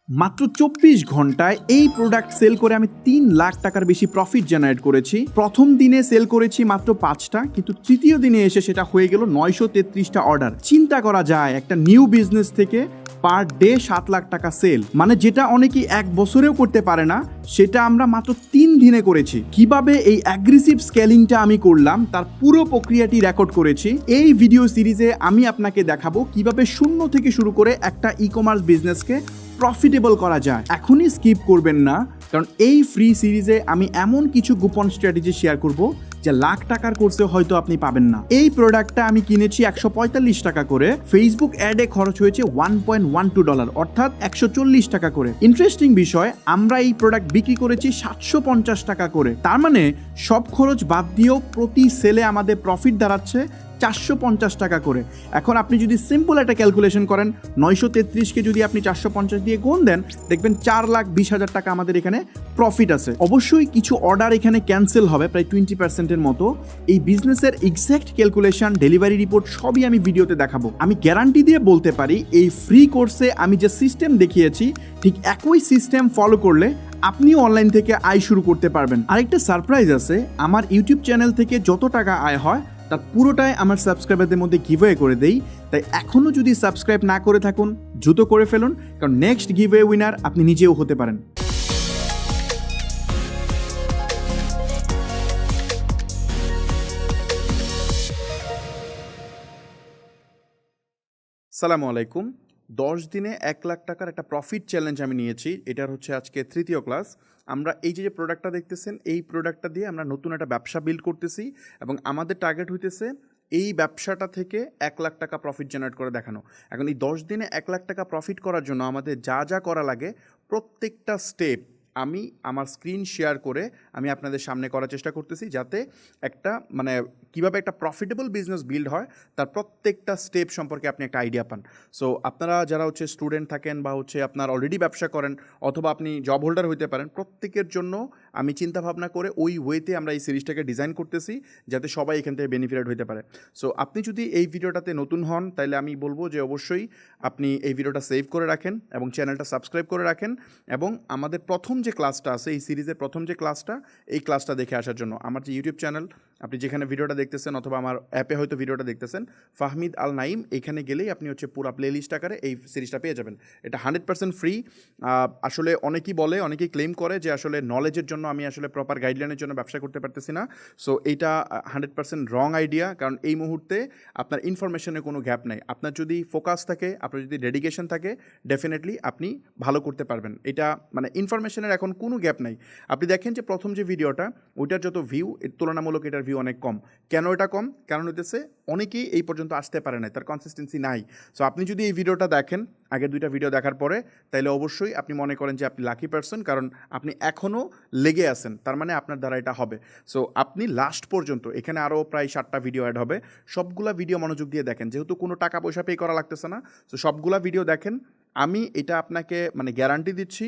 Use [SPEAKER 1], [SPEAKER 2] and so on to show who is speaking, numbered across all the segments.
[SPEAKER 1] মাত্র 24 ঘন্টায় এই প্রোডাক্ট সেল করে আমি 3 লাখ টাকার বেশি প্রফিট জেনারেট করেছি। প্রথম দিনে সেল করেছি মাত্র 5টা, কিন্তু তৃতীয় দিনে এসে সেটা হয়ে গেল 933টা অর্ডার। চিন্তা করা যায় একটা নিউ বিজনেস থেকে পার ডে 7 লাখ টাকা সেল, মানে যেটা অনেকেই 1 বছরেও করতে পারে না, সেটা আমরা মাত্র 3 দিনে করেছি। কিভাবে এই অ্যাগ্রেসিভ স্কেলিংটা আমি করলাম তার পুরো প্রক্রিয়াটি রেকর্ড করেছি। এই ভিডিও সিরিজে আমি আপনাকে দেখাবো কিভাবে শূন্য থেকে শুরু করে একটা ই কমার্স বিজনেসকে প্রফিটেবল করা যায়। এখনই স্কিপ করবেন না, কারণ এই ফ্রি সিরিজে আমি এমন কিছু গোপন স্ট্র্যাটেজি শেয়ার করব যে লাখ টাকার কোর্সে হয়তো আপনি পাবেন না। এই প্রোডাক্টটা আমি কিনেছি 145 টাকা করে, ফেসবুক অ্যাডে খরচ হয়েছে $1.12, অর্থাৎ 140 টাকা করে। ইন্টারেস্টিং বিষয়, আমরা এই প্রোডাক্ট বিক্রি করেছি 750 টাকা করে। তার মানে সব খরচ বাদ দিয়েও প্রতি সেলে আমাদের প্রফিট দাঁড়াচ্ছে 450 টাকা করে। এখন আপনি যদি সিম্পল একটা ক্যালকুলেশন করেন, 933কে যদি আপনি 450 দিয়ে গুণ দেন, দেখবেন 4,20,000 টাকা আমাদের এখানে প্রফিট আছে। অবশ্যই কিছু অর্ডার এখানে ক্যান্সেল হবে, প্রায় 20%-এর মতো। এই বিজনেসের এক্স্যাক্ট ক্যালকুলেশন, ডেলিভারি রিপোর্ট সবই আমি ভিডিওতে দেখাবো। আমি গ্যারান্টি দিয়ে বলতে পারি এই ফ্রি কোর্সে আমি যে সিস্টেম দেখিয়েছি ঠিক একই সিস্টেম ফলো করলে আপনিও অনলাইন থেকে আয় শুরু করতে পারবেন। আরেকটা সারপ্রাইজ আছে, আমার ইউটিউব চ্যানেল থেকে যত টাকা আয় হয় তার পুরোটাই আমার সাবস্ক্রাইবারদের মধ্যে গিভওয়ে করে দেই। তাই এখনও যদি সাবস্ক্রাইব না করে থাকুন, দ্রুত করে ফেলুন, কারণ নেক্সট গিভওয়ে উইনার আপনি নিজেও হতে পারেন। সালামু আলাইকুম। 10 দিনে 1 লাখ টাকার একটা প্রফিট চ্যালেঞ্জ আমি নিয়েছি। এটার হচ্ছে আজকে তৃতীয় ক্লাস। আমরা এই যে প্রোডাক্টটা দেখতেছেন, এই প্রোডাক্টটা দিয়ে আমরা নতুন একটা ব্যবসা বিল্ড করতেছি এবং আমাদের টার্গেট হইতেছে এই ব্যবসাটা থেকে 1 লাখ টাকা প্রফিট জেনারেট করে দেখানো। এখন এই 10 দিনে 1 লাখ টাকা প্রফিট করার জন্য আমাদের যা যা করা লাগে প্রত্যেকটা স্টেপ আমি আমার স্ক্রিন শেয়ার করে আমি আপনাদের সামনে করার চেষ্টা করতেছি, যাতে একটা কীভাবে একটা প্রফিটেবল বিজনেস বিল্ড হয় তার প্রত্যেকটা স্টেপ সম্পর্কে আপনি একটা আইডিয়া পান। সো আপনারা যারা স্টুডেন্ট থাকেন বা আপনার অলরেডি ব্যবসা করেন অথবা আপনি জব হোল্ডার হইতে পারেন, প্রত্যেকের জন্য আমি চিন্তাভাবনা করে ওই ওয়েতে আমরা এই সিরিজটাকে ডিজাইন করতেছি, যাতে সবাই এখান থেকে বেনিফিটেড হইতে পারে। সো আপনি যদি এই ভিডিওটাতে নতুন হন, তাহলে আমি বলবো যে অবশ্যই আপনি এই ভিডিওটা সেভ করে রাখেন এবং চ্যানেলটা সাবস্ক্রাইব করে রাখেন, এবং আমাদের প্রথম যে ক্লাসটা আছে এই সিরিজের প্রথম যে ক্লাসটা, এই ক্লাসটা দেখে আসার জন্য আমার যে ইউটিউব চ্যানেল, আপনি যেখানে ভিডিওটা দেখতেছেন অথবা আমার অ্যাপে হয়তো ভিডিওটা দেখতেছেন, ফাহমিদ আল নাইম, এখানে গেলেই আপনি পুরো প্লেলিস্ট আকারে এই সিরিজটা পেয়ে যাবেন। এটা 100% ফ্রি। আসলে অনেকেই ক্লেম করে যে আসলে নলেজের জন্য আমি আসলে প্রপার গাইডলাইনের জন্য ব্যবসা করতে পারতেছি না। সো এইটা 100% রং আইডিয়া, কারণ এই মুহূর্তে আপনার ইনফরমেশনের কোনো গ্যাপ নাই। আপনার যদি ফোকাস থাকে, আপনার যদি ডেডিকেশন থাকে, ডেফিনেটলি আপনি ভালো করতে পারবেন। এটা ইনফরমেশনের এখন কোনো গ্যাপ নাই। আপনি দেখেন যে প্রথম যে ভিডিওটা, ওইটার যত ভিউ, এর তুলনামূলক এটার ভিউ অনেক কম। কেন এটা কম? কারণ হইতেছে অনেকেই এই পর্যন্ত আসতে পারে না, তার কনসিস্টেন্সি নাই। সো আপনি যদি এই ভিডিওটা দেখেন, আগের 2টা ভিডিও দেখার পরে, তাহলে অবশ্যই আপনি মনে করেন যে আপনি লাকি পারসন, কারণ আপনি এখনও লেগে আছেন, তার মানে আপনার দ্বারা এটা হবে। সো আপনি লাস্ট পর্যন্ত, এখানে আরও প্রায় 7টা ভিডিও অ্যাড হবে, সবগুলা ভিডিও মনোযোগ দিয়ে দেখেন, যেহেতু কোনো টাকা পয়সা পে করা লাগতেছে না। সো সবগুলা ভিডিও দেখেন। আমি এটা আপনাকে গ্যারান্টি দিচ্ছি,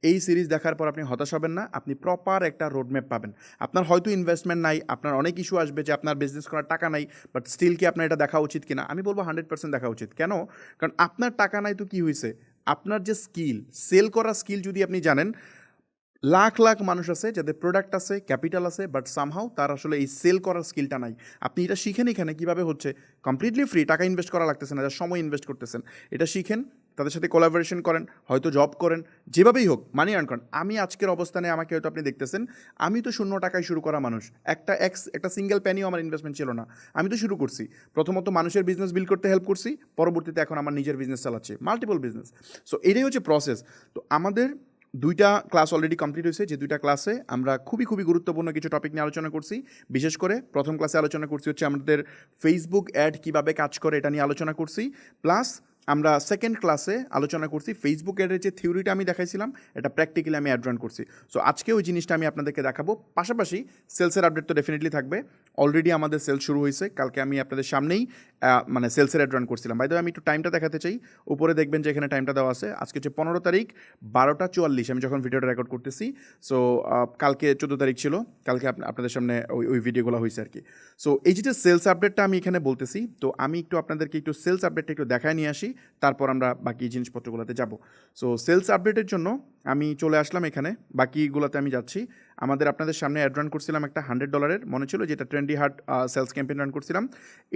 [SPEAKER 1] এই সিরিজ দেখার পর আপনি হতাশ হবেন না, আপনি প্রপার একটা রোডম্যাপ পাবেন। আপনার হয়তো ইনভেস্টমেন্ট নাই, আপনার অনেক ইস্যু আসবে যে আপনার বিজনেস করার টাকা নাই, বাট স্টিল কি আপনার এটা দেখা উচিত কিনা? আমি বলবো 100% দেখা উচিত। কেন? কারণ আপনার টাকা নাই তো কি হয়েছে, আপনার যে স্কিল, সেল করার স্কিল যদি আপনি জানেন, লাখ লাখ মানুষ আছে যাদের প্রোডাক্ট আছে, ক্যাপিটাল আছে, বাট সামহাউ তার আসলে এই সেল করার স্কিলটা নাই। আপনি এটা শিখেন এখানে কীভাবে হচ্ছে, কমপ্লিটলি ফ্রি, টাকা ইনভেস্ট করা লাগতেছে না, যার সময় ইনভেস্ট করতেছেন, এটা শিখেন, তাদের সাথে কোলাবোরেশন করেন, হয়তো জব করেন, যেভাবেই হোক মানি আর্ন করেন। আমি আজকের অবস্থানে আমাকে হয়তো আপনি দেখতেছেন, আমি তো 0 টাকায় শুরু করা মানুষ, একটা সিঙ্গেল প্যানিও আমার ইনভেস্টমেন্ট ছিল না। আমি তো শুরু করছি, প্রথমত মানুষের বিজনেস বিল্ড করতে হেল্প করছি, পরবর্তীতে এখন আমার নিজের বিজনেস চালাচ্ছি, মাল্টিপল বিজনেস। সো এটাই হচ্ছে প্রসেস। তো আমাদের 2টা ক্লাস অলরেডি কমপ্লিট হয়েছে, যে 2টা ক্লাসে আমরা খুবই গুরুত্বপূর্ণ কিছু টপিক নিয়ে আলোচনা করছি। বিশেষ করে প্রথম ক্লাসে আলোচনা করছি আমাদের ফেসবুক অ্যাড কীভাবে কাজ করে, এটা নিয়ে আলোচনা করছি। প্লাস আমরা সেকেন্ড ক্লাসে আলোচনা করছি ফেসবুক অ্যাডের যে থিওরিটা আমি দেখাইছিলাম, এটা প্র্যাকটিক্যালি আমি অ্যাড রান করছি। সো আজকে ওই জিনিসটা আমি আপনাদেরকে দেখাবো। পাশাপাশি সেলসের আপডেট তো ডেফিনেটলি থাকবে। অলরেডি আমাদের সেল শুরু হয়েছে। কালকে আমি আপনাদের সামনেই মানে সেলসের অ্যাড রান করছিলাম। বাই দ্য ওয়ে আমি একটু টাইমটা দেখাতে চাই। উপরে দেখবেন যে এখানে টাইমটা দেওয়া আছে। আজকে হচ্ছে 15 তারিখ 12টা 44 আমি যখন ভিডিওটা রেকর্ড করতেছি। সো কালকে 14 তারিখ ছিল। কালকে আপনাদের সামনে ওই ভিডিওগুলো হয়েছে আর কি। সো এই যে সেলস আপডেটটা আমি এখানে বলতেছি, তো আমি একটু আপনাদেরকে একটু সেলস আপডেটটা একটু দেখায় নিয়ে আসি, তারপর আমরা বাকি জিনিসপত্রগুলোতে যাব। সো সেলস আপডেটের জন্য আমি চলে আসলাম এখানে, বাকিগুলোতে আমি যাচ্ছি। আপনাদের সামনে অ্যাড রান করছিলাম একটা $100 মনে ছিল, যেটা trendy heart sales campaign run করছিলাম।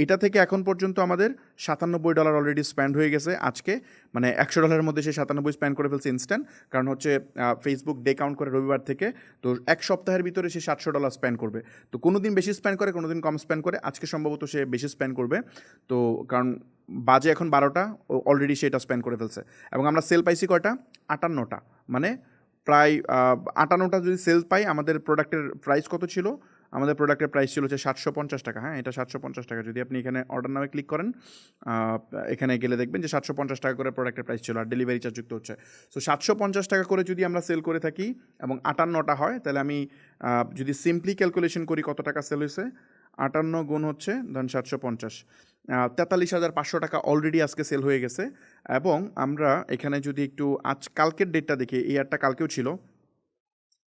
[SPEAKER 1] এটা থেকে এখন পর্যন্ত আমাদের $97 অলরেডি স্পেন্ড হয়ে গেছে আজকে, মানে $100 মধ্যে সে 97 স্পেন্ড করে ফেলছে ইনস্ট্যান্ট। কারণ হচ্ছে ফেসবুক ডে কাউন্ট করে রবিবার থেকে, তো এক সপ্তাহের ভিতরে সে $700 স্পেন্ড করবে। তো কোনো দিন বেশি স্পেন্ড করে, কোনো দিন কম স্পেন্ড করে। আজকে সম্ভবত সে বেশি স্পেন্ড করবে, তো কারণ বাজে এখন 12টা, অলরেডি সেটা স্পেন্ড করে ফেলছে। এবং আমরা সেল পাইছি কয়টা? 58টা, মানে প্রায় 58টা যদি সেল পাই। আমাদের প্রোডাক্টের প্রাইস কত ছিল? আমাদের প্রোডাক্টের প্রাইস ছিল হচ্ছে $750। হ্যাঁ, এটা $750। যদি আপনি এখানে অর্ডার নামে ক্লিক করেন, এখানে গেলে দেখবেন যে $750 করে প্রোডাক্টের প্রাইস ছিল, আর ডেলিভারি চার্জ যুক্ত হচ্ছে। সো $750 করে যদি আমরা সেল করে থাকি এবং 58টা হয়, তাহলে আমি যদি সিম্পলি ক্যালকুলেশন করি কত টাকা সেল হয়েছে, 58 গুণ হচ্ছে ধরেন 750, $43,500 অলরেডি আজকে সেল হয়ে গেছে। এবং আমরা এখানে যদি একটু কালকের ডেটটা দেখি, এই অ্যাডটা কালকেও ছিল,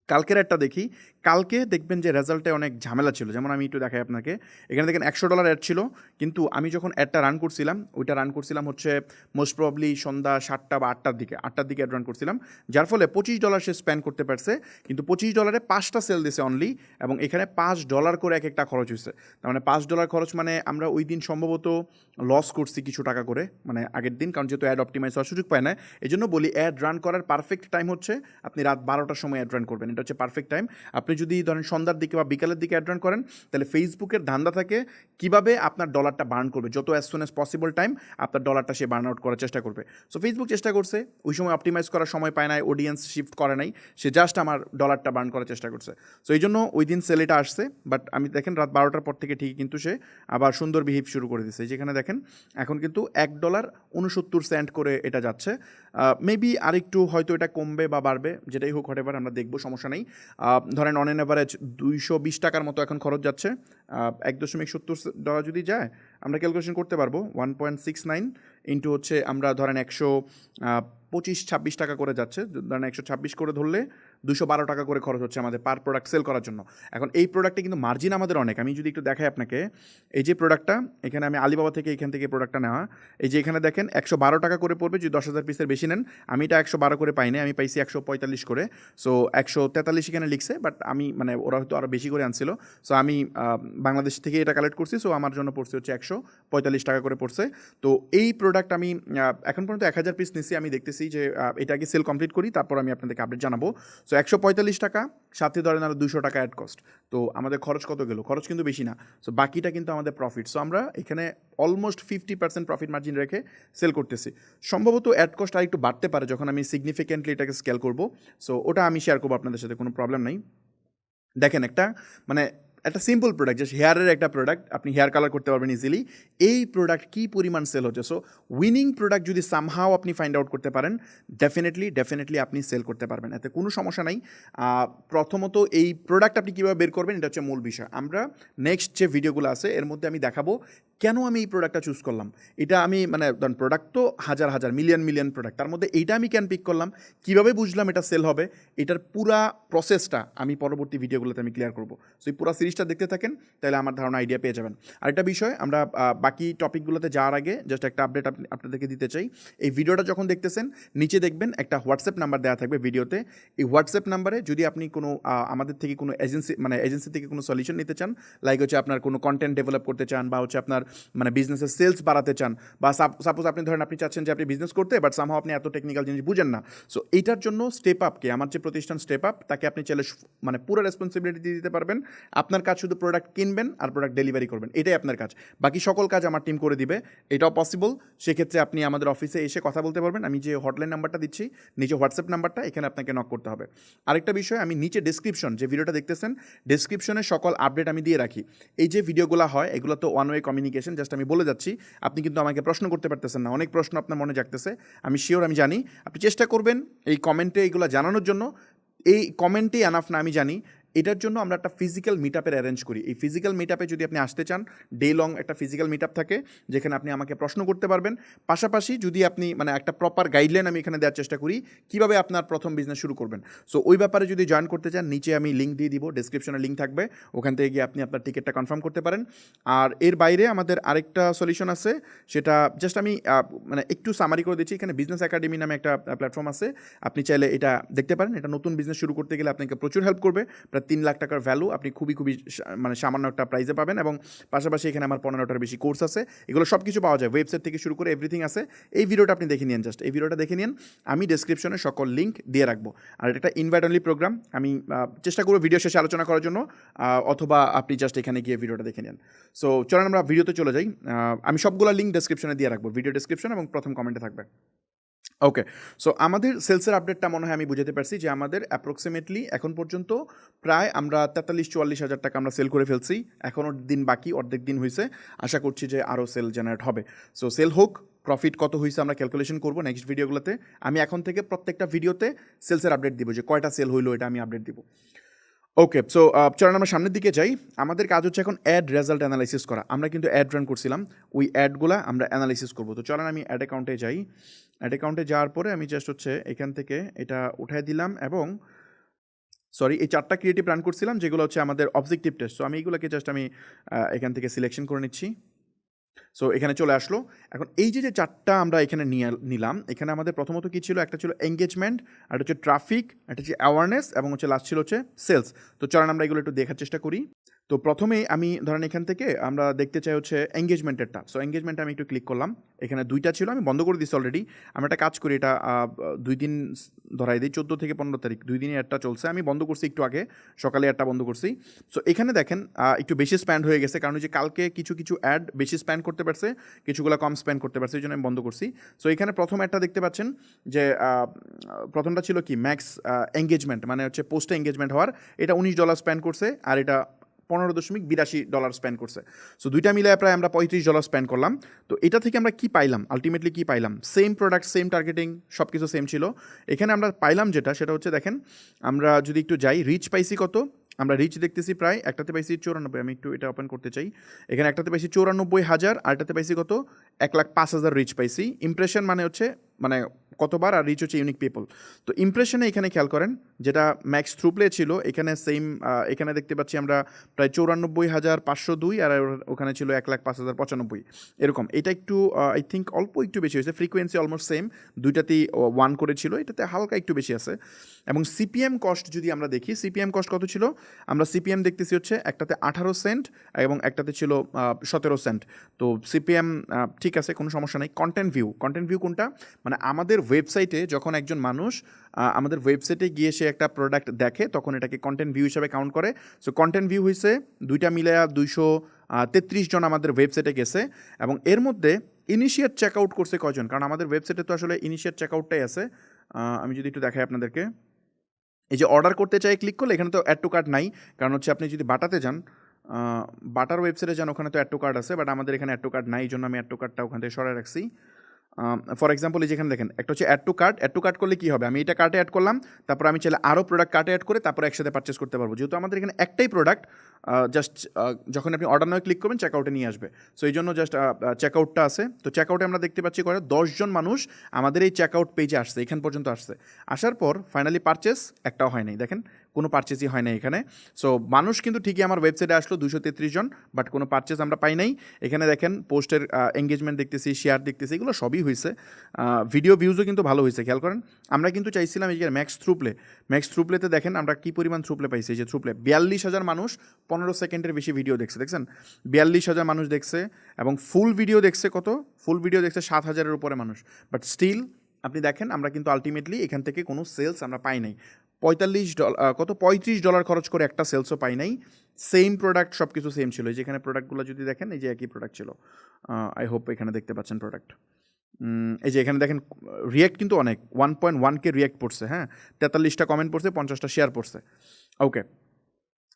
[SPEAKER 1] কালকের একটা দেখি। কালকে দেখবেন যে রেজাল্টে অনেক ঝামেলা ছিল। যেমন আমি একটু দেখাই আপনাকে, এখানে দেখেন $100 অ্যাড ছিল, কিন্তু আমি যখন অ্যাডটা রান করছিলাম, ওইটা রান করছিলাম হচ্ছে মোস্ট প্রবলি সন্ধ্যা 7টা বা 8টার দিকে অ্যাড রান করছিলাম, যার ফলে $25 সে স্পেন্ড করতে পারছে। কিন্তু $25 5টা সেল দিছে অনলি, এবং এখানে $5 করে এক একটা খরচ হয়েছে। তার মানে $5 খরচ, মানে আমরা ওই দিন সম্ভবত লস করছি কিছু টাকা করে, মানে আগের দিন, কারণ যেহেতু অ্যাড অপটিমাইজ হওয়ার সুযোগ পায় না। এই জন্য বলি, অ্যাড রান করার পারফেক্ট টাইম হচ্ছে আপনি রাত 12টার সময় অ্যাড রান করবেন, এটা হচ্ছে পারফেক্ট টাইম। আপনি যদি ধরেন সন্ধ্যার দিকে বা বিকালের দিকে অ্যাড রান করেন, তাহলে ফেসবুকের ধান্দা থাকে কীভাবে আপনার ডলারটা বার্ন করবে, যত as soon as possible time আপনার ডলারটা সে বার্ন আউট করার চেষ্টা করবে। সো ফেসবুক চেষ্টা করছে, ওই সময় অপটিমাইজ করার সময় পায় নাই, অডিয়েন্স শিফট করে নাই, সে জাস্ট আমার ডলারটা বার্ন করার চেষ্টা করছে। সো এই জন্য ওই দিন সেল এটা আসছে। বাট আমি দেখেন রাত 12টার পর থেকে ঠিকই কিন্তু সে আবার সুন্দর বিহেভ শুরু করে দিচ্ছে। যেখানে দেখেন এখন কিন্তু $1.69 করে এটা যাচ্ছে। মেবি আরেকটু হয়তো এটা কমবে বা বাড়বে, যেটাই হোক হতে পারে, আমরা দেখবো, সমস্যা নেই। ধরেন অন অ্যান অ্যাভারেজ $220 মতো এখন খরচ যাচ্ছে। $1.70 যদি যায়, আমরা ক্যালকুলেশন করতে পারবো 1.69 ইন্টু হচ্ছে, আমরা ধরেন 125-26 টাকা করে যাচ্ছে। ধরেন 126 করে ধরলে $212 করে খরচ হচ্ছে আমাদের পার প্রোডাক্ট সেল করার জন্য। এখন এই প্রোডাক্টে কিন্তু মার্জিন আমাদের অনেক। আমি যদি একটু দেখাই আপনাকে, এই যে প্রোডাক্টটা, এখানে আমি আলিবাবা থেকে এখান থেকে প্রোডাক্টটা নেওয়া, এই যে এখানে দেখেন $112 করে পড়বে যদি 10,000 পিসের বেশি নেন। আমি এটা 112 করে পাইনি, আমি পাইছি 145 করে। সো 143 এখানে লিখছে, বাট আমি মানে ওরা হয়তো আরও বেশি করে আনছিল। সো আমি বাংলাদেশ থেকে এটা কালেক্ট করছি, সো আমার জন্য পড়ছে হচ্ছে $145 করে পড়ছে। তো এই প্রোডাক্ট আমি এখন পর্যন্ত 1000 পিস নিচ্ছি। আমি দেখতেছি যে এটা আগে সেল কমপ্লিট করি, তারপর আমি আপনাদেরকে আপডেট জানাবো। সো $145, সাথে ধরেন আরও $200 অ্যাড কস্ট। তো আমাদের খরচ কত গেল? খরচ কিন্তু বেশি না। সো বাকিটা কিন্তু আমাদের প্রফিট। সো আমরা এখানে অলমোস্ট 50% প্রফিট মার্জিন রেখে সেল করতেছি। সম্ভবত অ্যাড কস্ট আর একটু বাড়তে পারে যখন আমি সিগনিফিক্যান্টলি এটাকে স্কেল করব। সো ওটা আমি শেয়ার করবো আপনাদের সাথে, কোনো প্রবলেম নাই। দেখেন একটা সিম্পল প্রোডাক্ট, জাস্ট হেয়ারের একটা প্রোডাক্ট, আপনি হেয়ার কালার করতে পারবেন ইজিলি। এই প্রোডাক্ট কী পরিমাণ সেল হচ্ছে। সো উইনিং প্রোডাক্ট যদি সামহাও আপনি ফাইন্ড আউট করতে পারেন, ডেফিনেটলি আপনি সেল করতে পারবেন, এতে কোনো সমস্যা নাই। প্রথমত এই প্রোডাক্ট আপনি কীভাবে বের করবেন, এটা হচ্ছে মূল বিষয়। আমরা নেক্সট যে ভিডিওগুলো আছে এর মধ্যে আমি দেখাবো কেন আমি এই প্রোডাক্টটা চুজ করলাম। এটা আমি মানে ধরুন প্রোডাক্ট তো হাজার মিলিয়ন প্রোডাক্ট, তার মধ্যে এইটা আমি কেন পিক করলাম, কীভাবে বুঝলাম এটা সেল হবে, এটার পুরা প্রসেসটা আমি পরবর্তী ভিডিওগুলোতে আমি ক্লিয়ার করবো। সো এই পুরো সিরিজটা দেখতে থাকেন, তাহলে আমার ধারণা আইডিয়া পেয়ে যাবেন। আরেকটা বিষয়, আমরা বাকি টপিকগুলোতে যাওয়ার আগে জাস্ট একটা আপডেট আপনাদেরকে দিতে চাই। এই ভিডিওটা যখন দেখতেছেন, নিচে দেখবেন একটা হোয়াটসঅ্যাপ নাম্বার দেওয়া থাকবে ভিডিওতে। এই হোয়াটসঅ্যাপ নাম্বারে যদি আপনি কোনো আমাদের থেকে কোনো এজেন্সি থেকে কোনো সলিউশন নিতে চান, লাইক হচ্ছে আপনার কোনো কন্টেন্ট ডেভেলপ করতে চান, বা হচ্ছে আপনার মানে বিজনেসের সেলস বাড়াতে চান, বা সাপোজ আপনি ধরেন আপনি চাচ্ছেন যে আপনি বিজনেস করতে, বাট সামহাও আপনি এত টেকনিক্যাল জিনিস বুঝেন না। সো এইটার জন্য স্টেপ আপকে, আমার যে প্রতিষ্ঠান স্টেপ আপ, তাকে আপনি চাইলে মানে পুরো রেসপন্সিবিলিটি দিয়ে দিতে পারবেন। আপনার কাজ শুধু প্রোডাক্ট কিনবেন আর প্রোডাক্ট ডেলিভারি করবেন, এটাই আপনার কাজ। বাকি সকল কাজ আমার টিম করে দিবে, এটাও পসিবল। সেক্ষেত্রে আপনি আমাদের অফিসে এসে কথা বলতে পারবেন। আমি যে হটলাইন নাম্বারটা দিচ্ছি, নিচে হোয়াটসঅ্যাপ নাম্বারটা, এখানে আপনাকে নক করতে হবে। আরেকটা বিষয়, আমি নিচে ডেসক্রিপশন, যে ভিডিওটা দেখতেছেন, ডেসক্রিপশনে সকল আপডেট আমি দিয়ে রাখি। এই যে ভিডিওগুলো হয়, এগুলো তো ওয়ান ওয়ে কমিউনিকেশন, জাস্ট আমি বলে যাচ্ছি। আপনি কিন্তু আমাকে প্রশ্ন করতে পারতেছেন না, অনেক প্রশ্ন আপনার মনে জাগতেছে, আমি শিওর, আমি জানি। আপনি চেষ্টা করবেন এই কমেন্টে এইগুলো জানানোর জন্য। এই কমেন্টই এনাফ না, আমি জানি। এটার জন্য আমরা একটা ফিজিক্যাল মিট আপের অ্যারেঞ্জ করি। এই ফিজিক্যাল মিট আপে যদি আপনি আসতে চান, ডে লং একটা ফিজিক্যাল মিট আপ থাকে যেখানে আপনি আমাকে প্রশ্ন করতে পারবেন। পাশাপাশি যদি আপনি মানে একটা প্রপার গাইডলাইন আমি এখানে দেওয়ার চেষ্টা করি কীভাবে আপনার প্রথম বিজনেস শুরু করবেন। সো ওই ব্যাপারে যদি জয়েন করতে চান, নিচে আমি লিঙ্ক দিয়ে দিব, ডেসক্রিপশনে লিঙ্ক থাকবে, ওখান থেকে গিয়ে আপনি আপনার টিকিটটা কনফার্ম করতে পারেন। আর এর বাইরে আমাদের আরেকটা সলিউশন আছে, সেটা জাস্ট আমি মানে একটু সামারি করে দিচ্ছি। এখানে বিজনেস একাডেমি নামে একটা প্ল্যাটফর্ম আছে, আপনি চাইলে এটা দেখতে পারেন। এটা নতুন বিজনেস শুরু করতে গেলে আপনাকে প্রচুর হেল্প করবে। প্রায় 3 লাখ টাকার ভ্যালু আপনি খুবই মানে সামান্য একটা প্রাইজে পাবেন। এবং পাশাপাশি এখানে আমার 15টার বেশি কোর্স আছে, এগুলো সব কিছু পাওয়া যায়, ওয়েবসাইট থেকে শুরু করে এভরিথিং আছে। এই ভিডিওটা আপনি দেখে নিন, জাস্ট এই ভিডিওটা দেখে নিন, আমি ডেসক্রিপশনে সকল লিঙ্ক দিয়ে রাখবো। আর এটা ইনভাইট অনলি প্রোগ্রাম, আমি চেষ্টা করবো ভিডিও শেষে আলোচনা করার জন্য, অথবা আপনি জাস্ট এখানে গিয়ে ভিডিওটা দেখে নিন। সো চলেন আমরা ভিডিওতে চলে যাই। আমি সবগুলো লিঙ্ক ডেসক্রিপশনে দিয়ে রাখবো, ভিডিও ডেসক্রিপশন এবং প্রথম কমেন্টে থাকবে। ওকে, সো আমাদের সেলসের আপডেটটা মনে হয় আমি বুঝাতে পারছি যে আমাদের অ্যাপ্রক্সিমেটলি এখন পর্যন্ত প্রায় আমরা 43-44 হাজার টাকা আমরা সেল করে ফেলছি। এখনও দিন বাকি, অর্ধেক দিন হয়েছে, আশা করছি যে আরও সেল জেনারেট হবে। সো সেল হোক, প্রফিট কত হয়েছে আমরা ক্যালকুলেশন করবো নেক্সট ভিডিওগুলোতে। আমি এখন থেকে প্রত্যেকটা ভিডিওতে সেলসের আপডেট দিব, যে কয়টা সেল হইলো এটা আমি আপডেট দিব। ওকে, সো চলেন আমরা সামনের দিকে যাই। আমাদের কাজ হচ্ছে এখন অ্যাড রেজাল্ট অ্যানালাইসিস করা। আমরা কিন্তু অ্যাড রান করছিলাম, ওই অ্যাডগুলো আমরা অ্যানালাইসিস করবো। তো চলেন আমি অ্যাড অ্যাকাউন্টে যাই। অ্যাড অ্যাকাউন্টে যাওয়ার পরে আমি জাস্ট হচ্ছে এখান থেকে এটা উঠাই দিলাম, এবং সরি এই 4টা ক্রিয়েটিভ রান করছিলাম যেগুলো হচ্ছে আমাদের অবজেক্টিভ টেস্ট। সো আমি এইগুলোকে জাস্ট আমি এখান থেকে সিলেকশন করে নিচ্ছি। সো এখানে চলে আসলো। এখন এই যে 4টা আমরা এখানে নিলাম, এখানে আমাদের প্রথমত কী ছিল, একটা ছিল এঙ্গেজমেন্ট, একটা হচ্ছে ট্রাফিক, একটা হচ্ছে অ্যাওয়ারনেস, এবং হচ্ছে লাস্ট ছিল হচ্ছে সেলস। তো চলেন আমরা এগুলো একটু দেখার চেষ্টা করি। তো প্রথমেই আমি ধরেন এখান থেকে আমরা দেখতে চাই হচ্ছে এঙ্গেজমেন্টেরটা। সো এঙ্গেজমেন্টে আমি একটু ক্লিক করলাম, এখানে 2টা ছিল, আমি বন্ধ করে দিচ্ছি অলরেডি। আমরা একটা কাজ করি, এটা 2 দিন ধরাই দিই, 14 থেকে 15 তারিখ 2 দিনই অ্যাডটা চলছে। আমি বন্ধ করছি একটু আগে, সকালে অ্যাডটা বন্ধ করছি। সো এখানে দেখেন একটু বেশি স্প্যান্ড হয়ে গেছে, কারণ যে কালকে কিছু অ্যাড বেশি স্প্যান্ড করতে পারছে, কিছুগুলো কম স্প্যান্ড করতে পারছে, এই জন্য আমি বন্ধ করছি। সো এখানে প্রথম অ্যাডটা দেখতে পাচ্ছেন যে প্রথমটা ছিল কি ম্যাক্স এঙ্গেজমেন্ট, মানে হচ্ছে পোস্টে এঙ্গেজমেন্ট হওয়ার, এটা $19 স্প্যান্ড করছে, আর এটা $15.82 স্পেন্ড করছে। সো দুইটা মিলে প্রায় আমরা $35 স্পেন্ড করলাম। তো এটা থেকে আমরা কি পাইলাম, আলটিমেটলি কি পাইলাম, সেম প্রোডাক্ট, সেম টার্গেটিং, সব কিছু সেম ছিল। এখানে আমরা পাইলাম যেটা, সেটা হচ্ছে দেখেন, আমরা যদি একটু যাই, রিচ পাইছি কত, আমরা রিচ দেখতেছি প্রায় একটাতে পাইছি 94, আমি একটু এটা ওপেন করতে চাই। এখানে একটাতে পাইছি 94,000, আর একটাতে পাইছি কত, 1,05,000 রিচ পাইছি। ইমপ্রেশন মানে হচ্ছে মানে কতবার, আর রিচ হচ্ছে ইউনিক পিপল। তো ইমপ্রেশনে এখানে খেয়াল করেন, যেটা ম্যাক্স থ্রুপ্লে ছিল, এখানে সেম, এখানে দেখতে পাচ্ছি আমরা প্রায় 94,502, আর ওখানে ছিল 1,05,095 এরকম। এটা একটু আই থিঙ্ক অল্প একটু বেশি হয়েছে, ফ্রিকোয়েন্সি অলমোস্ট সেম, দুইটাতেই 1 করেছিল, এটাতে হালকা একটু বেশি আছে। এবং সিপিএম কস্ট যদি আমরা দেখি, সিপিএম কস্ট কত ছিল, আমরা সিপিএম দেখতেছি হচ্ছে একটাতে 18 সেন্ট এবং একটাতে ছিল 17 সেন্ট। তো সিপিএম ঠিক আছে, কোনো সমস্যা নেই। কন্টেন্ট ভিউ কোনটা, মানে আমাদের ওয়েবসাইটে যখন একজন মানুষ আমাদের ওয়েবসাইটে গিয়ে সে একটা প্রোডাক্ট দেখে, তখন এটাকে কন্টেন্ট ভিউ হিসাবে কাউন্ট করে। সো কন্টেন্ট ভিউ হয়েছে দুইটা মিলে 233 জন আমাদের ওয়েবসাইটে গেছে, এবং এর মধ্যে ইনিশিয়েট চেক আউট করছে কয়জন, কারণ আমাদের ওয়েবসাইটে তো আসলে ইনিশিয়েট চেক আউটটাই আছে। আমি যদি একটু দেখাই আপনাদেরকে, এই যে অর্ডার করতে চাই ক্লিক করলে, এখানে তো অ্যাড টু কার্ট নাই, কারণ হচ্ছে আপনি যদি বাটাতে যান, বাটার ওয়েবসাইটে যান, ওখানে তো অ্যাড টু কার্ট আছে, বাট আমাদের এখানে অ্যাড টু কার্ট নাই, এই জন্য আমি অ্যাড টু কার্টটা ওখান থেকে সরাই রাখছি। ফর এক্সাম্পল এই যেখানে দেখেন, একটা হচ্ছে অ্যাড টু কার্ট করলে কী হবে, আমি এটা কার্টে অ্যাড করলাম, তারপর আমি চাইলে আরও প্রোডাক্ট কার্টে অ্যাড করে তারপর একসাথে পারচেস করতে পারবো, যেহেতু আমাদের এখানে একটাই প্রোডাক্ট, জাস্ট যখন আপনি অর্ডার নয় ক্লিক করবেন, চেকআউটে নিয়ে আসবে। সো এই জন্য জাস্ট চেকআউটটা আছে। তো চেকআউটে আমরা দেখতে পাচ্ছি 10 জন মানুষ আমাদের এই চেকআউট পেজে আসছে, এখান পর্যন্ত আসছে। আসার পর ফাইনালি পারচেস একটাও হয় নাই, দেখেন কোনো পারচেসই হয় নাই এখানে। সো মানুষ কিন্তু ঠিকই আমার ওয়েবসাইটে আসলো 233 জন, বাট কোনো পারচেস আমরা পাই নাই। এখানে দেখেন পোস্টের এঙ্গেজমেন্ট দেখতেছি, শেয়ার দেখতেছি, এগুলো সবই হয়েছে। ভিডিও ভিউজও কিন্তু ভালো হয়েছে, খেয়াল করেন। আমরা কিন্তু চাইছিলাম এই যে ম্যাক্স থ্রুপ্লেতে দেখেন আমরা কী পরিমাণ থ্রুপ্লে পাইছি। যে থ্রুপ্লে 42,000 মানুষ 15 সেকেন্ডের বেশি ভিডিও দেখছে, দেখছেন 42,000 মানুষ দেখছে, এবং ফুল ভিডিও দেখছে কত, ফুল ভিডিও দেখছে 7,000-এর উপরে মানুষ। বাট স্টিল আপনি দেখেন আমরা কিন্তু আলটিমেটলি এখান থেকে কোনো সেলস আমরা পাই নাই। $35 খরচ করে একটা সেলসও পাই নাই। সেম প্রোডাক্ট, সব কিছু সেম ছিল। যেখানে প্রোডাক্টগুলো যদি দেখেন, এই যে একই প্রোডাক্ট ছিল, আই হোপ এখানে দেখতে পাচ্ছেন প্রোডাক্ট। এই যে এখানে দেখেন রিয়াক্ট কিন্তু অনেক, 1.1K রিয়াক্ট পড়ছে, হ্যাঁ, 43টা কমেন্ট পড়ছে, 50টা শেয়ার পড়ছে। ওকে,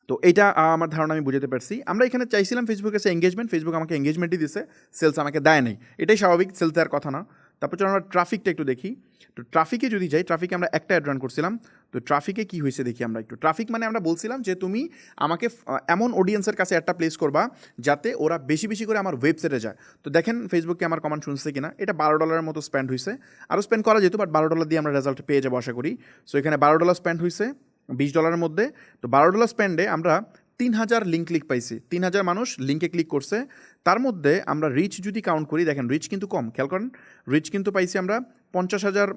[SPEAKER 1] তো এইটা আমার ধারণা আমি বুঝতে পারছি। আমরা এখানে চাইছিলাম ফেসবুকে এসে এঙ্গেজমেন্ট, ফেসবুক আমাকে এঙ্গেজমেন্টই দিছে, সেলস আমাকে দেয় নাই। এটাই স্বাভাবিক, সেলস দেওয়ার কথা না। তারপর চলো আমরা ট্রাফিকটা একটু দেখি। তো ট্রাফিকে যদি যাই, ট্রাফিকে আমরা একটা অ্যাড রান করছিলাম। তো ট্রাফিকে কী হয়েছে দেখি আমরা একটু। ট্রাফিক মানে আমরা বলছিলাম যে তুমি আমাকে এমন অডিয়েন্সের কাছে একটা প্লেস করবা যাতে ওরা বেশি বেশি করে আমার ওয়েবসাইটে যায়। তো দেখেন ফেসবুকে আমার কমান্ড শুনছে কিনা, এটা $12 মতো স্পেন্ড হয়েছে। আরও স্পেন্ড করা যেত, বাট $12 দিয়ে আমরা রেজাল্ট পেয়ে যাবো আশা করি। সো এখানে $12 স্পেন্ড হয়েছে $20 মধ্যে। তো $12 স্পেন্ডে আমরা 3000 লিঙ্ক ক্লিক পাইছি, 3000 মানুষ লিঙ্কে ক্লিক করছে। তার মধ্যে আমরা রিচ যদি কাউন্ট করি, দেখেন রিচ কিন্তু কম, খেয়াল করেন। রিচ কিন্তু পাইছি আমরা 50,000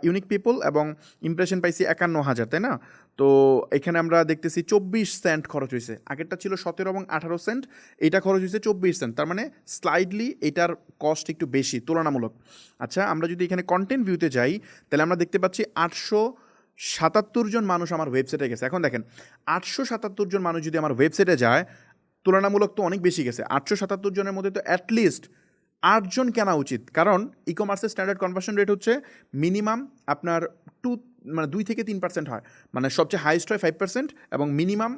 [SPEAKER 1] ইউনিক পিপল এবং ইমপ্রেশন পাইছি 51,000, তাই না? তো এখানে আমরা দেখতেছি 24 সেন্ট খরচ হয়েছে। আগেরটা ছিল 17 এবং 18 সেন্ট, এটা খরচ হয়েছে 24 সেন্ট। তার মানে স্লাইডলি এটার কস্ট একটু বেশি তুলনামূলক। আচ্ছা, আমরা যদি এখানে কন্টেন্ট ভিউতে যাই, তাহলে আমরা দেখতে পাচ্ছি 877 জন মানুষ আমার ওয়েবসাইটে গেছে। এখন দেখেন 877 জন মানুষ যদি আমার ওয়েবসাইটে যায়, তুলনামূলক তো অনেক বেশি গেছে। 877 জনের মধ্যে তো অ্যাটলিস্ট 8 জন কেনা উচিত, কারণ ই কমার্সের স্ট্যান্ডার্ড কনভার্সন রেট হচ্ছে মিনিমাম আপনার 2 থেকে 3% হয়। মানে সবচেয়ে হাইস্ট হয় 5% এবং মিনিমাম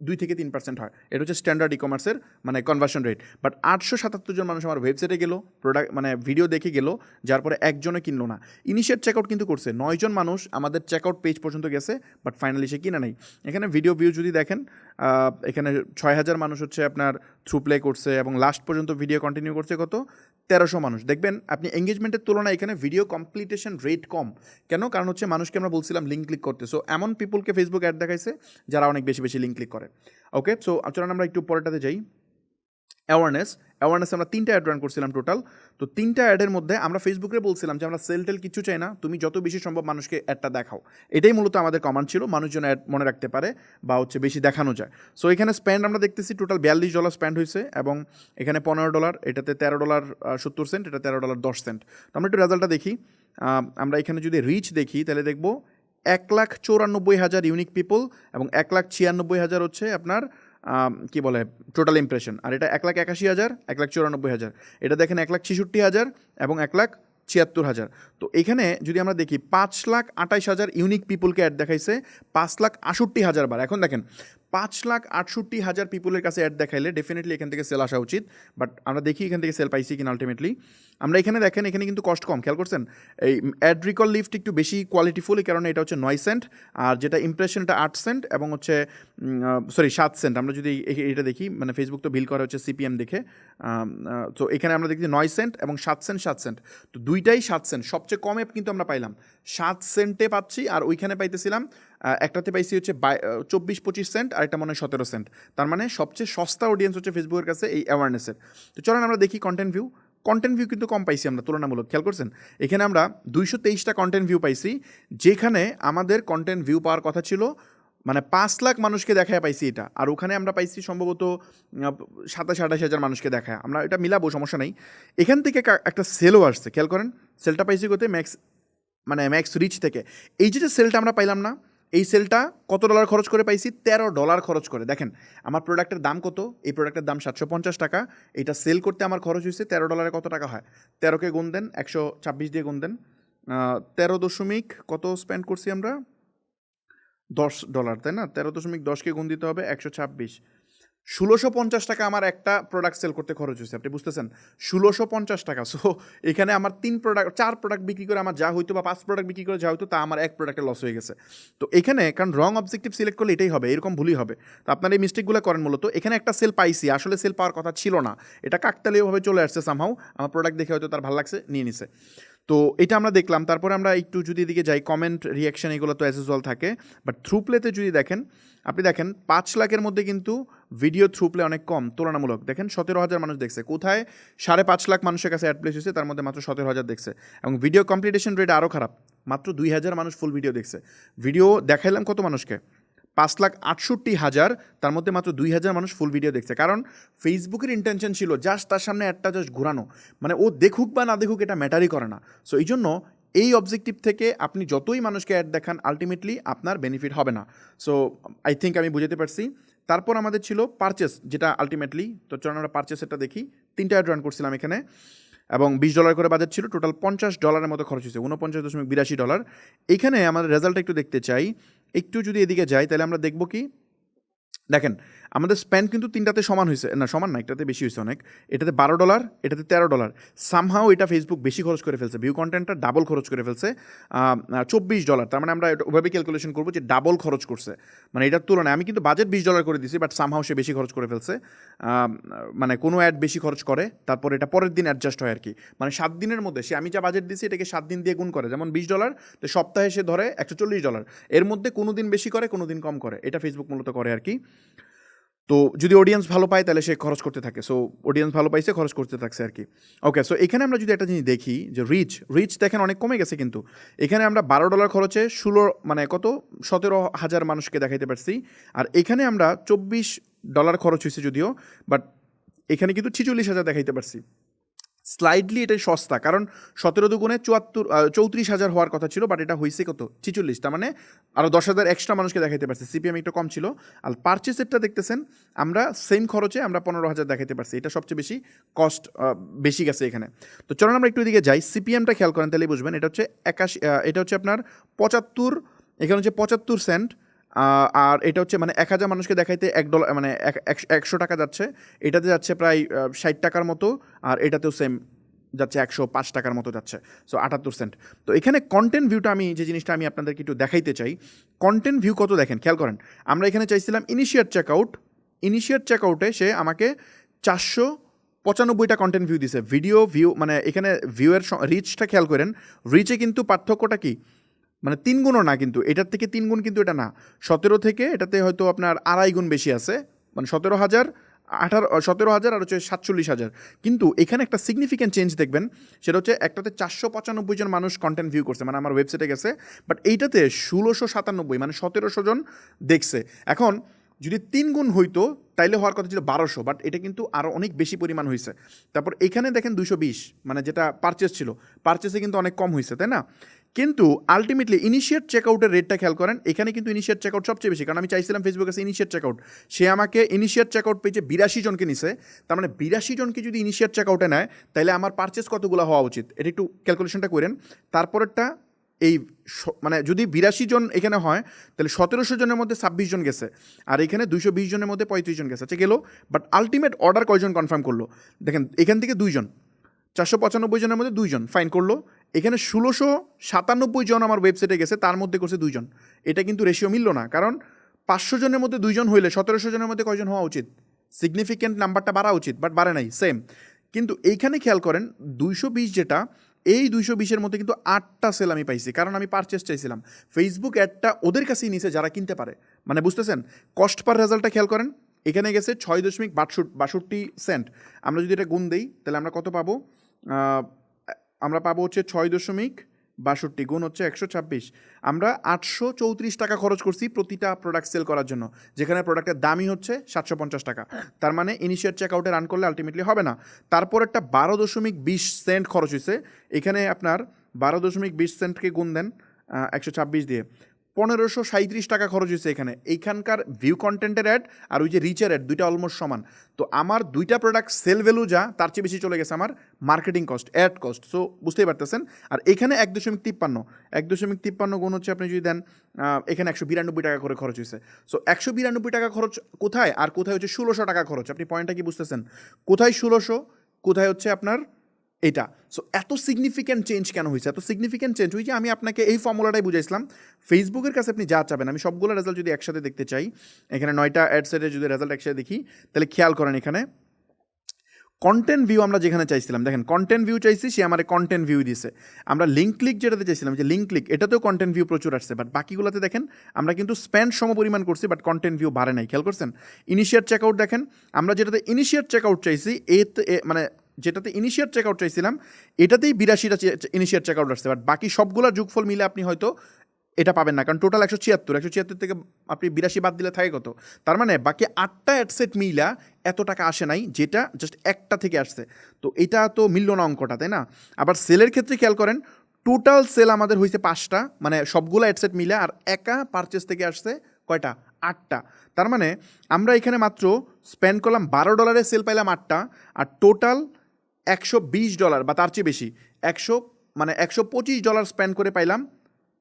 [SPEAKER 1] 2 থেকে 3% হয়। এটা হচ্ছে স্ট্যান্ডার্ড ই কমার্সের মানে কনভার্সন রেট। বাট 877 জন মানুষ আমার ওয়েবসাইটে গেলো, প্রোডাক্ট মানে ভিডিও দেখে গেলো, যার পরে একজনে কিনলো না। ইনিশিয়েট চেকআউট কিন্তু করছে, 9 জন মানুষ আমাদের চেকআউট পেজ পর্যন্ত গেছে, বাট ফাইনালি সে কিনা নেই। এখানে ভিডিও ভিউ যদি দেখেন, এখানে 6000 মানুষ হচ্ছে আপনার থ্রু প্লে করছে এবং লাস্ট পর্যন্ত ভিডিও কন্টিনিউ করছে কত 1300 মানুষ। দেখবেন আপনি এঙ্গেজমেন্টের তুলনায় এখানে ভিডিও কমপ্লিটেশন রেট কম। কেন? কারণ হচ্ছে মানুষকে আমরা বলছিলাম লিঙ্ক ক্লিক করতে। সো এমন পিপলকে ফেসবুক অ্যাড দেখাইছে যারা অনেক বেশি বেশি লিঙ্ক ক্লিক করে। ওকে, সো চলুন আমরা একটু পরেরটাতে যাই। অ্যাওয়ারনেস আমরা 3টা অ্যাড রান করছিলাম টোটাল। তো 3টা অ্যাডের মধ্যে আমরা ফেসবুকে বলছিলাম যে আমরা সেল টেল কিছু চাই না, তুমি যত বেশি সম্ভব মানুষকে অ্যাডটা দেখাও। এটাই মূলত আমাদের কমান্ড ছিল, মানুষজন অ্যাড মনে রাখতে পারে বা হচ্ছে বেশি দেখানো যায়। সো এখানে স্পেন্ড আমরা দেখতেছি টোটাল $42 স্পেন্ড হয়েছে এবং এখানে $15, এটাতে $13.70, এটা $13.10। তো আমরা একটু রেজাল্টটা দেখি। আমরা এখানে যদি রিচ দেখি তাহলে দেখব 1,94,000 ইউনিক পিপল এবং 1,96,000 হচ্ছে আপনার কি বলে টোটাল ইমপ্রেশন। আর এটা 1,81,000, 1,94,000। এটা দেখেন 1,66,000 এবং 1,76,000। তো এখানে যদি আমরা দেখি 5,28,000 ইউনিক পিপলকে অ্যাড দেখাইছে 5,68,000 বার। এখন দেখেন 5,68,000 পিপলের কাছে অ্যাড দেখাইলে ডেফিনেটলি এখান থেকে সেল আসা উচিত, বাট আমরা দেখি এখান থেকে সেল পাইছি কিনা আলটিমেটলি। আমরা এখানে দেখেন এখানে কিন্তু কস্ট কম, খেয়াল করছেন? এই অ্যাড রিকল লিফট একটু বেশি কোয়ালিটিফুল, এই কারণে এটা হচ্ছে 9 সেন্ট, আর যেটা ইমপ্রেশনটা 8 সেন্ট এবং হচ্ছে 7 সেন্ট। আমরা যদি এটা দেখি, মানে ফেসবুক তো বিল করা হচ্ছে সিপিএম দেখে। তো এখানে আমরা দেখছি 9 সেন্ট এবং 7 সেন্ট। তো দুইটাই 7 সেন্ট, সবচেয়ে কম অ্যাপ কিন্তু আমরা পাইলাম 7 সেন্টে পাচ্ছি, আর ওইখানে পাইতেছিলাম একটাতে পাইছি হচ্ছে 24-25 সেন্ট, আর একটা মনে হয় 17 সেন্ট। তার মানে সবচেয়ে সস্তা অডিয়েন্স হচ্ছে ফেসবুকের কাছে এই অ্যাওয়ারনেসের। তো চলেন আমরা দেখি কন্টেন্ট ভিউ কিন্তু কম পাইছি আমরা তুলনামূলক, খেয়াল করছেন? এখানে আমরা 223টা কন্টেন্ট ভিউ পাইছি, যেখানে আমাদের কন্টেন্ট ভিউ পাওয়ার কথা ছিল মানে 5 লাখ মানুষকে দেখায় পাইছি এটা, আর ওখানে আমরা পাইছি সম্ভবত 27-28 হাজার মানুষকে দেখায়। আমরা এটা মিলাবো, সমস্যা নেই। এখান থেকে একটা সেলও আসছে, খেয়াল করেন? সেলটা পাইছি কোথায়? ম্যাক্স রিচ থেকে। এই যে সেলটা আমরা পাইলাম না, এই সেলটা কত ডলার খরচ করে পাইছি? $13 খরচ করে। দেখেন আমার প্রোডাক্টের দাম কত? এই প্রোডাক্টের দাম 750 টাকা। এটা সেল করতে আমার খরচ হয়েছে $13। কত টাকা হয়? 13কে গুণ দেন, 126 দিয়ে গুণ দেন, 13 দশমিক কত স্পেন্ড করছি আমরা? $10, তাই না? 13.10কে গুণ দিতে হবে 126, 1,650 টাকা আমার একটা প্রোডাক্ট সেল করতে খরচ হয়েছে। আপনি বুঝতেছেন? 1,650 টাকা। সো এখানে আমার 4 প্রোডাক্ট বিক্রি করে আমার যা হইতো, বা 5 প্রোডাক্ট বিক্রি করে যা হইতো, তা আমার এক প্রোডাক্টে লস হয়ে গেছে। তো এখানে কারণ রং অবজেক্টিভ সিলেক্ট করলে এটাই হবে, এরকম ভুলই হবে। তো আপনারা এই মিস্টেকগুলো করেন মূলত। এখানে একটা সেল পাইছি, আসলে সেল পাওয়ার কথা ছিল না, এটা কাকতালীয়ভাবে চলে আসছে সামহাউ। আমার প্রোডাক্ট দেখে হয়তো তার ভালো লাগছে, নিয়ে নিছে। তো এটা আমরা দেখলাম। তারপরে আমরা একটু যদি এদিকে যাই, কমেন্ট রিয়াকশান এগুলো তো অ্যাজ ইউজুয়াল থাকে, বাট থ্রু প্লেতে যদি দেখেন, আপনি দেখেন 5 লাখের মধ্যে কিন্তু ভিডিও থ্রু প্লে অনেক কম তুলনামূলক। দেখেন 17,000 মানুষ দেখছে, কোথায় 5.5 লাখ মানুষের কাছে অ্যাড প্লেস হয়েছে, তার মধ্যে মাত্র 17,000 দেখছে। এবং ভিডিও কমপ্লিটেশন রেট আরও খারাপ, মাত্র 2,000 মানুষ ফুল ভিডিও দেখছে। ভিডিও দেখাইলাম কত মানুষকে? 5,68,000, তার মধ্যে মাত্র 2,000 মানুষ ফুল ভিডিও দেখছে। কারণ ফেসবুকের ইন্টেনশন ছিল জাস্ট তার সামনে একটা জাস্ট ঘোরানো, মানে ও দেখুক বা না দেখুক এটা ম্যাটারই করে না। সো এই জন্য এই অবজেক্টিভ থেকে আপনি যতই মানুষকে অ্যাড দেখান, আলটিমেটলি আপনার বেনিফিট হবে না। সো আই থিঙ্ক আমি বুঝতে পারছি। তারপর আমাদের ছিল পারচেস, যেটা আলটিমেটলি, তো চলুন আমরা পারচেসটা দেখি। 3টা অ্যাড রান করছিলাম এখানে এবং $20 করে বাজেট ছিল, টোটাল $50 মতো খরচ হয়েছে, $49.82। এইখানে আমাদের রেজাল্টটা একটু দেখতে চাই। একটু যদি এদিকে যাই তাহলে আমরা দেখব কি, দেখেন আমাদের স্প্যান কিন্তু তিনটাতে সমান হয়েছে, না সমান না, এটাতে বেশি হয়েছে অনেক, এটাতে $12, এটাতে $13। সামহাও এটা ফেসবুক বেশি খরচ করে ফেলছে, ভিউ কন্টেন্টটা ডাবল খরচ করে ফেলছে, $24। তার মানে আমরা ওভাবে ক্যালকুলেশন করবো যে ডাবল খরচ করছে, মানে এটার তুলনায় আমি কিন্তু বাজেট $20 করে দিছি, বাট সামহাও সে বেশি খরচ করে ফেলছে। মানে কোনো অ্যাড বেশি খরচ করে, তারপর এটা পরের দিন অ্যাডজাস্ট হয় আর কি, মানে 7 দিনের মধ্যে সে আমি যা বাজেট দিছি এটাকে 7 দিন দিয়ে গুণ করে, যেমন $20, তো সপ্তাহে সে ধরে $140, এর মধ্যে কোনো দিন বেশি করে কোনো দিন কম করে, এটা ফেসবুক মূলত করে আর কি। তো যদি অডিয়েন্স ভালো পায় তাহলে সে খরচ করতে থাকে, সো অডিয়েন্স ভালো পাইছে খরচ করতে থাকছে আর কি। ওকে, সো এখানে আমরা যদি একটা জিনিস দেখি যে রিচ দেখেন অনেক কমে গেছে, কিন্তু এখানে আমরা $12 খরচে 16 মানে কত 17,000 মানুষকে দেখাইতে পারছি, আর এখানে আমরা $24 খরচ হয়েছে যদিও, বাট এখানে কিন্তু 46,000 দেখাইতে পারছি। স্লাইডলি এটাই সস্তা, কারণ 17 দুগুণে 34,000 হওয়ার কথা ছিল, বাট এটা হয়েছে কত 46, তার মানে আরও 10,000 এক্সট্রা মানুষকে দেখাইতে পারছি, সিপিএম একটু কম ছিল। আর পারচেসেরটা দেখতেছেন আমরা সেম খরচে আমরা 15,000 দেখাইতে পারছি, এটা সবচেয়ে বেশি কস্ট বেশি গেছে এখানে। তো চলুন আমরা একটু এদিকে যাই, সিপিএমটা খেয়াল করেন তাহলেই বুঝবেন, এটা হচ্ছে 81, এটা হচ্ছে আপনার 75, এখানে হচ্ছে 75 সেন্ট, আর এটা হচ্ছে মানে 1,000 মানুষকে দেখাইতে $1 মানে 100 টাকা যাচ্ছে, এটাতে যাচ্ছে প্রায় 60 টাকার মতো, আর এটাতেও সেম যাচ্ছে 105 টাকার মতো যাচ্ছে, সো 78 সেন্ট। তো এখানে কন্টেন্ট ভিউটা আমি যে জিনিসটা আমি আপনাদেরকে একটু দেখাইতে চাই, কন্টেন্ট ভিউ কত দেখেন খেয়াল করেন, আমরা এখানে চাইছিলাম ইনিশিয়েট চেকআউটে সে আমাকে 495টা কন্টেন্ট ভিউ দিছে, ভিউ মানে এখানে ভিউয়ের রিচটা খেয়াল করেন, রিচে কিন্তু পার্থক্যটা কি, মানে 3 গুণও না, কিন্তু এটার থেকে 3 গুণ কিন্তু এটা না, 17 থেকে এটাতে হয়তো আপনার 2.5 গুণ বেশি আছে, মানে 17,000 আর হচ্ছে 47,000। কিন্তু এখানে একটা সিগনিফিক্যান্ট চেঞ্জ দেখবেন, সেটা হচ্ছে একটাতে 495 জন মানুষ কন্টেন্ট ভিউ করছে, মানে আমার ওয়েবসাইটে গেছে, বাট এইটাতে 1697 মানে 1700 জন দেখছে। এখন যদি 3 গুণ হইতো তাইলে হওয়ার কথা ছিল 1200, বাট এটা কিন্তু আরও অনেক বেশি পরিমাণ হয়েছে। তারপর এখানে দেখেন 220, মানে যেটা পারচেস ছিল, পারচেসে কিন্তু অনেক কম হয়েছে, তাই না? কিন্তু আলটিমেটলি ইনিশিয়েট চেকআউটের রেটটা খেয়াল করেন, এখানে কিন্তু ইনিশিয়েট চেকআউট সবচেয়ে বেশি, কারণ আমি চাইছিলাম ফেসবুকে কাছে ইনিশিয়েট চেকআউট, সে আমাকে ইনিশিয়েট চেকআউট পেজে 82 জনকে নিছে, তার মানে 82 জনকে যদি ইনিশিয়েট চেকআউটে নেয় তাহলে আমার পারচেস কতগুলো হওয়া উচিত, এটা একটু ক্যালকুলেশনটা করেন। তারপরেরটা এই মানে যদি 82 জন এখানে হয় তাহলে 1700 জনের মধ্যে 26 জন গেছে, আর এখানে 220 জনের মধ্যে 35 জন গেছে, আচ্ছা গেল, বাট আলটিমেট অর্ডার কয়জন কনফার্ম করলো দেখেন, এখান থেকে 2 জন, 495 জনের মধ্যে 2 জন ফাইন করলো, এখানে 1697 জন আমার ওয়েবসাইটে গেছে, তার মধ্যে করছে 2 জন, এটা কিন্তু রেশিও মিলল না, কারণ 500 জনের মধ্যে 2 জন হইলে 1700 জনের মধ্যে কয়জন হওয়া উচিত, সিগনিফিক্যান্ট নাম্বারটা বাড়া উচিত, বাট বাড়ে নাই সেম। কিন্তু এইখানে খেয়াল করেন 220 যেটা, এই 220-এর মধ্যে কিন্তু 8টা সেল আমি পাইছি, কারণ আমি পারচেস চাইছিলাম, ফেসবুক অ্যাডটা ওদের কাছেই নিছে যারা কিনতে পারে, মানে বুঝতেছেন কস্ট পার রেজাল্টটা খেয়াল করেন, এখানে গেছে 6.62 সেন্ট, আমরা যদি এটা গুণ দিই তাহলে আমরা কত পাবো, আমরা পাবো হচ্ছে 6.62 গুণ হচ্ছে 126, আমরা 834 টাকা খরচ করছি প্রতিটা প্রোডাক্ট সেল করার জন্য, যেখানে প্রোডাক্টের দামই হচ্ছে 750 টাকা, তার মানে ইনিশিয়েট চেকআউটে রান করলে আলটিমেটলি হবে না। তারপর একটা 12.20 সেন্ট খরচ হয়েছে, এখানে আপনার 12.20 সেন্টকে গুণ দেন 126 দিয়ে, 1537 টাকা খরচ হয়েছে এখানে, এইখানকার ভিউ কন্টেন্টের অ্যাড আর ওই যে রিচের অ্যাড দুইটা অলমোস্ট সমান, তো আমার দুইটা প্রোডাক্ট সেল ভ্যালু যা তার চেয়ে বেশি চলে গেছে আমার marketing cost, ad cost, so বুঝতেই পারতেছেন। আর এখানে 1.53 গুণ হচ্ছে আপনি যদি দেন, এখানে 192 টাকা করে খরচ হয়েছে, সো 192 টাকা খরচ কোথায়, আর কোথায় হচ্ছে 1600 টাকা খরচ, আপনি পয়েন্টটা কি বুঝতেছেন, কোথায় 1600 কোথায় হচ্ছে আপনার এটা। সো এত সিগনিফিক্যান্ট চেঞ্জ কেন হয়েছে, এত সিগনিফিক্যান্ট চেঞ্জ হয়েছে, আমি আপনাকে এই ফর্মুলাটাই বুঝাইছিলাম, ফেসবুকের কাছে আপনি যা চাবেন, আমি সবগুলো রেজাল্ট যদি একসাথে দেখতে চাই, এখানে 9টা অ্যাডসেটের যদি রেজাল্ট একসাথে দেখি তাহলে খেয়াল করেন, এখানে কন্টেন্ট ভিউ আমরা যেখানে চাইছিলাম, দেখেন কন্টেন্ট ভিউ চাইছি, সে আমার কন্টেন্ট ভিউ দিছে, আমরা লিঙ্ক ক্লিক যেটাতে চাইছিলাম, যে লিঙ্ক ক্লিক এটাতেও কন্টেন্ট ভিউ প্রচুর আসছে, বাট বাকিগুলোতে দেখেন আমরা কিন্তু স্প্যান্ড সমপরিমাণ করছি, বাট কন্টেন্ট ভিউ বাড়ে নাই, খেয়াল করছেন। ইনিশিয়েট চেকআউট দেখেন, আমরা যেটাতে ইনিশিয়েট চেকআউট চাইছি মানে যেটাতে ইনিশিয়েট চেকআউট চাইছিলাম এটাতেই 82টা ইনিশিয়েট চেকআউট আসছে, বাট বাকি সবগুলোর যোগফল মিলে আপনি হয়তো এটা পাবেন না, কারণ টোটাল 176 থেকে আপনি 82 বাদ দিলে থাকে কত, তার মানে বাকি 8টা অ্যাডসেট মিলা এত টাকা আসে নাই, যেটা জাস্ট একটা থেকে আসছে, তো এটা তো মিলল না অঙ্কটা, তাই না? আবার সেলের ক্ষেত্রে খেয়াল করেন, টোটাল সেল আমাদের হয়েছে 5টা, মানে সবগুলো অ্যাডসেট মিলে, আর একা পারচেস থেকে আসছে কয়টা, 8টা, তার মানে আমরা এখানে মাত্র স্পেন্ড করলাম $12 সেল পাইলাম 8টা, আর টোটাল $120 বা তার চেয়ে বেশি, $125 স্পেন্ড করে পাইলাম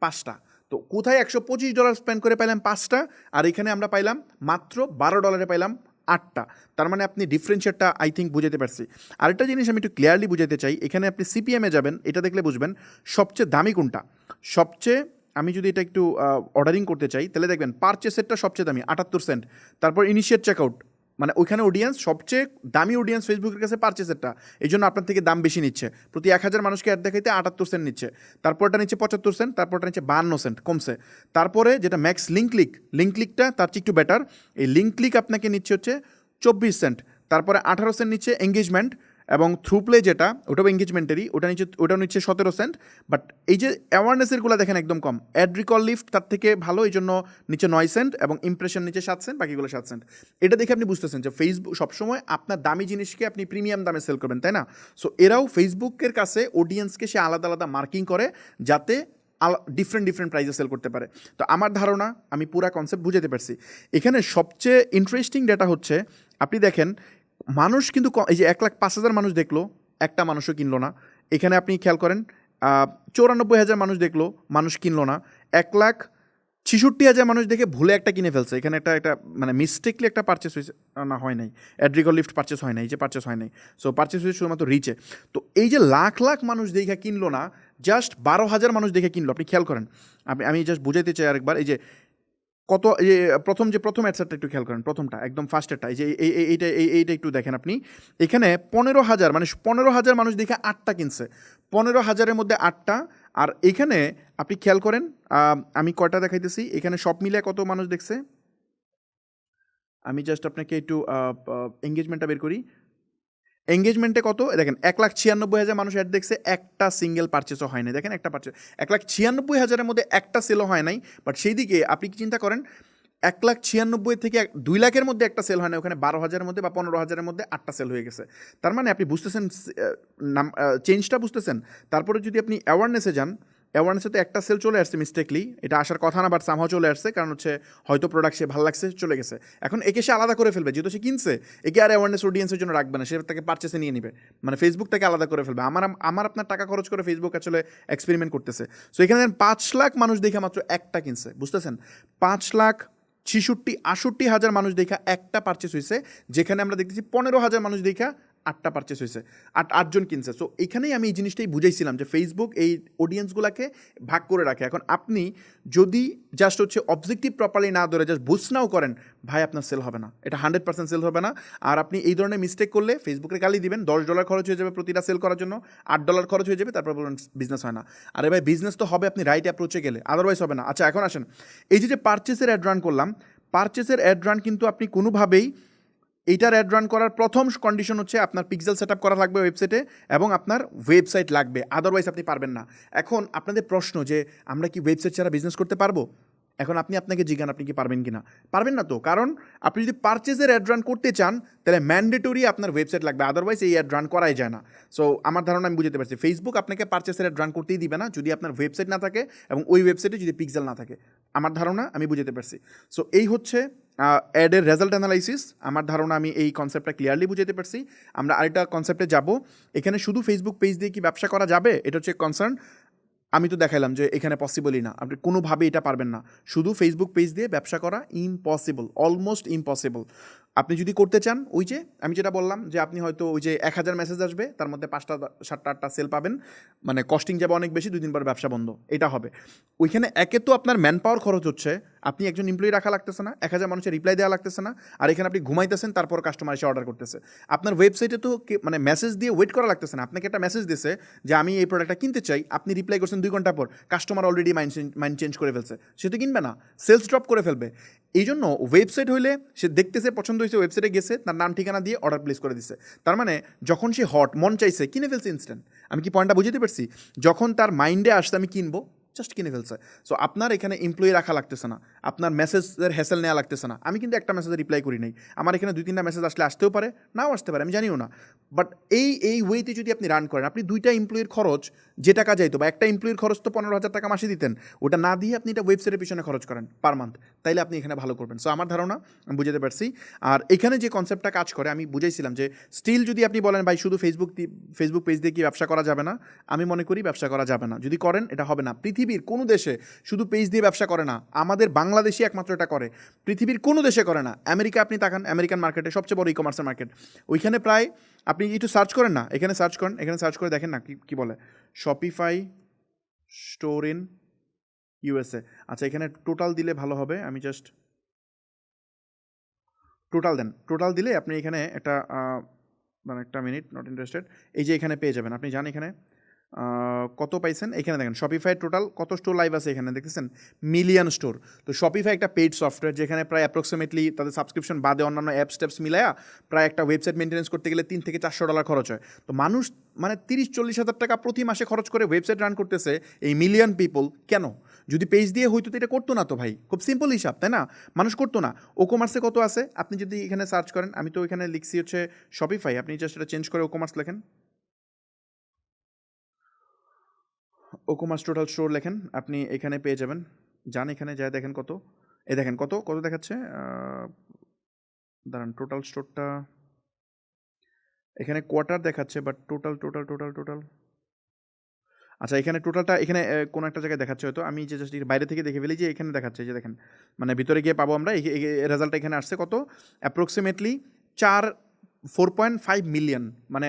[SPEAKER 1] 5টা, তো তো কোথায় $125 স্পেন্ড করে পাইলাম 5টা, আর এখানে আমরা পাইলাম মাত্র $12 পাইলাম 8টা। তার মানে আপনি ডিফারেন্সিয়েটটা আই থিঙ্ক বুঝাতে পারছি। আরেকটা জিনিস আমি একটু ক্লিয়ারলি বুঝাতে চাই, এখানে আপনি সিপিএমে যাবেন, এটা দেখলে বুঝবেন সবচেয়ে দামি কোনটা। সবচেয়ে আমি যদি এটা একটু অর্ডারিং করতে চাই তাহলে দেখবেন পারচেসেরটা সবচেয়ে দামি 78 সেন্ট। তারপর ইনিশিয়েট চেকআউট, মানে ওইখানে অডিয়েন্স সবচেয়ে দামি অডিয়েন্স ফেসবুকের কাছে পারচেসেরটা, এই জন্য আপনার থেকে দাম বেশি নিচ্ছে। প্রতি 1000 মানুষকে অ্যাড দেখাইতে 78 সেন্ট নিচ্ছে। তারপরটা নিচ্ছে 75 সেন্ট, তারপরটা নিচ্ছে 52 সেন্ট, কমছে। তারপরে যেটা ম্যাক্স লিঙ্ক ক্লিকটা তার চেয়ে একটু বেটার, এই লিঙ্ক ক্লিক আপনাকে নিচ্ছে হচ্ছে 24 সেন্ট। তারপরে 18 সেন্ট নিচ্ছে এঙ্গেজমেন্ট, এবং থ্রু প্লে যেটা ওটাও এঙ্গেজমেন্টেরই, ওটা নিচ্ছে 17 সেন্ট। বাট এই যে অ্যাওয়ারনেসেরগুলো দেখেন একদম কম। অ্যাড রিকল লিফট তার থেকে ভালো, এই জন্য নিচ্ছে 9 সেন্ট, এবং ইমপ্রেশন নিচ্ছে 7 সেন্ট, বাকিগুলো 7 সেন্ট। এটা দেখে আপনি বুঝতেছেন যে ফেসবুক সবসময় আপনার দামি জিনিসকে আপনি প্রিমিয়াম দামে সেল করবেন, তাই না? সো এরাও ফেসবুকের কাছে অডিয়েন্সকে সে আলাদা আলাদা মার্কিং করে যাতে ডিফারেন্ট প্রাইসে সেল করতে পারে। তো আমার ধারণা আমি পুরা কনসেপ্ট বুঝাতে পারছি। এখানে সবচেয়ে ইন্টারেস্টিং ডেটা হচ্ছে, আপনি দেখেন মানুষ কিন্তু এই যে 1,05,000 মানুষ দেখলো, একটা মানুষও কিনলো না। এখানে আপনি খেয়াল করেন 94,000 মানুষ দেখলো, মানুষ কিনলো না। 1,66,000 মানুষ দেখে ভুলে একটা কিনে ফেলছে। এখানে একটা মানে মিস্টেকলি একটা পারচেস হয়েছে, না হয় নাই, অ্যাড্রিকল লিফট পারচেস হয় নাই, এই যে পারচেস হয় নাই। সো পারচেস হয়েছে শুধুমাত্র রিচে। তো এই যে লাখ লাখ মানুষ দেখে কিনলো না, জাস্ট 12,000 মানুষ দেখে কিনলো। আপনি খেয়াল করেন, আমি জাস্ট বুঝাইতে চাই আরেকবার। এই যে কত, এই প্রথম অ্যাডসেটটা একটু খেয়াল করেন, প্রথমটা একদম ফার্স্টেরটা, এই যে এইটা একটু দেখেন আপনি। এখানে 15,000 মানে 15,000 মানুষ দেখে 8টা কিনছে, 15,000-এর মধ্যে 8টা। আর এখানে আপনি খেয়াল করেন, আমি কয়টা দেখাইতেছি, এখানে সব মিলে কত মানুষ দেখছে। আমি জাস্ট আপনাকে একটু এঙ্গেজমেন্টটা বের করি। এঙ্গেজমেন্টে কত দেখেন, 1,96,000 মানুষ অ্যাড দেখছে, একটা সিঙ্গেল পারচেসও হয় নাই। দেখেন একটা পারচেস, 1,96,000-এর মধ্যে একটা সেলও হয় নাই। বাট সেই দিকে আপনি কি চিন্তা করেন, 1,96,000 থেকে 2 লাখের মধ্যে একটা সেল হয় না, ওখানে 12,000-এর মধ্যে বা 15,000-এর মধ্যে 8টা সেল হয়ে গেছে। তার মানে আপনি বুঝতেছেন চেঞ্জটা বুঝতেছেন। তারপরে যদি আপনি অ্যাওয়ারনেসে যান, অ্যাওয়ারনেসে তো একটা সেল চলে আসছে মিস্টেকলি, এটা আসার কথা না, বাট সামহাও চলে আসছে, কারণ হচ্ছে হয়তো প্রোডাক্ট সে ভালো লাগছে চলে গেছে। এখন একে সে আলাদা করে ফেলবে, যেহেতু সে কিনছে, একে আর অ্যাওয়ারনেস অডিয়েন্সের জন্য রাখবে না, সে তাকে পারচেসে নিয়ে নিবে, মানে ফেসবুক তাকে আলাদা করে ফেলবে। আমার আপনার টাকা খরচ করে ফেসবুক আসলে এক্সপেরিমেন্ট করতেছে। সো এখানে 5 লাখ মানুষ দেখে মাত্র একটা কিনছে, বুঝতেছেন? 5,68,000 মানুষ দেখা একটা পারচেস হয়েছে, যেখানে আমরা দেখতেছি 15,000 মানুষ দেখা 8টা পারচেস হয়েছে, 8জন কিনছে। সো এখানেই আমি এই জিনিসটাই বুঝাইছিলাম যে ফেসবুক এই অডিয়েন্সগুলোকে ভাগ করে রাখে। এখন আপনি যদি জাস্ট হচ্ছে অবজেক্টিভ প্রপারলি না ধরে জাস্ট বুঝ নাও করেন, ভাই আপনার সেল হবে না, এটা 100% সেল হবে না। আর আপনি এই ধরনের মিস্টেক করলে ফেসবুকে গালি দিবেন, $10 খরচ হয়ে যাবে প্রতিটা সেল করার জন্য, $8 খরচ হয়ে যাবে, তারপর বলুন বিজনেস হয় না। আরে ভাই বিজনেস তো হবে আপনি রাইট অ্যাপ্রোচে গেলে, আদারওয়াইজ হবে না। আচ্ছা এখন আসেন, এই যে পারচেসের অ্যাড রান করলাম, পারচেসের অ্যাড রান কিন্তু আপনি কোনোভাবেই, এইটার অ্যাড রান করার প্রথম কন্ডিশন হচ্ছে আপনার পিক্সেল সেট আপ করা লাগবে ওয়েবসাইটে, এবং আপনার ওয়েবসাইট লাগবে, আদারওয়াইজ আপনি পারবেন না। এখন আপনাদের প্রশ্ন যে আমরা কি ওয়েবসাইট ছাড়া বিজনেস করতে পারবো? এখন আপনাকে জিজ্ঞান আপনি কি পারবেন কি না? পারবেন না তো, কারণ আপনি যদি পারচেজের অ্যাড রান করতে চান তাহলে ম্যান্ডেটরি আপনার ওয়েবসাইট লাগবে, আদারওয়াইজ এই অ্যাড রান করাই যায় না। সো আমার ধারণা আমি বুঝতে পারছি, ফেসবুক আপনাকে পারচেজের অ্যাড রান করতেই দিবে না যদি আপনার ওয়েবসাইট না থাকে এবং ওই ওয়েবসাইটে যদি পিক্সেল না থাকে। আমার ধারণা আমি বুঝতে পারছি। সো এই হচ্ছে অ্যাডের রেজাল্ট অ্যানালাইসিস। আমার ধারণা আমি এই কনসেপ্টটা ক্লিয়ারলি বুঝতে পারছি। আমরা আরেকটা কনসেপ্টে যাব, এখানে শুধু ফেসবুক পেজ দিয়ে কি ব্যবসা করা যাবে, এটা হচ্ছে কনসার্ন। আমি তো দেখাইলাম যে এখানে পসিবলই না, আপনি কোনোভাবে এটা পারবেন না, শুধু ফেসবুক পেজ দিয়ে ব্যবসা করা ইম্পসিবল, অলমোস্ট ইম্পসিবল। আপনি যদি করতে চান, ওই যে আমি যেটা বললাম যে আপনি হয়তো ওই যে 1,000 মেসেজ আসবে, তার মধ্যে 5টা 7টা 8টা সেল পাবেন, মানে কস্টিং যাবে অনেক বেশি, 2 দিন পরে ব্যবসা বন্ধ, এটা হবে। ওইখানে একে তো আপনার ম্যান পাওয়ার খরচ হচ্ছে, আপনি একজন এমপ্লয়ি রাখা লাগতেছে না, 1,000 মানুষের রিপ্লাই দেওয়া লাগতেছে না, আর এখানে আপনি ঘুমাইতেছেন, তারপর কাস্টমার এসে অর্ডার করতেছে। আপনার ওয়েবসাইটে তো মানে মেসেজ দিয়ে ওয়েট করা লাগতেছে না, আপনাকে একটা মেসেজ দিছে যে আমি এই প্রোডাক্টটা কিনতে চাই, আপনি রিপ্লাই করছেন 2 ঘন্টা পর, কাস্টমার অলরেডি মাইন্ড চেঞ্জ করে ফেলছে, সে তো কিনবে না, সেলস ড্রপ করে ফেলবে। এই জন্য ওয়েবসাইট হইলে সে দেখতেছে পছন্দ হয়েছে, ওয়েবসাইটে গেছে, তার নাম ঠিকানা দিয়ে অর্ডার প্লেস করে দিচ্ছে, তার মানে যখন সে হট মন চাইছে কিনে ফেলছে ইনস্ট্যান্ট। আমি কি পয়েন্টটা বুঝতে পারছি? যখন তার মাইন্ডে আসছে আমি কিনবো, জাস্ট কিনে ফেলছে। সো আপনার এখানে এমপ্লয়ি রাখা লাগতেছে না, আপনার মেসেজের হ্যাসেল নেওয়া লাগতেছে না। আমি কিন্তু একটা মেসেজে রিপ্লাই করি নাই, আমার এখানে 2-3টা মেসেজ আসলে আসতেও পারে, নাও আসতে পারে, আমি জানিও না। বাট এই ওয়েতে যদি আপনি রান করেন, আপনি 2টা এমপ্লয়ির খরচ যে টাকা যাইতো, বা একটা এমপ্লয়ির খরচ তো 15,000 টাকা মাসে দিতেন, ওটা না দিয়ে আপনি এটা ওয়েবসাইটের পিছনে খরচ করেন পার মান্থ, তাইলে আপনি এখানে ভালো করবেন। সো আমার ধারণা আমি বুঝাতে পারছি। আর এখানে যে কনসেপ্টটা কাজ করে আমি বুঝাইছিলাম যে স্টিল যদি আপনি বলেন ভাই শুধু ফেসবুক পেজ দিয়ে কি ব্যবসা করা যাবে না, আমি মনে করি ব্যবসা করা যাবে না। যদি করেন এটা হবে না। পৃথিবীর কোনো দেশে শুধু পেজ দিয়ে ব্যবসা করে না, আমাদের বাংলাদেশই একমাত্র এটা করে, পৃথিবীর কোনো দেশে করে না। আমেরিকা আপনি তাকান, আমেরিকান মার্কেটে সবচেয়ে বড় ই কমার্সের মার্কেট, ওইখানে প্রায় আপনি একটু সার্চ করেন না, এখানে সার্চ করেন, এখানে সার্চ করে দেখেন না কি বলে, শপিফাই স্টোর ইন ইউএসএ। আচ্ছা এখানে টোটাল দিলে ভালো হবে, আমি জাস্ট টোটাল দেন, টোটাল দিলে আপনি এখানে একটা মানে একটা মিনিট, নট ইন্টারেস্টেড, এই যে এখানে পেয়ে যাবেন। আপনি জান এখানে কত পাইছেন, এখানে দেখেন শপিফাই টোটাল কত স্টোর লাইভ আছে, এখানে দেখতেছেন মিলিয়ন স্টোর। তো শপিফাই একটা পেইড সফটওয়্যার, যেখানে প্রায় অ্যাপ্রক্সিমেটলি তাদের সাবস্ক্রিপশন বাদে অন্যান্য অ্যাপস ট্যাপস মিলায়া প্রায় একটা ওয়েবসাইট মেনটেন্স করতে গেলে $300-400 খরচ হয়। তো মানুষ মানে 30-40 হাজার টাকা প্রতি মাসে খরচ করে ওয়েবসাইট রান করতেছে, এই মিলিয়ন পিপল। কেন? যদি পেজ দিয়ে হইতো তো এটা করতো না তো ভাই, খুব সিম্পল হিসাব, তাই না? মানুষ করতো না। ও কমার্সে কত আছে আপনি যদি এখানে সার্চ করেন, আমি তো এখানে লিখছি হচ্ছে শপিফাই, আপনি জাস্ট এটা চেঞ্জ করে ও কমার্স লেখেন, ওকোমাস টোটাল স্টোর লেখেন, আপনি এখানে পেয়ে যাবেন। যান এখানে যায় দেখেন কত, এই দেখেন কত কত দেখাচ্ছে, দাঁড়ান টোটাল স্টোরটা, এখানে কোয়ার্টার দেখাচ্ছে, but total total total total, আচ্ছা এখানে টোটালটা এখানে কোনো একটা জায়গায় দেখাচ্ছে হয়তো, আমি যে জাস্ট বাইরে থেকে দেখে ফেলি যে এখানে দেখাচ্ছে, যে দেখেন মানে ভিতরে গিয়ে পাবো আমরা, রেজাল্টটা এখানে আসছে কত, অ্যাপ্রক্সিমেটলি 4.5 মিলিয়ন, মানে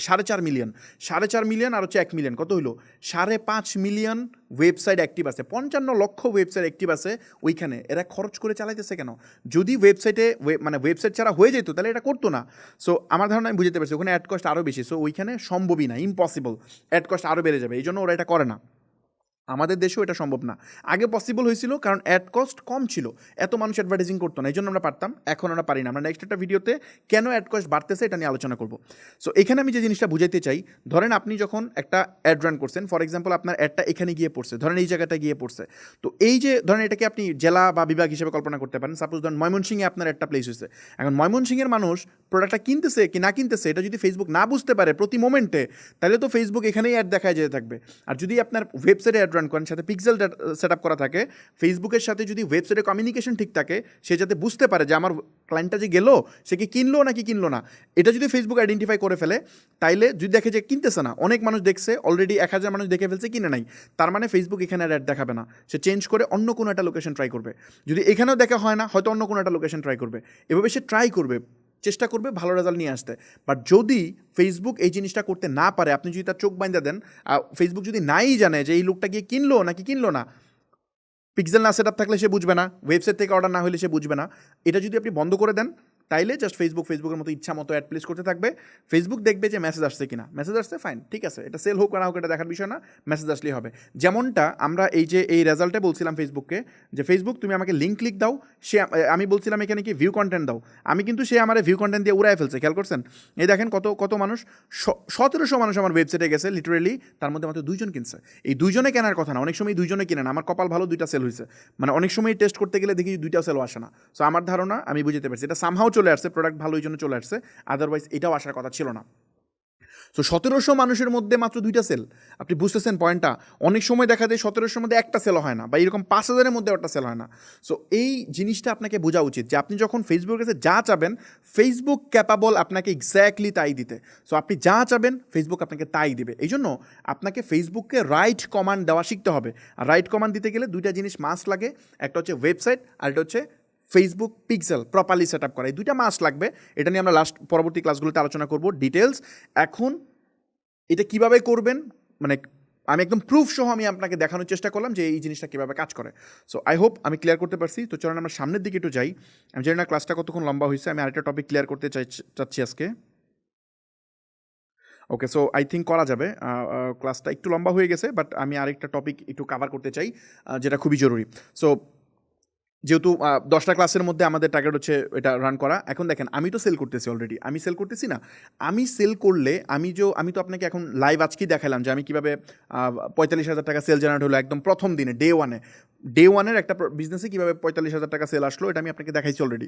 [SPEAKER 1] 4.5 মিলিয়ন, 4.5 মিলিয়ন আর হচ্ছে 1 মিলিয়ন, কত হইলো 5.5 মিলিয়ন ওয়েবসাইট অ্যাক্টিভ আছে, 55 লক্ষ ওয়েবসাইট অ্যাক্টিভ আছে ওইখানে। এরা খরচ করে চালাইতেছে কেন? যদি ওয়েবসাইটে মানে ওয়েবসাইট ছাড়া হয়ে যেত তাহলে এটা করতো না। সো আমার ধারণা আমি বুঝতে পারছি ওখানে অ্যাড কস্ট আরও বেশি, সো ওইখানে সম্ভবই না, ইম্পসিবল, অ্যাড কস্ট আরও বেড়ে যাবে, এই জন্য ওরা এটা করে না। আমাদের দেশেও এটা সম্ভব না। আগে পসিবল হয়েছিল কারণ অ্যাড কস্ট কম ছিল, এত মানুষ অ্যাডভার্টাইজিং করতো না, এই জন্য আমরা পারতাম, এখন আমরা পারি না। আমরা নেক্সট একটা ভিডিওতে কেন অ্যাড কস্ট বাড়তেছে এটা নিয়ে আলোচনা করব। সো এখানে আমি যে জিনিসটা বুঝাইতে চাই, ধরেন আপনি যখন একটা অ্যাড রান করছেন, ফর এক্সাম্পল আপনার অ্যাডটা এখানে গিয়ে পড়ছে, ধরেন এই জায়গাটা গিয়ে পড়ছে, তো এই যে ধরেন এটাকে আপনি জেলা বা বিভাগ হিসেবে কল্পনা করতে পারেন। সাপোজ ধরেন ময়মনসিংহে আপনার একটা প্লেস হয়েছে, এখন ময়মনসিংহের মানুষ প্রোডাক্টটা কিনতেছে কি না কিনতেছে এটা যদি ফেসবুক না বুঝতে পারে প্রতি মোমেন্টে, তাহলে তো ফেসবুক এখানেই অ্যাড দেখায় যেতে থাকবে। আর যদি আপনার ওয়েবসাইটে অ্যাড রান করেন, সাথে পিক্সেল সেট আপ করা থাকে, ফেসবুকের সাথে যদি ওয়েবসাইটে কমিউনিকেশন ঠিক থাকে, সে যাতে বুঝতে পারে যে আমার ক্লায়েন্টটা যে গেলো সে কি কিনলো নাকি কিনলো না, এটা যদি ফেসবুক আইডেন্টিফাই করে ফেলে, তাইলে যদি দেখে যে কিনতেছে না, অনেক মানুষ দেখছে অলরেডি, 1000 মানুষ দেখে ফেলছে কিনে নাই, তার মানে ফেসবুক এখানে অ্যাড দেখাবে না, সে চেঞ্জ করে অন্য কোনো একটা লোকেশন ট্রাই করবে। যদি এখানেও দেখা হয় না, হয়তো অন্য কোনো একটা লোকেশন ট্রাই করবে। এভাবে সে ট্রাই করবে, চেষ্টা করবে ভালো রেজাল্ট নিয়ে আসতে। বাট যদি ফেসবুক এই জিনিসটা করতে না পারে, আপনি যদি তার চোখ বাইন্দা দেন, ফেসবুক যদি নাই জানে যে এই লোকটা গিয়ে কিনলো নাকি কিনলো না, পিক্সেল না সেট আপ থাকলে সে বুঝবে না, ওয়েবসাইট থেকে অর্ডার না হলে সে বুঝবে না। এটা যদি আপনি বন্ধ করে দেন, তাইলে জাস্ট ফেসবুকের মতো ইচ্ছা মতো অ্যাড প্লেস করতে থাকবে। ফেসবুক দেখবে যে মেসেজ আসছে কিনা, মেসেজ আসছে ফাইন, ঠিক আছে, এটা সেল হোক না হোক এটা দেখার বিষয় না, মেসেজ আসলেই হবে। যেমনটা আমরা এই রেজাল্টে বলছিলাম ফেসবুককে যে ফেসবুক তুমি আমাকে লিঙ্ক ক্লিক দাও, সে আমি বলছিলাম এখানে কি ভিউ কন্টেন্ট দাও, আমি কিন্তু সে আমার ভিউ কন্টেন্ট দিয়ে উড়াই ফেলছে, খেয়াল করছেন? এই দেখেন কত মানুষ, 1700 মানুষ আমার ওয়েবসাইটে গেছে লিটারেলি, তার মধ্যে মাত্র 2জন কিনছে। এই 2জনে কেনার কথা না, অনেক সময় 2জনে কিনে না, আমার কপাল ভালো 2টা সেল হয়েছে, মানে অনেক সময় টেস্ট করতে গেলে দেখি 2টা সেলও আসে না। সো আমার ধারণা আমি বুঝতে পারছি এটা সামহাও চলে আসছে, প্রোডাক্ট ভালো এই জন্য চলে আসছে, আদারওয়াইজ এটাও আসার কথা ছিল না। সো 1700 মানুষের মধ্যে মাত্র 2টা সেল, আপনি বুঝতেছেন পয়েন্টটা? অনেক সময় দেখা যায় 1700-র মধ্যে একটা সেল হয় না, বা এরকম 5000-এর মধ্যে একটা সেল হয় না। সো এই জিনিসটা আপনাকে বোঝা উচিত যে আপনি যখন ফেসবুকের কাছে যা চাবেন, ফেসবুক ক্যাপাবল আপনাকে এক্স্যাক্টলি তাই দিতে। সো আপনি যা চাবেন ফেসবুক আপনাকে তাই দিবে। এই জন্য আপনাকে ফেসবুককে রাইট কমান্ড দেওয়া শিখতে হবে। আর রাইট কমান্ড দিতে গেলে 2টা জিনিস মাস্ট লাগে, একটা হচ্ছে ওয়েবসাইট আর একটা হচ্ছে Facebook pixel properly set up করা, এই 2টা মাস্ট লাগবে। এটা নিয়ে আমরা পরবর্তী ক্লাসগুলোতে আলোচনা করব ডিটেলস। এখন এটা কিভাবে করবেন, মানে আমি একদম প্রুফ সহ আমি আপনাকে দেখানোর চেষ্টা করলাম যে এই জিনিসটা কীভাবে কাজ করে। সো আই হোপ আমি ক্লিয়ার করতে পারছি। তো চলুন আমরা সামনের দিকে একটু যাই। আমি জানি না ক্লাসটা কতক্ষণ লম্বা হয়েছে, আমি আরেকটা টপিক ক্লিয়ার করতে চাচ্ছি আজকে। ওকে, সো আই থিঙ্ক করা যাবে। ক্লাসটা একটু লম্বা হয়ে গেছে, বাট আমি আরেকটা টপিক একটু কাভার করতে চাই যেটা খুবই জরুরি। সো যেহেতু 10টা ক্লাসের মধ্যে আমাদের টার্গেট হচ্ছে এটা রান করা। এখন দেখেন আমি তো সেল করতেছি অলরেডি। আমি সেল করতেছি না? আমি সেল করলে আমি তো আপনাকে এখন লাইভ আজকেই দেখালাম যে আমি কিভাবে ৳৪৫,০০০ সেল জেনারেট হলো একদম ১ম দিনে ডে 1 এ। ডে 1 এর একটা বিজনেসে কিভাবে ৳৪৫,০০০ সেল আসলো এটা আমি আপনাকে দেখাইছি অলরেডি।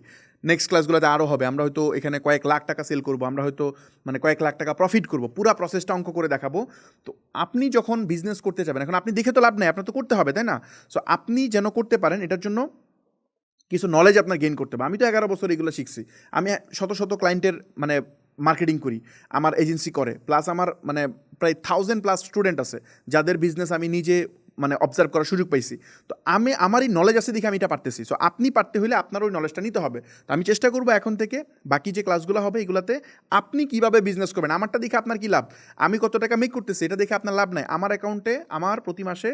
[SPEAKER 1] নেক্সট ক্লাসগুলোতে আরও হবে। আমরা হয়তো এখানে কয়েক লাখ টাকা সেল করব। আমরা হয়তো মানে কয়েক লাখ টাকা প্রফিট করব। পুরা প্রসেসটা অঙ্ক করে দেখাবো। তো আপনি যখন বিজনেস করতে যাবেন, এখন আপনি দেখে তো লাভ নাই। আপনার তো করতে হবে, তাই না? সো আপনি যেন করতে পারেন এটার জন্য কিছু নলেজ আপনার গেইন করতে হবে। আমি তো 11 বছর এগুলো শিখছি। আমি শত শত ক্লায়েন্টের মানে মার্কেটিং করি, আমার এজেন্সি করে, প্লাস আমার মানে প্রায় 1000+ স্টুডেন্ট আছে যাদের বিজনেস আমি নিজে মানে অবজার্ভ করার সুযোগ পাইছি। তো আমারই নলেজ আছে দেখে আমি এটা পারতেছি। সো আপনি পারতে হলে আপনার ওই নলেজটা নিতে হবে। তো আমি চেষ্টা করবো এখন থেকে বাকি যে ক্লাসগুলো হবে এগুলাতে আপনি কিভাবে বিজনেস করবেন, আমারটা দেখে আপনার কি লাভ, আমি কত টাকা মেক করতেছি এটা দেখে আপনার লাভ নাই। আমার অ্যাকাউন্টে আমার প্রতি মাসে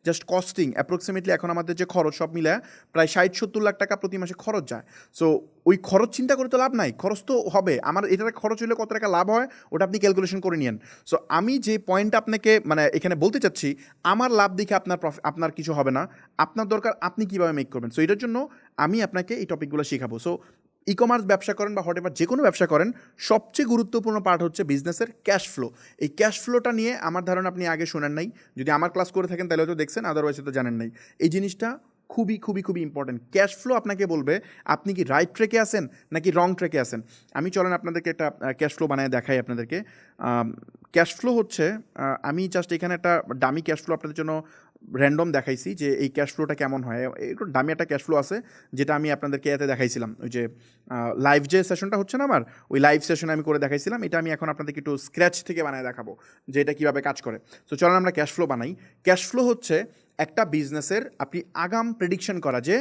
[SPEAKER 1] জাস্ট কস্টিং অ্যাপ্রক্সিমেটলি এখন আমাদের যে খরচ সব মিলে প্রায় 60-70 লাখ টাকা প্রতি মাসে খরচ যায়। সো ওই খরচ চিন্তা করে তো লাভ নাই, খরচ তো হবে। আমার এটার খরচ হলে কত টাকা লাভ হয় ওটা আপনি ক্যালকুলেশন করে নিন। সো আমি যে পয়েন্টটা আপনাকে মানে এখানে বলতে চাচ্ছি, আমার লাভ দেখে আপনার কিছু হবে না। আপনার দরকার আপনি কীভাবে মেক করবেন। সো এটার জন্য আমি আপনাকে এই টপিকগুলো শেখাবো। সো ই কমার্স ব্যবসা করেন বা হোয়াট এভার যে কোনো ব্যবসা করেন, সবচেয়ে গুরুত্বপূর্ণ পার্ট হচ্ছে বিজনেসের ক্যাশ ফ্লো। এই ক্যাশ ফ্লোটা নিয়ে আমার ধারণা আপনি আগে শোনেন নাই। যদি আমার ক্লাস করে থাকেন তাহলে হয়তো দেখছেন, আদারওয়াইজ তো জানেন নাই। এই জিনিসটা খুবই খুবই খুবই ইম্পর্টেন্ট। ক্যাশ ফ্লো আপনাকে বলবে আপনি কি রাইট ট্র্যাকে আছেন নাকি রং ট্র্যাকে আছেন। আমি চলেন আপনাদেরকে একটা ক্যাশ ফ্লো বানায় দেখাই আপনাদেরকে। ক্যাশ ফ্লো হচ্ছে আমি জাস্ট এখানে একটা ডামি ক্যাশ ফ্লো আপনাদের জন্য র্যান্ডম দেখাইছি যে এই ক্যাশ ফ্লোটা কেমন হয়। একটু দামি একটা ক্যাশ ফ্লো আছে যেটা আমি আপনাদেরকে এতে দেখাইছিলাম, ওই যে লাইভ যে সেশনটা হচ্ছে না আমার, ওই লাইভ সেশনে আমি করে দেখাইছিলাম। এটা আমি এখন আপনাদেরকে একটু স্ক্র্যাচ থেকে বানায় দেখাবো যে এটা কীভাবে কাজ করে। তো চলেন আমরা ক্যাশ ফ্লো বানাই। ক্যাশ ফ্লো হচ্ছে একটা বিজনেসের আপনি আগাম প্রেডিকশন করা যে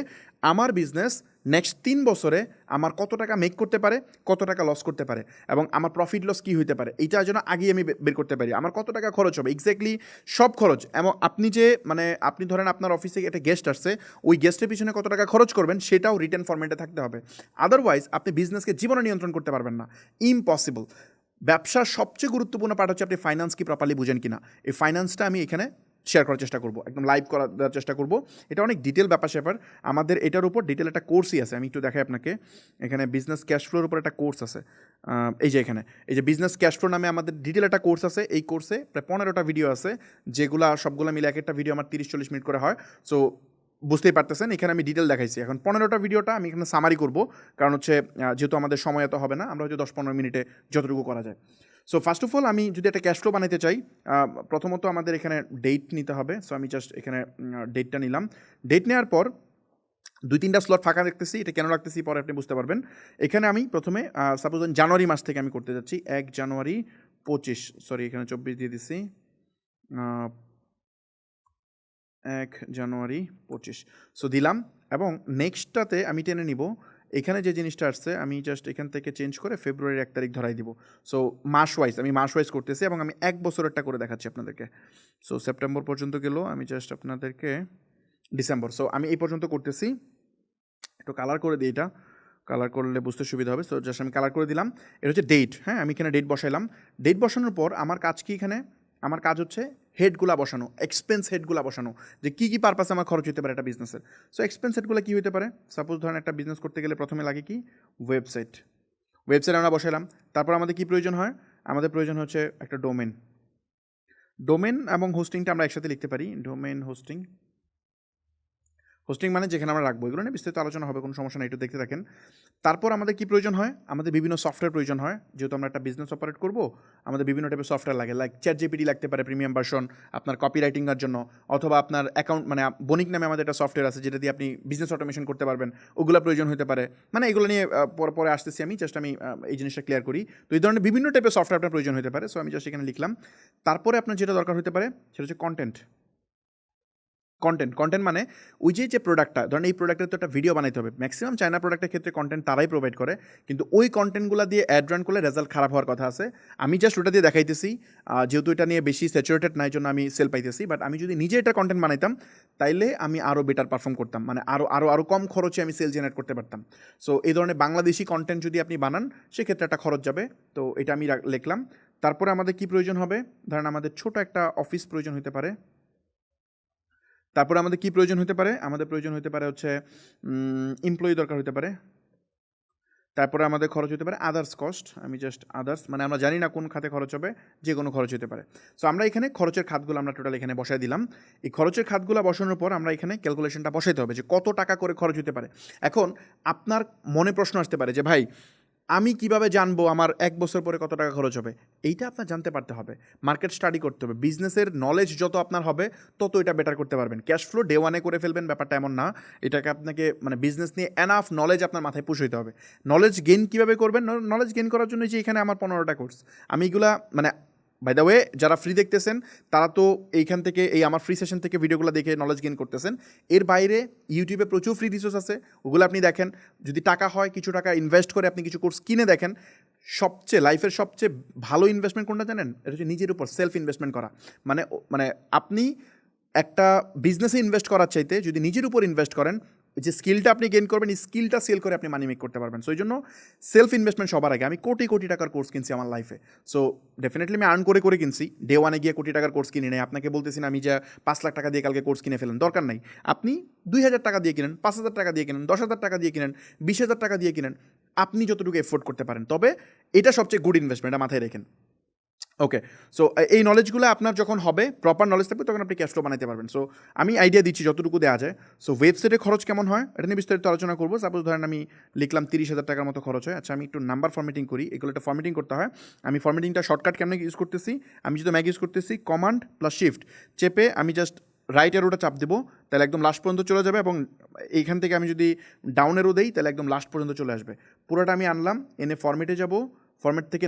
[SPEAKER 1] আমার বিজনেস নেক্সট 3 বছরে আমার কত টাকা মেক করতে পারে, কত টাকা লস করতে পারে, এবং আমার প্রফিট লস কী হইতে পারে এইটার জন্য আগেই আমি বের করতে পারি। আমার কত টাকা খরচ হবে এক্স্যাক্টলি সব খরচ, এবং আপনি যে মানে আপনি ধরেন আপনার অফিসে একটা গেস্ট আসছে, ওই গেস্টের পিছনে কত টাকা খরচ করবেন সেটাও রিটেন ফরম্যাটে থাকতে হবে। আদারওয়াইজ আপনি বিজনেসকে জীবনে নিয়ন্ত্রণ করতে পারবেন না, ইম্পসিবল। ব্যবসার সবচেয়ে গুরুত্বপূর্ণ পার্ট হচ্ছে আপনি ফাইন্যান্স কি প্রপারলি বুঝেন কিনা। এই ফাইন্যান্সটা আমি এখানে শেয়ার করার চেষ্টা করবো, একদম লাইভ করার চেষ্টা করবো। এটা অনেক ডিটেল ব্যাপার আমাদের এটার উপর ডিটেল একটা কোর্সই আছে। আমি একটু দেখাই আপনাকে। এখানে বিজনেস ক্যাশ ফ্লোর উপর একটা কোর্স আছে। এই যে এখানে এই যে বিজনেস ক্যাশ ফ্লো নামে আমাদের ডিটেল একটা কোর্স আছে। এই কোর্সে প্রায় 15টা ভিডিও আছে, যেগুলো সবগুলো মিলে এক একটা ভিডিও আমার 30-40 মিনিট করে হয়। সো বুঝতেই পারতেছেন এখানে আমি ডিটেল দেখাইছি। এখন 15টা ভিডিওটা আমি এখানে সামারি করবো, কারণ হচ্ছে যেহেতু আমাদের সময় এত হবে না, আমরা হয়তো 10-15 মিনিটে যতটুকু করা যায়। সো ফার্স্ট অফ অল আমি যদি একটা ক্যাশ ফ্লো বানাতে চাই, প্রথমত আমাদের এখানে ডেট নিতে হবে। সো আমি জাস্ট এখানে ডেটটা নিলাম। ডেট নেওয়ার পর 2-3টা স্লট ফাঁকা রাখতেছি। এটা কেন রাখতেছি পরে আপনি বুঝতে পারবেন। এখানে আমি প্রথমে সাপোজ জানুয়ারি মাস থেকে আমি করতে যাচ্ছি। 1 জানুয়ারি 25, সরি এখানে 24 দিয়ে দিছি। 1 জানুয়ারি 25 সো দিলাম, এবং নেক্সটটাতে আমি টেনে নিব এখানে যে জিনিসটা আসছে আমি জাস্ট এখান থেকে চেঞ্জ করে ফেব্রুয়ারির 1 তারিখ ধরাই দিব। সো আমি মাস ওয়াইজ করতেছি, এবং আমি 1 বছরেরটা করে দেখাচ্ছি আপনাদেরকে। সো সেপ্টেম্বর পর্যন্ত গেল, আমি জাস্ট আপনাদেরকে ডিসেম্বর, সো আমি এই পর্যন্ত করতেছি। একটু কালার করে দিই, এটা কালার করলে বুঝতে সুবিধা হবে। সো জাস্ট আমি কালার করে দিলাম। এটা হচ্ছে ডেট, হ্যাঁ আমি এখানে ডেট বসাইলাম। ডেট বসানোর পর আমার কাজ কি, এখানে আমার কাজ হচ্ছে হেডগুলা বসানো, এক্সপেন্স হেডগুলা বসানো, যে কী কী পারপাসে আমার খরচ হতে পারে একটা বিজনেসের। সো এক্সপেন্স হেডগুলো কী হতে পারে, সাপোজ ধরেন একটা বিজনেস করতে গেলে প্রথমে লাগে কি ওয়েবসাইট আমরা বসাইলাম। তারপর আমাদের কী প্রয়োজন হয়, আমাদের প্রয়োজন হচ্ছে একটা ডোমেন এবং হোস্টিংটা আমরা একসাথে লিখতে পারি। ডোমেন হোস্টিং মানে যেখানে আমরা রাখবো, এগুলো নিয়ে বিস্তারিত আলোচনা হবে, কোনো সমস্যা নেই, একটু দেখতে থাকেন। তারপর আমাদের কি প্রয়োজন হয়, আমাদের বিভিন্ন সফটওয়্যার প্রয়োজন হয়। যেহেতু আমরা একটা বিজনেস অপারেট করবো, আমাদের বিভিন্ন টাইপের সফটওয়্যার লাগে, লাইক ChatGPT লাগতে পারে প্রিমিয়াম ভার্সন আপনার কপি রাইটিংয়ের জন্য, অথবা আপনার অ্যাকাউন্ট মানে বণিক নামে আমাদের একটা সফটওয়্যার আছে যেটা দিয়ে আপনি বিজনেস অটোমেশন করতে পারবেন, ওগুলো প্রয়োজন হতে পারে। মানে এগুলো নিয়ে পরে আসতেছি আমি, জাস্ট আমি এই জিনিসটা ক্লিয়ার করি। তো এই ধরনের বিভিন্ন টাইপের সফটওয়্যার আপনার প্রয়োজন হতে পারে। সো আমি জাস্ট এখানে লিখলাম। তারপরে আপনার যেটা দরকার হতে পারে সেটা হচ্ছে কন্টেন্ট মানে ওই যে প্রোডাক্টটা ধরেন, এই প্রোডাক্টের তো একটা ভিডিও বানাইতে হবে। ম্যাক্সিমাম চায়না প্রোডাক্টের ক্ষেত্রে কন্টেন্ট তারাই প্রোভাইড করে, কিন্তু ওই কন্টেন্টগুলো দিয়ে অ্যাড রান করলে রেজাল্ট খারাপ হওয়ার কথা আছে। আমি জাস্ট ওটা দিয়ে দেখাইতেছি, যেহেতু এটা নিয়ে বেশি স্যাচুরেটেড নাই জন্য আমি সেল পাইতেছি। বাট আমি যদি নিজে এটা কন্টেন্ট বানাইতাম তাইলে আমি আরও বেটার পারফর্ম করতাম, মানে আরও কম খরচে আমি সেল জেনারেট করতে পারতাম। সো এই ধরনের বাংলাদেশি কন্টেন্ট যদি আপনি বানান সেক্ষেত্রে একটা খরচ যাবে। তো এটা আমি লিখলাম। তারপরে আমাদের কি প্রয়োজন হবে, ধরেন আমাদের ছোট একটা অফিস প্রয়োজন হতে পারে। তারপরে আমাদের কি প্রয়োজন হতে পারে, আমাদের প্রয়োজন হতে পারে হচ্ছে এমপ্লয়ি দরকার হতে পারে। তারপরে আমাদের খরচ হতে পারে আদার্স কস্ট, আমি জাস্ট আদার্স মানে আমরা জানি না কোন খাতে খরচ হবে, যে কোনো খরচ হতে পারে। সো আমরা এখানে খরচের খাতগুলো আমরা টোটাল এখানে বসাই দিলাম। এই খরচের খাতগুলো বসানোর পর আমরা এখানে ক্যালকুলেশনটা বসাইতে হবে যে কত টাকা করে খরচ হতে পারে। এখন আপনার মনে প্রশ্ন আসতে পারে যে ভাই আমি কিভাবে জানবো আমার 1 বছর পরে কত টাকা খরচ হবে? এইটা আপনার জানতে পারতে হবে, মার্কেট স্টাডি করতে হবে। বিজনেসের নলেজ যত আপনার হবে তত এটা বেটার করতে পারবেন। ক্যাশ ফ্লো ডে ওয়ানে করে ফেলবেন ব্যাপারটা এমন না। এটাকে আপনাকে মানে বিজনেস নিয়ে এনাফ নলেজ আপনার মাথায় পুশ হইতে হবে। নলেজ গেইন কীভাবে করবেন? নলেজ গেইন করার জন্য যে এখানে আমার 15টা কোর্স, আমি এগুলা মানে বাই দ্য ওয়ে যারা ফ্রি দেখতেছেন তারা তো এইখান থেকে এই আমার ফ্রি সেশন থেকে ভিডিওগুলো দেখে নলেজ গেইন করতেছেন। এর বাইরে ইউটিউবে প্রচুর ফ্রি রিসোর্স আছে, ওগুলো আপনি দেখেন। যদি টাকা হয় কিছু টাকা ইনভেস্ট করে আপনি কিছু কোর্স কিনে দেখেন। সবচেয়ে লাইফের সবচেয়ে ভালো ইনভেস্টমেন্ট কোনটা জানেন? এটা হচ্ছে নিজের উপর সেলফ ইনভেস্টমেন্ট করা। মানে মানে আপনি একটা বিজনেসে ইনভেস্ট করার চাইতে যদি নিজের উপর ইনভেস্ট করেন, যে স্কিলটা আপনি গেইন করবেন এই স্কিলটা সেল করে আপনি মানি মেক করতে পারবেন। সো এই জন্য সেলফ ইনভেস্টমেন্ট সবার আগে। আমি কোটি কোটি টাকার কোর্স কিনছি আমার লাইফে। সো ডেফিনেটলি আমি আর্ন করে করে কিনছি, ডে ওয়ানে গিয়ে কোটি টাকার কোর্স কিনে নেই। আপনাকে বলতেছি না আমি যা 5 লাখ টাকা দিয়ে কালকে কোর্স কিনে ফেলেন, দরকার নাই। আপনি 2,000 টাকা দিয়ে কিনেন, 5,000 টাকা দিয়ে কিনেন, 10,000 টাকা দিয়ে কিনেন, 20,000 টাকা দিয়ে কিনেন, আপনি যতটুকু এফোর্ড করতে পারেন। তবে এটা সবচেয়ে গুড ইনভেস্টমেন্ট, এটা মাথায় রেখেন। ওকে, সো এই নলেজগুলো আপনার যখন হবে, প্রপার নলেজ থাকবে, তখন আপনি ক্যাশ ফ্লো বানাতে পারবেন। সো আমি আইডিয়া দিচ্ছি যতটুকু দেওয়া যায়। সো ওয়েবসাইটে খরচ কেমন হয় এটা নিয়ে বিস্তারিত আলোচনা করবো। সাপোজ ধরেন আমি লিখলাম 30,000 টাকার মতো খরচ হয়। আচ্ছা, আমি একটু নাম্বার ফরম্যাটিং করি, এগুলো একটা ফরম্যাটিং করতে হয়। আমি ফরম্যাটিংটা শর্টকাট কেমন ইউজ করতেছি, আমি যদি ম্যাগ ইউজ করতেছি কমান্ড প্লাস শিফট চেপে আমি জাস্ট রাইট অ্যারোটা চাপ দেবো, তাহলে একদম লাস্ট পর্যন্ত চলে যাবে। এবং এইখান থেকে আমি যদি ডাউন অ্যারো দেই তাহলে একদম লাস্ট পর্যন্ত চলে আসবে। পুরোটা আমি আনলাম, এনে ফরম্যাটে যাব, ফরম্যাট থেকে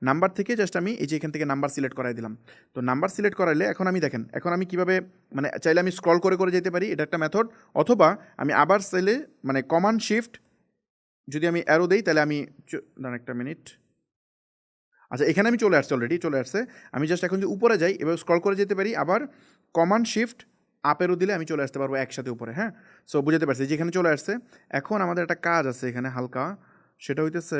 [SPEAKER 1] নাম্বার থেকে জাস্ট আমি এই যে এখান থেকে নাম্বার সিলেক্ট করাই দিলাম। তো নাম্বার সিলেক্ট করাইলে এখন আমি দেখেন, এখন আমি কীভাবে মানে চাইলে আমি স্ক্রল করে করে যেতে পারি, এটা একটা মেথড। অথবা আমি আবার চাইলে মানে কমান্ড শিফট যদি আমি অ্যারো দেই তাহলে আমি দাঁড়ান একটা মিনিট। আচ্ছা, এখানে আমি চলে আসছি, অলরেডি চলে আসছে। আমি জাস্ট এখন যদি উপরে যাই এবার স্ক্রল করে যেতে পারি, আবার কমান্ড শিফট আপ অ্যারো দিলে আমি চলে আসতে পারবো একসাথে উপরে। হ্যাঁ, সো বুঝতে পারছি যেখানে চলে আসছে। এখন আমাদের একটা কাজ আছে এখানে হালকা, সেটা হইতেছে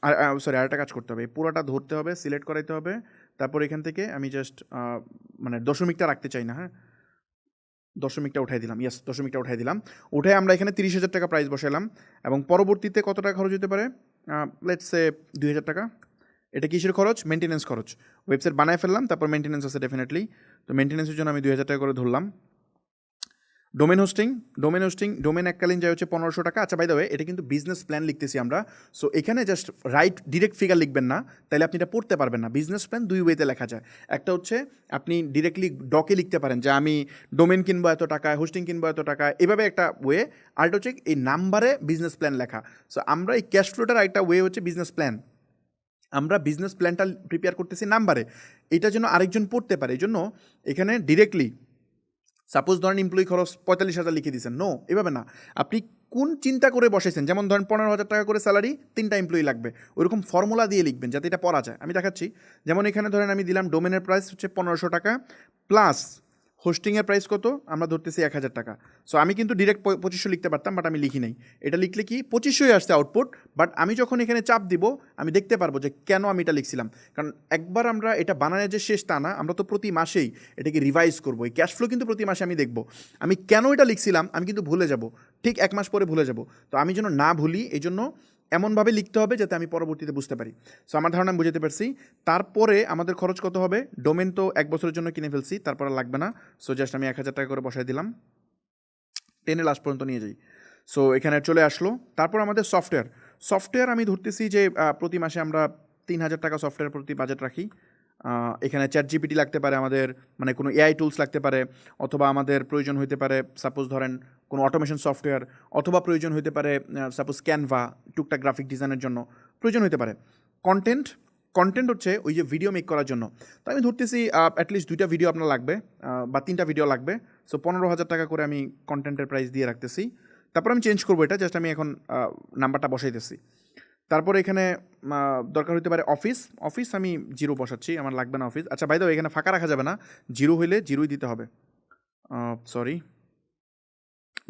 [SPEAKER 1] আর সরি আরেকটা কাজ করতে হবে, পুরোটা ধরতে হবে, সিলেক্ট করাইতে হবে। তারপর এখান থেকে আমি জাস্ট মানে দশমিকটা রাখতে চাই না। হ্যাঁ, দশমিকটা উঠাই দিলাম, ইয়েস দশমিকটা উঠাই দিলাম। উঠে আমরা এখানে 30,000 টাকা প্রাইস বসাইলাম। এবং পরবর্তীতে কত টাকা খরচ হতে পারে? লেটস সে 2,000 টাকা। এটা কিসের খরচ? মেনটেন্যান্স খরচ। ওয়েবসাইট বানায় ফেললাম, তারপর মেনটেন্যান্স আছে ডেফিনেটলি। তো মেনটেন্যান্সের জন্য আমি 2,000 টাকা করে ধরলাম। ডোমেন হোস্টিং ডোমেন এককালীন যায় হচ্ছে 1500 টাকা। আচ্ছা, বাই দ্য ওয়ে এটা কিন্তু বিজনেস প্ল্যান লিখতেছি আমরা। সো এখানে জাস্ট রাইট ডিরেক্ট ফিগার লিখবেন না, তাহলে আপনি এটা পড়তে পারবেন না। বিজনেস প্ল্যান 2 ওয়েতে লেখা যায়। একটা হচ্ছে আপনি ডিরেক্টলি ডকে লিখতে পারেন যে আমি ডোমেন কিনবো এত টাকায়, হোস্টিং কিনবো এত টাকায়, এভাবে একটা ওয়ে। আরেকটা হচ্ছে এই নাম্বারে বিজনেস প্ল্যান লেখা। সো আমরা এই ক্যাশ ফ্লোটার একটা ওয়ে হচ্ছে বিজনেস প্ল্যান। আমরা বিজনেস প্ল্যানটা প্রিপেয়ার করতেছি নাম্বারে, এটা যেন আরেকজন পড়তে পারে। এই জন্য এখানে ডিরেক্টলি সাপোজ ধরেন এমপ্লয়ি খরচ 45,000 লিখে দিয়েছেন, নো এভাবে না। আপনি কোন চিন্তা করে বসেছেন, যেমন ধরেন 15,000 টাকা করে স্যালারি, 3টা এমপ্লয়ি লাগবে, ওইরকম ফর্মুলা দিয়ে লিখবেন যাতে এটা পড়া যায়। আমি দেখাচ্ছি, যেমন এখানে ধরেন আমি দিলাম ডোমেনের প্রাইস হচ্ছে 1500 টাকা প্লাস হোস্টিংয়ের প্রাইস কত, আমরা ধরতেছি 1,000 টাকা। সো আমি কিন্তু ডিরেক্ট 2500 লিখতে পারতাম, বাট আমি লিখি নাই। এটা লিখলে কি 2500 আসছে আউটপুট, বাট আমি যখন এখানে চাপ দিব আমি দেখতে পারবো যে কেন আমি এটা লিখছিলাম। কারণ একবার আমরা এটা বানানোর যে শেষ তা না, আমরা তো প্রতি মাসেই এটাকে রিভাইজ করবো। এই ক্যাশ ফ্লো কিন্তু প্রতি মাসে আমি দেখবো আমি কেন এটা লিখছিলাম, আমি কিন্তু ভুলে যাব, ঠিক 1 মাস পরে ভুলে যাব। তো আমি যেন না ভুলি এই জন্য এমনভাবে লিখতে হবে যাতে আমি পরবর্তীতে বুঝতে পারি। সো আমার ধারণা আমি বুঝতে পারছি। তারপরে আমাদের খরচ কত হবে? ডোমেন তো 1 বছরের জন্য কিনে ফেলছি, তারপর আর লাগবে না। সো জাস্ট আমি 1,000 টাকা করে বসাই দিলাম, টেনে লাস্ট পর্যন্ত নিয়ে যাই। সো এখানে চলে আসলো। তারপর আমাদের সফটওয়্যার আমি ধরতেছি যে প্রতি মাসে আমরা 3,000 টাকা সফটওয়্যার প্রতি বাজেট রাখি। এখানে চ্যাট জিপিটি লাগতে পারে আমাদের, মানে কোনো এআই টুলস লাগতে পারে, অথবা আমাদের প্রয়োজন হতে পারে সাপোজ ধরেন কোনো অটোমেশন সফটওয়্যার, অথবা প্রয়োজন হতে পারে সাপোজ ক্যানভা টুকটাক গ্রাফিক ডিজাইনের জন্য প্রয়োজন হতে পারে। কন্টেন্ট হচ্ছে ওই যে ভিডিও মেক করার জন্য। তো আমি ধরতেছি অ্যাটলিস্ট 2টা ভিডিও আপনার লাগবে বা 3টা ভিডিও লাগবে। সো 15,000 টাকা করে আমি কন্টেন্টের প্রাইস দিয়ে রাখতেছি। তারপর আমি চেঞ্জ করবো এটা, জাস্ট আমি এখন নাম্বারটা বসাইতেছি। তারপর এখানে দরকার হতে পারে অফিস আমি 0 বসাচ্ছি, আমার লাগবে না অফিস। আচ্ছা, বাই দ্য ওয়ে এখানে ফাঁকা রাখা যাবে না, 0 হইলে 0ই দিতে হবে। সরি,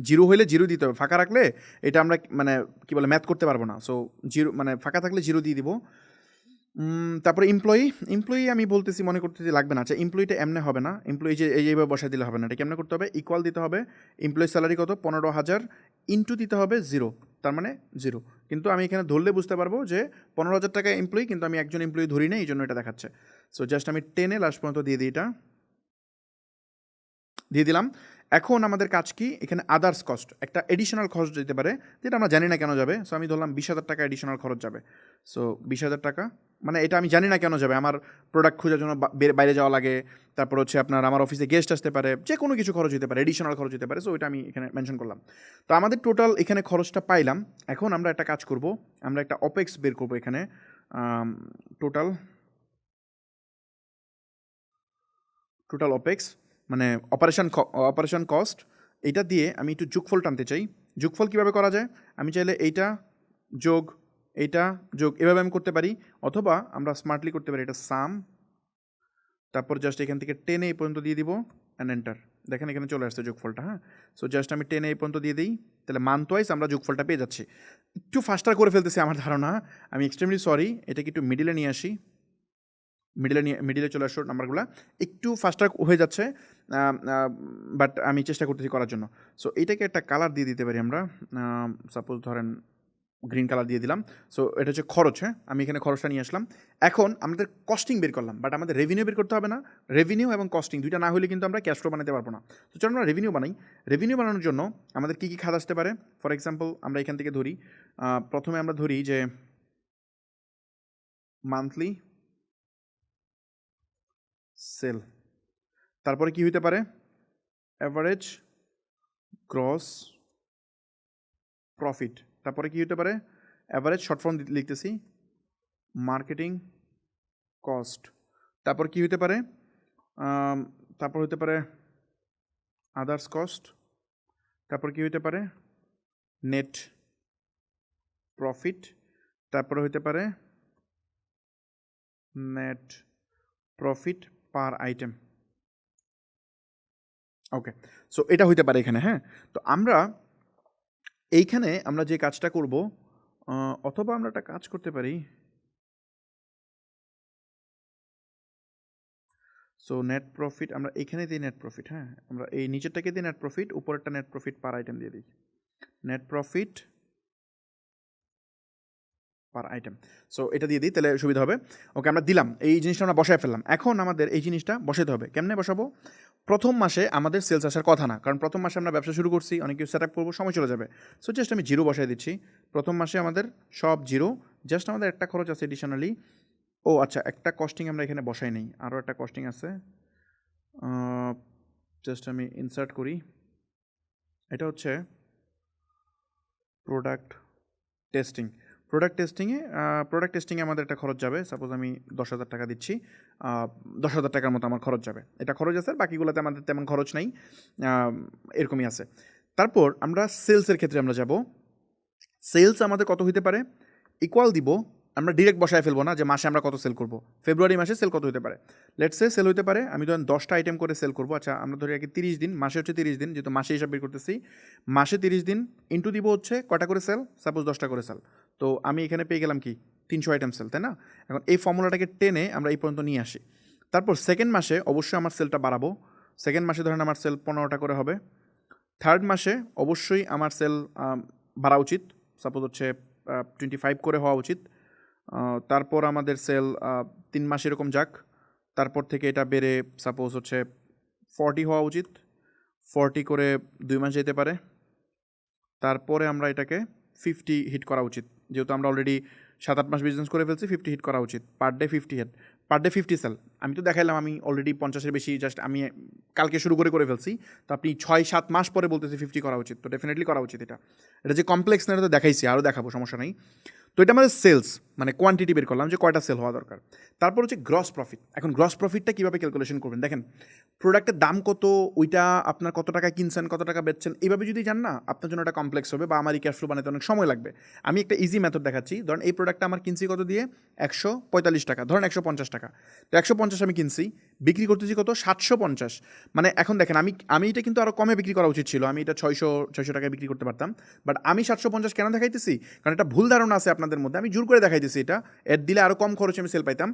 [SPEAKER 1] 0 হইলে 0 দিতে হবে, ফাঁকা রাখলে এটা আমরা মানে কী বলে ম্যাথ করতে পারবো না। সো 0 মানে ফাঁকা থাকলে 0 দিয়ে দিব। তারপরে এমপ্লয়ি আমি বলতেছি মনে করতেছি লাগবে না। আচ্ছা এমপ্লয়িটা এমনে হবে না। এমপ্লয়ি যে এইভাবে বসায় দিলে হবে না। এটা কেমনে করতে হবে? ইকুয়াল দিতে হবে। এমপ্লয়ি স্যালারি কত? 15,000 ইনটু দিতে হবে 0, তার মানে 0। কিন্তু আমি এখানে ধরলে বুঝতে পারবো যে 15,000 টাকা এমপ্লয়ি, কিন্তু আমি একজন এমপ্লয়ি ধরি নাই, এই জন্য এটা দেখাচ্ছে। সো জাস্ট আমি টেনে লাস্ট পর্যন্ত দিয়ে দিই, এটা দিয়ে দিলাম। এখন আমাদের কাজ কি? এখানে আদার্স কস্ট, একটা এডিশনাল খরচ যেতে পারে, যেটা আমরা জানি না কেন যাবে। সো আমি ধরলাম 20,000 টাকা এডিশনাল খরচ যাবে। সো 20,000 টাকা, মানে এটা আমি জানি না কেন যাবে। আমার প্রোডাক্ট খোঁজার জন্য বাইরে যাওয়া লাগে, তারপর হচ্ছে আপনার আমার অফিসে গেস্ট আসতে পারে, যে কোনো কিছু খরচ হতে পারে, এডিশনাল খরচ হতে পারে। সো এটা আমি এখানে মেনশন করলাম। তো আমাদের টোটাল এখানে খরচটা পাইলাম। এখন আমরা একটা কাজ করব, আমরা একটা অপেক্স বের করবো এখানে। টোটাল অপেক্স মানে অপারেশন কস্ট, এইটা দিয়ে আমি একটু যোগফল টানতে চাই। যোগফল কীভাবে করা যায়? আমি চাইলে এইটা যোগ এইটা যোগ এভাবে আমি করতে পারি, অথবা আমরা স্মার্টলি করতে পারি এটা সাম, তারপর জাস্ট এখান থেকে টেনে এই পর্যন্ত দিয়ে দিব অ্যান্ড এন্টার। দেখেন এখানে চলে আসছে যোগফলটা। হ্যাঁ, সো জাস্ট আমি টেনে এই পর্যন্ত দিয়ে দিই, তাহলে মান্থ ওয়াইজ আমরা যোগফলটা পেয়ে যাচ্ছি। একটু ফাস্টার করে ফেলতেছি আমার ধারণা, আমি এক্সট্রিমলি সরি। এটাকে একটু মিডিলে নিয়ে আসি, মিডিলে চলে আসো নাম্বারগুলো, একটু ফাস্টার হয়ে যাচ্ছে, বাট আমি চেষ্টা করতেছি করার জন্য। সো এইটাকে একটা কালার দিয়ে দিতে পারি আমরা, সাপোজ ধরেন গ্রিন কালার দিয়ে দিলাম। সো এটা হচ্ছে খরচ। হ্যাঁ, আমি এখানে খরচটা নিয়ে আসলাম। এখন আমাদের কস্টিং বের করলাম, বাট আমাদের রেভিনিউ বের করতে হবে না। রেভিনিউ এবং কস্টিং দুইটা না হলে কিন্তু আমরা ক্যাশ ফ্লো বানাতে পারবো না। তো চলো আমরা রেভিনিউ বানাই। রেভিনিউ বানানোর জন্য আমাদের কী কী খাত আসতে পারে? ফর এক্সাম্পল আমরা এখান থেকে ধরি, প্রথমে আমরা ধরি যে মান্থলি সেল, তারপরে কি হইতে পারে? অ্যাভারেজ গ্রস প্রফিট, তারপরে কি হতে পারে? অ্যাভারেজ শর্ট ফর্ম লিখতেছি, মার্কেটিং কস্ট, তারপর কি হতে পারে? তারপর হতে পারে আদার্স কস্ট, তারপর কি হতে পারে? নেট প্রফিট, তারপরে হতে পারে নেট প্রফিট পার আইটেম। ওকে, সো এটা হইতে পারে এখানে। হ্যাঁ, তো আমরা এইখানে আমরা যে কাজটা করব, অথবা আমরা একটা কাজ করতে পারি। সো নেট প্রফিট আমরা এখানে দিই নেট প্রফিট। হ্যাঁ, আমরা এই নিচেরটাকে দিই নেট প্রফিট, উপরেরটা নেট প্রফিট পার আইটেম দিয়ে দিই, নেট প্রফিট পার আইটেম। সো এটা দিয়ে দিই, তাহলে সুবিধা হবে। ওকে, আমরা দিলাম, এই জিনিসটা আমরা বসায় ফেললাম। এখন আমাদের এই জিনিসটা বসাতে হবে। কেমনে বসাবো? প্রথম মাসে আমাদের সেলস আসার কথা না, কারণ প্রথম মাসে আমরা ব্যবসা শুরু করছি, অনেক কিছু সেট আপ করবো, সময় চলে যাবে। সো জাস্ট আমি জিরো বসাই দিচ্ছি। প্রথম মাসে আমাদের সব জিরো, জাস্ট আমাদের একটা খরচ আছে এডিশনালি। ও আচ্ছা, একটা কস্টিং আমরা এখানে বসাই নেই, আরও একটা কস্টিং আছে। জাস্ট আমি ইনসার্ট করি, এটা হচ্ছে প্রোডাক্ট টেস্টিং। প্রোডাক্ট টেস্টিংয়ে আমাদের একটা খরচ যাবে। সাপোজ আমি 10,000 টাকা দিচ্ছি, 10,000 টাকার মতো আমার খরচ যাবে। এটা খরচ আছে, বাকিগুলোতে আমাদের তেমন খরচ নাই, এরকমই আছে। তারপর আমরা সেলসের ক্ষেত্রে আমরা যাব। সেলস আমাদের কত হইতে পারে? ইকুয়াল দিব, আমরা ডিরেক্ট বসায় ফেলবো না যে মাসে আমরা কত সেল করব। ফেব্রুয়ারি মাসে সেল কত হতে পারে? লেটস সে সেল হতে পারে, আমি ধরেন 10টা আইটেম করে সেল করবো। আচ্ছা আমরা ধরি আগে 30 দিন, মাসে হচ্ছে 30 দিন, যেহেতু মাসে হিসাব বের করতেছি, মাসে 30 দিন ইন্টু দিব হচ্ছে কটা করে সেল, সাপোজ 10টা করে সেল। তো আমি এখানে পেয়ে গেলাম কি 300 আইটেম সেল, তাই না? এখন এই ফর্মুলাটাকে টেনে আমরা এই পর্যন্ত নিয়ে আসি। তারপর সেকেন্ড মাসে অবশ্যই আমার সেলটা বাড়াবো। সেকেন্ড মাসে ধরেন আমার সেল 15টা করে হবে। থার্ড মাসে অবশ্যই আমার সেল বাড়া উচিত, সাপোজ হচ্ছে 25 করে হওয়া উচিত। তারপর আমাদের সেল 3 মাস এরকম যাক, তারপর থেকে এটা বেড়ে সাপোজ হচ্ছে 40 হওয়া উচিত, 40 করে 2 মাস যেতে পারে। তারপরে আমরা এটাকে 50 হিট করা উচিত, যেহেতু আমরা অলরেডি 7-8 মাস বিজনেস করে ফেলছি, 50 হিট করা উচিত। Per day 50 hit, per day 50 sale. আমি তো দেখাইলাম আমি অলরেডি 50-এর বেশি, জাস্ট আমি কালকে শুরু করে ফেলছি। তো আপনি 6-7 মাস পরে বলতেছি 50 করা উচিত, তো ডেফিনেটলি করা উচিত। এটা যে কমপ্লেক্স না, এটা তো দেখাইছি, আরও দেখাবো, সমস্যা নেই। তো এটা আমাদের সেলস, মানে কোয়ান্টিটি বের করলাম যে কয়টা সেল হওয়া দরকার। তারপর হচ্ছে গ্রস প্রফিট। এখন গ্রস প্রফিটটা কীভাবে ক্যালকুলেশন করবেন? দেখেন, প্রোডাক্টের দাম কত, ওইটা আপনার কত টাকা কিনছেন, কত টাকা বেচছেন, এইভাবে যদি জান না, আপনার জন্য এটা কমপ্লেক্স হবে, বা আমার এই ক্যাশ ফ্লো বানাতে অনেক সময় লাগবে। আমি একটা ইজি মেথড দেখাচ্ছি। ধরেন এই প্রোডাক্টটা আমার কিনছি কত দিয়ে? 145 টাকা, ধরেন 150 টাকা। তো 150 আমি কিনছি, বিক্রি করতেছি কত 750। মানে এখন দেখেন আমি এটা কিন্তু আরও কমে বিক্রি করা উচিত ছিল, আমি এটা 600 টাকায় বিক্রি করতে পারতাম, বাট আমি 750 কেন দেখাইতেছি, কারণ এটা ভুল ধারণা আছে আপনাদের মধ্যে, আমি জোর করে দেখাইতেছি এটা এর দিলে আরও কম খরচে আমি সেল পাইতাম।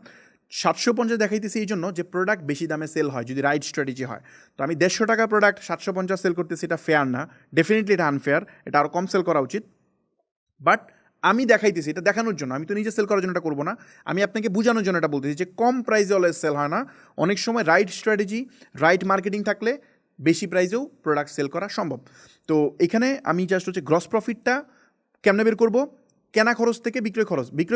[SPEAKER 1] 750 দেখাইতেছি এই জন্য যে প্রোডাক্ট বেশি দামে সেল হয় যদি রাইট স্ট্র্যাটেজি হয়। তো আমি 150 টাকা প্রোডাক্ট 750 সেল করতেছি, এটা ফেয়ার না, ডেফিনেটলি এটা আনফেয়ার, এটা আরও কম সেল করা উচিত। বাট আমি দেখাইতেছি এটা দেখানোর জন্য, আমি তো নিজে সেল করার জন্য এটা করবো না, আমি আপনাকে বোঝানোর জন্য এটা বলতেছি যে কম প্রাইসে অলওয়েজ সেল হয় না, অনেক সময় রাইট স্ট্র্যাটেজি রাইট মার্কেটিং থাকলে বেশি প্রাইসেও প্রোডাক্ট সেল করা সম্ভব। তো এখানে আমি জাস্ট হচ্ছে গ্রস প্রফিটটা কেমনে বের করবো, কেনা খরচ থেকে বিক্রয়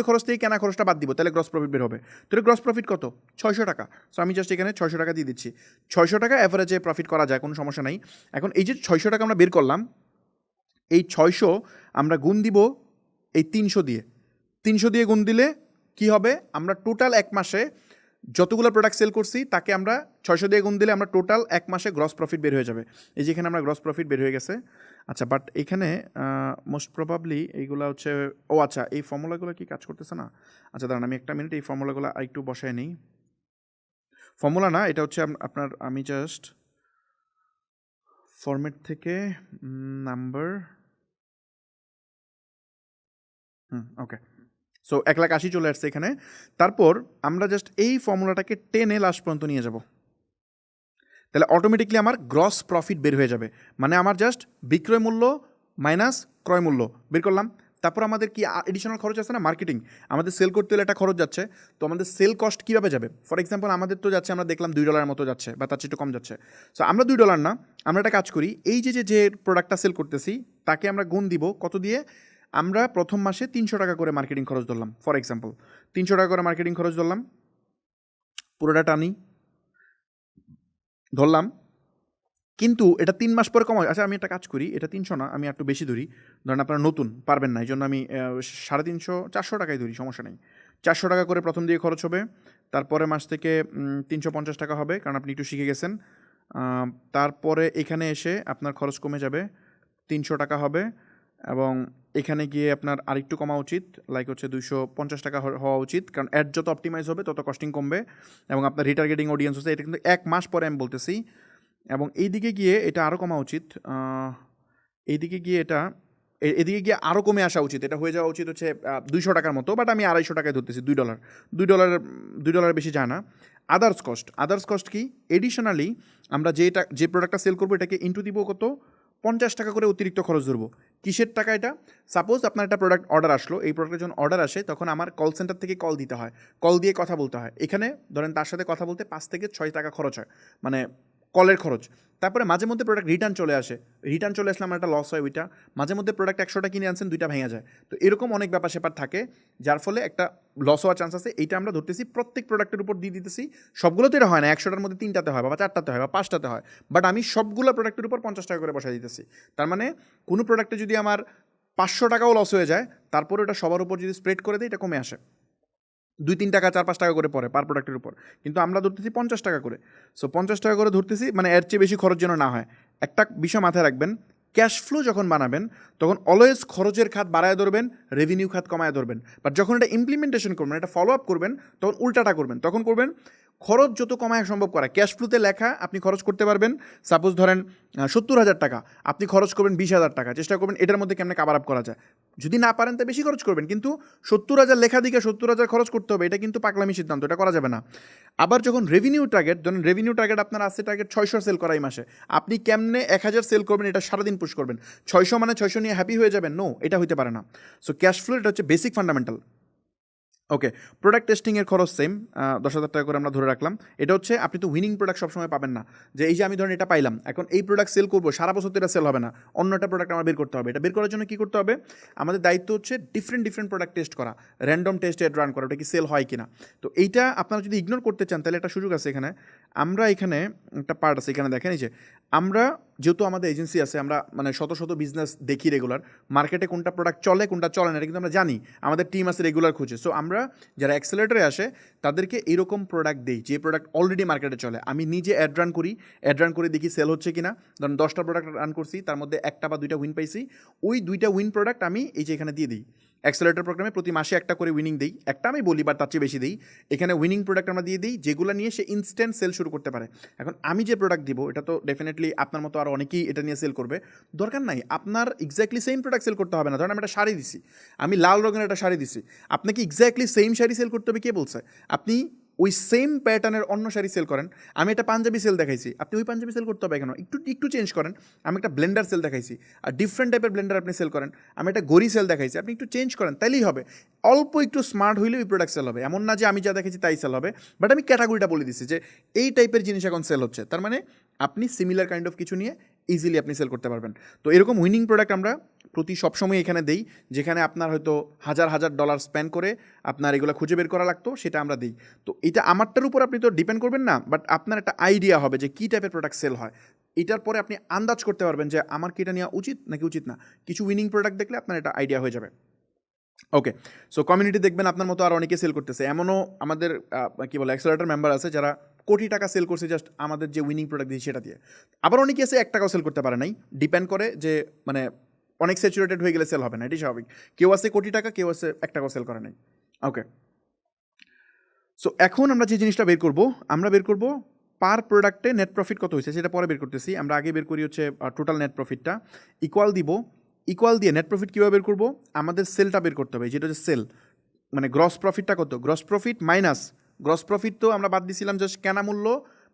[SPEAKER 1] খরচ থেকে কেনা খরচটা বাদ দিব, তাহলে গ্রস প্রফিট বের হবে। তাহলে গ্রস প্রফিট কত, 600 টাকা। সো আমি জাস্ট এখানে 600 টাকা দিয়ে দিচ্ছি, 600 টাকা অ্যাভারেজে প্রফিট করা যায়, কোনো সমস্যা নাই। এখন এই যে 600 টাকা আমরা বের করলাম, এই 600 আমরা গুণ দিব এই 300 দিয়ে গুণ দিলে কি হবে, আমরা টোটাল এক মাসে যতগুলো প্রোডাক্ট সেল করছি তাকে আমরা 600 দিয়ে গুণ দিলে আমরা টোটাল এক মাসে গ্রস প্রফিট বের হয়ে যাবে। এই যেখানে আমরা গ্রস প্রফিট বের হয়ে গেছে। আচ্ছা, বাট এখানে মোস্ট প্রবাবলি এইগুলো হচ্ছে, ও আচ্ছা এই ফর্মুলাগুলো কি কাজ করতেছে না? আচ্ছা দাঁড়ান, আমি একটা মিনিট এই ফর্মুলাগুলো আরেকটু বসায় নিই। ফর্মুলা না, এটা হচ্ছে আপনার, আমি জাস্ট ফরম্যাট থেকে নাম্বার, ওকে। সো 1,80,000 চলে আসছে এখানে। তারপর আমরা জাস্ট এই ফর্মুলাটাকে টেনে লাস্ট পর্যন্ত নিয়ে যাব, তাহলে অটোমেটিকলি আমার গ্রস প্রফিট বের হয়ে যাবে। মানে আমার জাস্ট বিক্রয় মূল্য মাইনাস ক্রয় মূল্য বের করলাম। তারপর আমাদের কি এডিশনাল খরচ আছে না, মার্কেটিং, আমাদের সেল করতে হলে একটা খরচ যাচ্ছে। তো আমাদের সেল কস্ট কীভাবে যাবে, ফর এক্সাম্পল আমাদের তো যাচ্ছে, আমরা দেখলাম $2 মতো যাচ্ছে বা তার চেয়ে একটু কম যাচ্ছে। সো আমরা $2 না, আমরা একটা কাজ করি, এই যে প্রোডাক্টটা সেল করতেছি তাকে আমরা গুণ দিব কত দিয়ে, আমরা প্রথম মাসে 300 টাকা করে মার্কেটিং খরচ ধরলাম, ফর এক্সাম্পল 300 টাকা করে মার্কেটিং খরচ ধরলাম, পুরোটা টানি ধরলাম, কিন্তু এটা 3 মাস পরে কমা। আচ্ছা আমি একটা কাজ করি, এটা 300 না, আমি একটু বেশি ধরি, ধরেন আপনারা নতুন পারবেন না, এই জন্য আমি 350 400 টাকায় ধরি, সমস্যা নেই। 400 টাকা করে প্রথম দিয়ে খরচ হবে, তারপরে মাস থেকে 350 টাকা হবে, কারণ আপনি একটু শিখে গেছেন। তারপরে এখানে এসে আপনার খরচ কমে যাবে, 300 টাকা হবে, এবং এখানে গিয়ে আপনার আরেকটু কমা উচিত, লাইক হচ্ছে 250 টাকা হওয়া উচিত, কারণ অ্যাড যত অপটিমাইজ হবে তত কস্টিং কমবে, এবং আপনার রিটার্গেটিং অডিয়েন্স হচ্ছে, এটা কিন্তু 1 মাস পরে আমি বলতেছি। এবং এইদিকে গিয়ে এটা আরও কমা উচিত, এইদিকে গিয়ে এটা এদিকে গিয়ে আরও কমে আসা উচিত, এটা হয়ে যাওয়া উচিত হচ্ছে 200 টাকার মতো, বাট আমি 250 টাকায় ধরতেছি, $2 বেশি যায় না। আদার্স কস্ট কি, এডিশনালি আমরা যে প্রোডাক্টটা সেল করবো এটাকে ইন্টু দিব কত, 50 টাকা করে অতিরিক্ত খরচ ধরবো। কিসের টাকা এটা, সাপোজ আপনার একটা প্রোডাক্ট অর্ডার আসলো, এই প্রোডাক্টের যখন অর্ডার আসে তখন আমার কল সেন্টার থেকে কল দিতে হয়, কল দিয়ে কথা বলতে হয়, এখানে ধরেন তার সাথে কথা বলতে 5 থেকে 6 টাকা খরচ হয়, মানে কলের খরচ। তারপরে মাঝে মধ্যে প্রোডাক্ট রিটার্ন চলে আসলে আমার একটা লস হয়, ওইটা মাঝে মধ্যে প্রোডাক্ট 100টা কিনে আনছেন 2টা ভেঙে যায়, তো এরকম অনেক ব্যাপার স্যাপার থাকে, যার ফলে একটা লস হওয়ার চান্স আছে। এইটা আমরা ধরতেছি প্রত্যেক প্রোডাক্টের উপর দিয়ে দিতেছি, সবগুলোতে এটা হয় না, 100টার মধ্যে 3টাতে হয় বা 4টাতে হয় বা 5টাতে হয়, বাট আমি সবগুলো প্রোডাক্টের উপর 50 টাকা করে বসাই দিতেছি। তার মানে কোনো প্রোডাক্টে যদি আমার 500 টাকাও লস হয়ে যায়, তারপর এটা সবার উপর যদি স্প্রেড করে দেয় এটা কমে আসে, 2-3 টাকা 4-5 টাকা করে পড়ে পার প্রোডাক্টের উপর, কিন্তু আমরা ধরতেছি 50 টাকা করে। সো 50 টাকা করে ধরতেছি, মানে এর চেয়ে বেশি খরচ যেন না হয়। একটা বিষয় মাথায় রাখবেন, ক্যাশ ফ্লো যখন বানাবেন তখন অলওয়েজ খরচের খাত বাড়ায় ধরবেন, রেভিনিউ খাত কমায় ধরবেন, বাট যখন এটা ইমপ্লিমেন্টেশন করবেন, এটা ফলো আপ করবেন, তখন উল্টাটা করবেন, তখন করবেন খরচ যত কমায় সম্ভব করা। ক্যাশ ফ্লোতে লেখা আপনি খরচ করতে পারবেন, সাপোজ ধরেন 70,000 টাকা, আপনি খরচ করবেন 20,000 টাকা, চেষ্টা করবেন এটার মধ্যে কেমনে কাভার আপ করা যায়। যদি না পারেন তো বেশি খরচ করবেন, কিন্তু 70,000 লেখা দিকে 70,000 খরচ করতে হবে, এটা কিন্তু পাগলামি সিদ্ধান্ত, এটা করা যাবে না। আবার যখন রেভিনিউ টার্গেট, ধরেন রেভিনিউ টার্গেট আপনার আছে টার্গেট 600 সেল করা এই মাসে, আপনি কেমনে 1000 সেল করবেন এটা সারাদিন পুশ করবেন, 600 মানে 600 নিয়ে হ্যাপি হয়ে যাবেন, নো, এটা হতে পারে না। সো ক্যাশ ফ্লো এটা হচ্ছে বেসিক ফান্ডামেন্টাল। ওকে, প্রোডাক্ট টেস্টিংয়ের খরচ সেম, 10,000 টাকা করে আমরা ধরে রাখলাম। এটা হচ্ছে আপনি তো উইনিং প্রোডাক্ট সবসময় পাবেন না, যে এই যে আমি ধরেন এটা পাইলাম, এখন এই প্রোডাক্ট সেল করবো, সারা বছর তো এটা সেল হবে না, অন্য একটা প্রোডাক্ট আমার বের করতে হবে। এটা বের করার জন্য কী করতে হবে, আমাদের দায়িত্ব হচ্ছে ডিফারেন্ট প্রোডাক্ট টেস্ট করা, র্যান্ডম টেস্ট রান করা, ওটা কি সেল হয় কিনা। তো এইটা আপনারা যদি ইগনোর করতে চান তাহলে একটা সুযোগ আছে এখানে, আমরা এখানে একটা পার্ট আছে, এখানে দেখেন এই যে আমরা যেহেতু আমাদের এজেন্সি আছে, আমরা মানে শত বিজনেস দেখি রেগুলার, মার্কেটে কোনটা প্রোডাক্ট চলে কোনটা চলে না এটা কিন্তু আমরা জানি, আমাদের টিম আছে রেগুলার খুঁজে। সো আমরা যারা অ্যাক্সেলেটরে আসে তাদেরকে এরকম প্রোডাক্ট দিই যে প্রোডাক্ট অলরেডি মার্কেটে চলে, আমি নিজে অ্যাড রান করি দেখি সেল হচ্ছে কিনা। ধরুন 10টা প্রোডাক্ট রান করছি, তার মধ্যে 1টা বা 2টা উইন পাইছি, ওই 2টা উইন প্রোডাক্ট আমি এই যে এখানে দিয়ে দিই। অ্যাক্সেলারেটর প্রোগ্রামে প্রতি মাসে একটা করে উইনিং দিই, একটা আমি বলি বা তার চেয়ে বেশি দিই। এখানে উইনিং প্রোডাক্ট আমরা দিয়ে দিই যেগুলো নিয়ে সে ইনস্ট্যান্ট সেল শুরু করতে পারে। এখন আমি যে প্রোডাক্ট দিব এটা তো ডেফিনেটলি আপনার মতো আর অনেকেই এটা নিয়ে সেল করবে, দরকার নাই আপনার এক্স্যাক্টলি সেম প্রোডাক্ট সেল করতে হবে না। ধরেন আমি একটা শাড়ি দিছি, আমি লাল রঙের একটা শাড়ি দিছি, আপনাকে এক্স্যাক্টলি সেম শাড়ি সেল করতে হবে কে বলছে? আপনি ওই সেম প্যাটার্নের অন্য শাড়ি সেল করেন। আমি একটা পাঞ্জাবি সেল দেখাইছি, আপনি ওই পাঞ্জাবি সেল করতে হবে কেন? একটু একটু চেঞ্জ করেন। আমি একটা ব্লেন্ডার সেল দেখাইছি, আর ডিফারেন্ট টাইপের ব্লেন্ডার আপনি সেল করেন। আমি একটা গড়ি সেল দেখাইছি, আপনি একটু চেঞ্জ করেন, তাইলেই হবে। অল্প একটু স্মার্ট হইলে ওই প্রোডাক্ট সেল হবে। এমন না যে আমি যা দেখেছি তাই সেল হবে, বাট আমি ক্যাটাগরিটা বলে দিচ্ছি যে এই টাইপের জিনিস এখন সেল হচ্ছে, তার মানে আপনি সিমিলার কাইন্ড অফ কিছু নিয়ে ইজিলি আপনি সেল করতে পারবেন। তো এরকম উইনিং প্রোডাক্ট আমরা প্রতি সবসময় এখানে দেই, যেখানে আপনার হয়তো হাজার হাজার ডলার স্পেন্ড করে আপনার এগুলো খুঁজে বের করা লাগতো, সেটা আমরা দিই। তো এটা আমারটার উপর আপনি তো ডিপেন্ড করবেন না, বাট আপনার একটা আইডিয়া হবে যে কী টাইপের প্রোডাক্ট সেল হয়। এটার পরে আপনি আন্দাজ করতে পারবেন যে আমার কি এটা নেওয়া উচিত নাকি উচিত না। কিছু উইনিং প্রোডাক্ট দেখলে আপনার এটা আইডিয়া হয়ে যাবে। ওকে, সো কমিউনিটি দেখবেন আপনার মতো আর অনেকে সেল করতেছে। এমনও আমাদের কী বলে অ্যাক্সেলারেটর মেম্বার আছে যারা কোটি টাকা সেল করছে জাস্ট আমাদের যে উইনিং প্রোডাক্ট দিয়েছে সেটা দিয়ে। আবার অনেকে আছে 1 টাকাও সেল করতে পারে নাই। ডিপেন্ড করে যে মানে অনেক স্যাচুরেটেড হয়ে গেলে সেল হবে না, এটাই স্বাভাবিক। কেউ আছে কোটি টাকা, কেউ আছে 1 টাকাও সেল করে নাই। ওকে, সো এখন আমরা যে জিনিসটা বের করব, আমরা বের করব পার প্রোডাক্টে নেট প্রফিট কত হয়েছে সেটা পরে বের করতেছি। আমরা আগে বের করি হচ্ছে টোটাল নেট প্রফিটটা ইকুয়াল দিব। ইকুয়াল দিয়ে নেট প্রফিট কীভাবে বের করব? আমাদের সেলটা বের করতে হবে, যেটা হচ্ছে সেল, মানে গ্রস প্রফিটটা কত? Gross profit minus gross profit তো আমরা বাদ দিছিলাম জাস্ট কেনা মূল্য,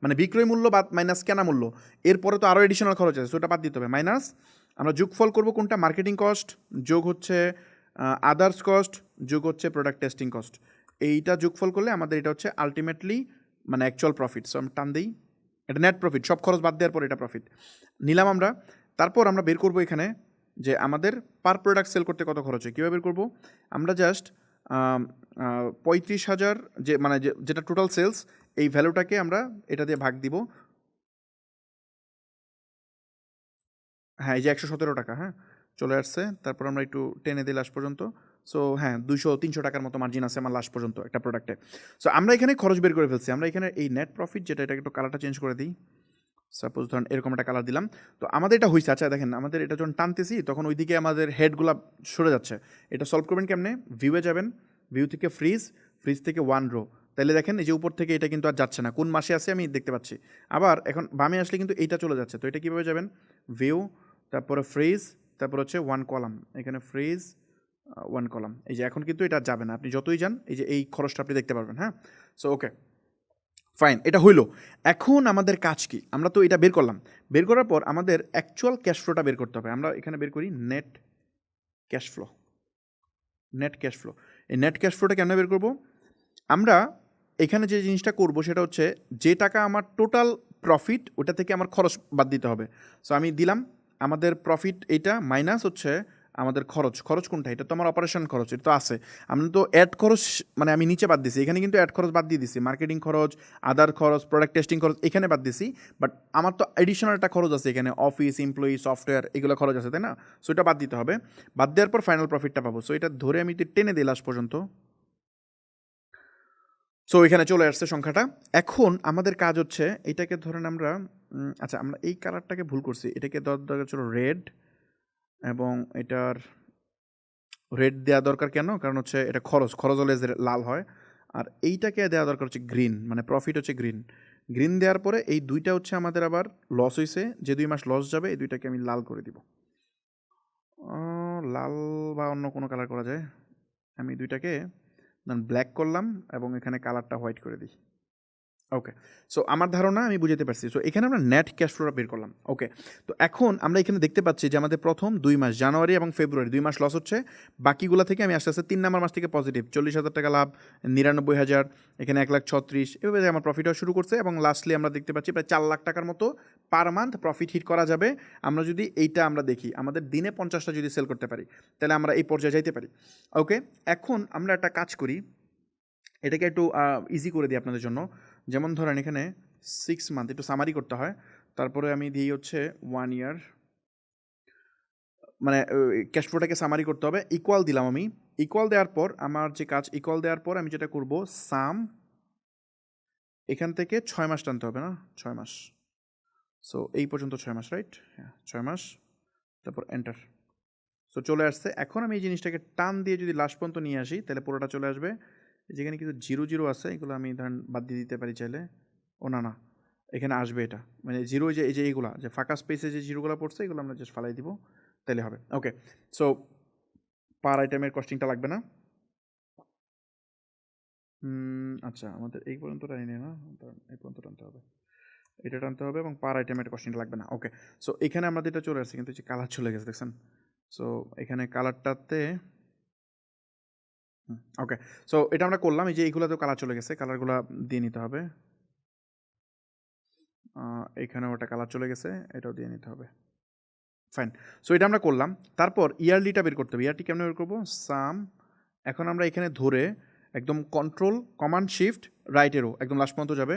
[SPEAKER 1] মানে বিক্রয় মূল্য বাদ মাইনাস কেনা মূল্য। এরপরে তো আরও এডিশনাল খরচ আছে, সেটা বাদ দিতে হবে। মাইনাস আমরা যোগফল করব কোনটা? মার্কেটিং কস্ট যোগ হচ্ছে আদার্স কস্ট যোগ হচ্ছে প্রোডাক্ট টেস্টিং কস্ট। এইটা যোগফল করলে আমাদের এটা হচ্ছে আলটিমেটলি মানে অ্যাকচুয়াল প্রফিট। সো আমি টান দিই, এটা নেট প্রফিট, সব খরচ বাদ দেওয়ার পর এটা প্রফিট নিলাম আমরা। তারপর আমরা বের করব এখানে যে আমাদের পার প্রোডাক্ট সেল করতে কত খরচ হয়। কীভাবে বের করব? আমরা জাস্ট 35,000 যে মানে যেটা টোটাল সেলস, এই ভ্যালুটাকে আমরা এটা দিয়ে ভাগ দিব। হ্যাঁ, এই যে 117 টাকা, হ্যাঁ চলে আসছে। তারপর আমরা একটু টেনে দিই লাস্ট পর্যন্ত। সো হ্যাঁ, 200-300 টাকার মতো মার্জিন আছে আমার লাস্ট পর্যন্ত একটা প্রোডাক্টে। সো আমরা এখানে খরচ বের করে ফেলছি। আমরা এখানে এই নেট প্রফিট যেটা, এটাকে একটু কালারটা চেঞ্জ করে দিই। সাপোজ ধরেন এরকম একটা কালার দিলাম। তো আমাদের এটা হয়েছে। আচ্ছা দেখেন, আমাদের এটা যখন টানতেছি তখন ওইদিকে আমাদের হেডগুলা সরে যাচ্ছে। এটা সলভ করবেন কেমনে? ভিউয়ে যাবেন, ভিউ থেকে ফ্রিজ, ফ্রিজ থেকে ওয়ান রো। তাহলে দেখেন এই যে উপর থেকে এটা কিন্তু আর যাচ্ছে না, কোন মাসে আছে আমি দেখতে পাচ্ছি। আবার এখন বামে আসলে কিন্তু এইটা চলে যাচ্ছে। তো এটা কীভাবে যাবেন? ভিউ, তারপরে ফ্রিজ, তারপর হচ্ছে ওয়ান কলাম, এখানে ফ্রিজ ওয়ান কলাম। এই যে এখন কিন্তু এটা যাবে না, আপনি যতই যান এই যে এই খরচটা আপনি দেখতে পারবেন। হ্যাঁ, সো ওকে ফাইন, এটা হইল। এখন আমাদের কাজ কি? আমরা তো এটা বের করলাম, বের করার পর আমাদের অ্যাকচুয়াল ক্যাশ ফ্লোটা বের করতে হবে। আমরা এখানে বের করি net cash flow. Net cash flow, এই নেট ক্যাশ ফ্লোটা কেন বের করব? আমরা এখানে যে জিনিসটা করব সেটা হচ্ছে যে টাকা আমার টোটাল প্রফিট, ওটা থেকে আমার খরচ বাদ দিতে হবে। সো আমি দিলাম আমাদের প্রফিট এইটা মাইনাস হচ্ছে আমাদের খরচ। খরচ কোনটা? এটা তো আমার অপারেশন খরচ, এটা তো আছে। আমি তো অ্যাড খরচ মানে আমি নিচে বাদ দিছি, এখানে কিন্তু অ্যাড খরচ বাদ দিয়ে দিছি। মার্কেটিং খরচ, আদার খরচ, প্রোডাক্ট টেস্টিং খরচ এখানে বাদ দিছি। বাট আমার তো এডিশনাল একটা খরচ আছে এখানে, অফিস, এমপ্লয়ি, সফটওয়্যার, এগুলো খরচ আছে, তাই না? সো এটা বাদ দিতে হবে। বাদ দেওয়ার পর ফাইনাল প্রফিটটা পাবো। সো এটা ধরে আমি টেনে দিই লাস্ট পর্যন্ত। সো এখানে চলে আসছে সংখ্যাটা। এখন আমাদের কাজ হচ্ছে এটাকে ধরেন আমরা আচ্ছা আমরা এই কালারটাকে ভুল করছি, এটাকে দরকার ছিল রেড, এবং এটার রেড দেওয়া দরকার কেন? কারণ হচ্ছে এটা খরচ, খরচ হলে যে লাল হয়। আর এইটাকে দেওয়া দরকার হচ্ছে গ্রিন, মানে প্রফিট হচ্ছে গ্রিন। গ্রিন দেওয়ার পরে এই দুইটা হচ্ছে আমাদের আবার লস হয়েছে, যে 2 মাস লস যাবে এই দুইটাকে আমি লাল করে দিব। লাল বা অন্য কোনো কালার করা যায়। আমি দুইটাকে ব্ল্যাক করলাম এবং এখানে কালারটা হোয়াইট করে দিই। ওকে, সো আমার ধারণা আমি বুঝতে পারছি। সো এখানে আমরা নেট ক্যাশ ফ্লোটা বের করলাম। ওকে, তো এখন আমরা এখানে দেখতে পাচ্ছি যে আমাদের প্রথম 2 মাস জানুয়ারি এবং ফেব্রুয়ারি 2 মাস লস হচ্ছে। বাকিগুলো থেকে আমি আস্তে আস্তে 3 নম্বর মাস থেকে পজিটিভ 40,000 টাকা লাভ, 99,000, এখানে 1,36,000, এভাবে আমার প্রফিট হওয়া শুরু করছে। এবং লাস্টলি আমরা দেখতে পাচ্ছি প্রায় 4 লাখ টাকার মতো পার মান্থ প্রফিট হিট করা যাবে আমরা যদি এইটা আমরা দেখি। আমাদের দিনে 50টা যদি সেল করতে পারি তাহলে আমরা এই পর্যায়ে যাইতে পারি। ওকে, এখন আমরা একটা কাজ করি, এটাকে একটু ইজি করে দিই আপনাদের জন্য। যেমন ধরেন এখানে 6 মান্থ একটু সামারি করতে হয়, তারপরে আমি দিই হচ্ছে 1 ইয়ার, মানে ক্যাশ ফ্লোটাকে সামারি করতে হবে। ইকুয়াল দিলাম আমি। ইকুয়াল দেওয়ার পর আমার যে কাজ, ইকুয়াল দেওয়ার পর আমি যেটা করব, সাম এখান থেকে 6 মাস টানতে হবে না? 6 মাস। সো এই পর্যন্ত 6 মাস, রাইট? হ্যাঁ 6 মাস, তারপর এন্টার। সো চলে আসছে। এখন আমি এই জিনিসটাকে টান দিয়ে যদি লাস্ট পর্যন্ত নিয়ে আসি তাহলে পুরোটা চলে আসবে। যেখানে কিছু জিরো জিরো আছে এগুলো আমি ধরেন বাদ দিয়ে দিতে পারি চাইলে। ও না না, এখানে আসবে এটা, মানে জিরো যে এই যে এইগুলা যে ফাঁকা স্পেসে যে জিরোগুলো পড়ছে এগুলো আমরা জাস্ট ফালাই দিব, তাহলে হবে। ওকে, সো পার আইটেমের কস্টিংটা লাগবে না। আচ্ছা, আমাদের এই পর্যন্ত টাইনে না, এই পর্যন্ত টানতে হবে, এটা টানতে হবে এবং পার আইটেমের কস্টিংটা লাগবে না। ওকে, সো এখানে আমাদের এটা চলে আসছে, কিন্তু যে কালার চলে গেছে দেখছেন। সো এখানে কালারটাতে ওকে, সো এটা আমরা করলাম। এই যে এইগুলোতেও কালার চলে গেছে, কালারগুলো দিয়ে নিতে হবে। এখানেও একটা কালার চলে গেছে, এটাও দিয়ে নিতে হবে। ফাইন, সো এটা আমরা করলাম। তারপর ইয়ারলিটা বের করতে হবে। ইয়ারটি কেমন বের করবো? সাম। এখন আমরা এখানে ধরে একদম কন্ট্রোল কমান্ড শিফট রাইট এরো একদম লাস্ট পর্যন্ত যাবে,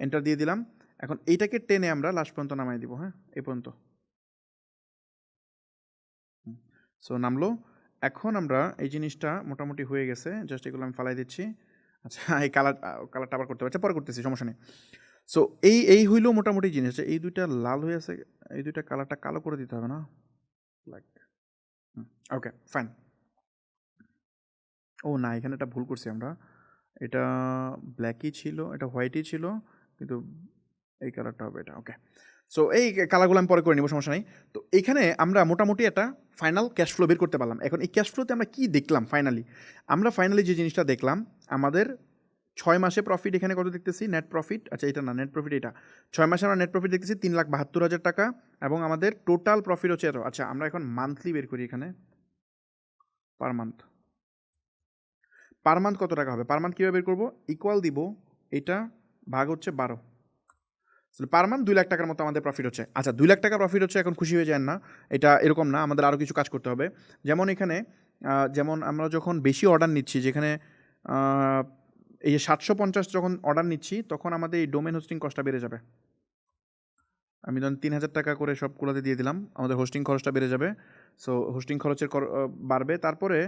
[SPEAKER 1] এন্টার দিয়ে দিলাম। এখন এইটাকে টেনে আমরা লাস্ট পর্যন্ত নামাই দিব। হ্যাঁ, এই পর্যন্ত। সো নামলো। এখন আমরা এই জিনিসটা মোটামুটি হয়ে গেছে, জাস্ট এগুলো আমি ফালাই দিচ্ছি। আচ্ছা, এই কালারটা আবার করতে পারছে, পরে করতেছি, সমস্যা নেই। সো এই হইলো মোটামুটি জিনিস। এই দুইটা লাল হয়ে আছে, এই দুইটা কালারটা কালো করে দিতে হবে না? Like, okay fine. ও না, এখানে একটা ভুল করছি আমরা। এটা ব্ল্যাকই ছিল, এটা হোয়াইটই ছিল, কিন্তু এই কালারটা হবে এটা। ওকে, সো এই কালারগুলো আমি পরে করে নিব, সমস্যা নেই। তো এইখানে আমরা মোটামুটি একটা ফাইনাল ক্যাশ ফ্লো বের করতে পারলাম। এখন এই ক্যাশ ফ্লোতে আমরা কী দেখলাম ফাইনালি? আমরা ফাইনালি যে জিনিসটা দেখলাম, আমাদের 6 মাসে প্রফিট এখানে কত দেখতেছি? নেট প্রফিট, আচ্ছা এটা না, নেট প্রফিট এটা। 6 মাসে আমরা নেট প্রফিট দেখতেছি 3,72,000 টাকা, এবং আমাদের টোটাল প্রফিট হচ্ছে এত। আচ্ছা, আমরা এখন মান্থলি বের করি এখানে, পার মান্থ। পার মান্থ কত টাকা হবে? পার মান্থ কীভাবে বের করবো? ইকুয়াল দিব এটা ভাগ হচ্ছে 12। পার মান্থ 2 লাখ টাকার মতো আমাদের প্রফিট হচ্ছে। আচ্ছা, 2 লাখ টাকা প্রফিট হচ্ছে, এখন খুশি হয়ে যান না, এটা এরকম না, আমাদের আরও কিছু কাজ করতে হবে। যেমন এখানে যেমন আমরা যখন বেশি অর্ডার নিচ্ছি, যেখানে এই যে 750 যখন অর্ডার নিচ্ছি, তখন আমাদের এই ডোমেন হোস্টিং কস্টটা বেড়ে যাবে। আমি ধরুন 3,000 টাকা করে সবগুলোতে দিয়ে দিলাম, আমাদের হোস্টিং খরচটা বেড়ে যাবে। সো হোস্টিং খরচের বাড়বে। তারপরে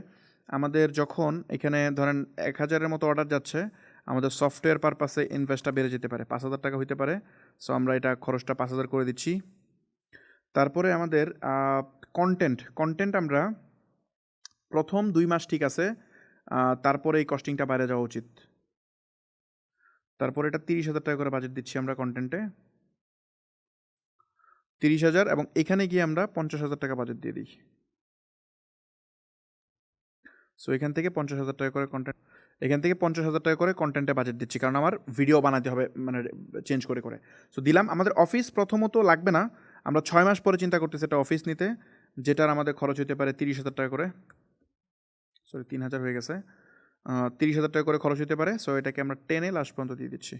[SPEAKER 1] আমাদের যখন এখানে ধরেন 1,000-এর মতো অর্ডার যাচ্ছে, আমাদের সফটওয়্যার পারপাসে ইনভেস্টটা বেড়ে যেতে পারে, 5,000 টাকা হইতে পারে। সো আমরা এটা খরচটা 5,000 করে দিচ্ছি। তারপরে আমাদের কন্টেন্ট আমরা প্রথম 2 মাস ঠিক আছে, তারপরে এই কস্টিংটা বাইরে যাওয়া উচিত। তারপরে এটা 30,000 টাকা করে বাজেট দিচ্ছি আমরা কন্টেন্টে, 30,000, এবং এখানে গিয়ে আমরা 50,000 টাকা বাজেট দিয়ে দিই। সো এখান থেকে 50,000 টাকা করে কন্টেন্ট, এখান থেকে 50,000 টাকা করে কন্টেন্টে বাজেট দিচ্ছি, কারণ আমার ভিডিও বানাতে হবে, মানে চেঞ্জ করে করে। সো দিলাম। আমাদের অফিস প্রথমত লাগবে না, আমরা 6 মাস পরে চিন্তা করতেছি একটা অফিস নিতে, যেটার আমাদের খরচ হতে পারে 30,000 টাকা করে। সরি, 3,000 হয়ে গেছে, 30,000 টাকা করে খরচ হতে পারে। সো এটাকে আমরা টেনে লাস্ট পর্যন্ত দিয়ে দিচ্ছি।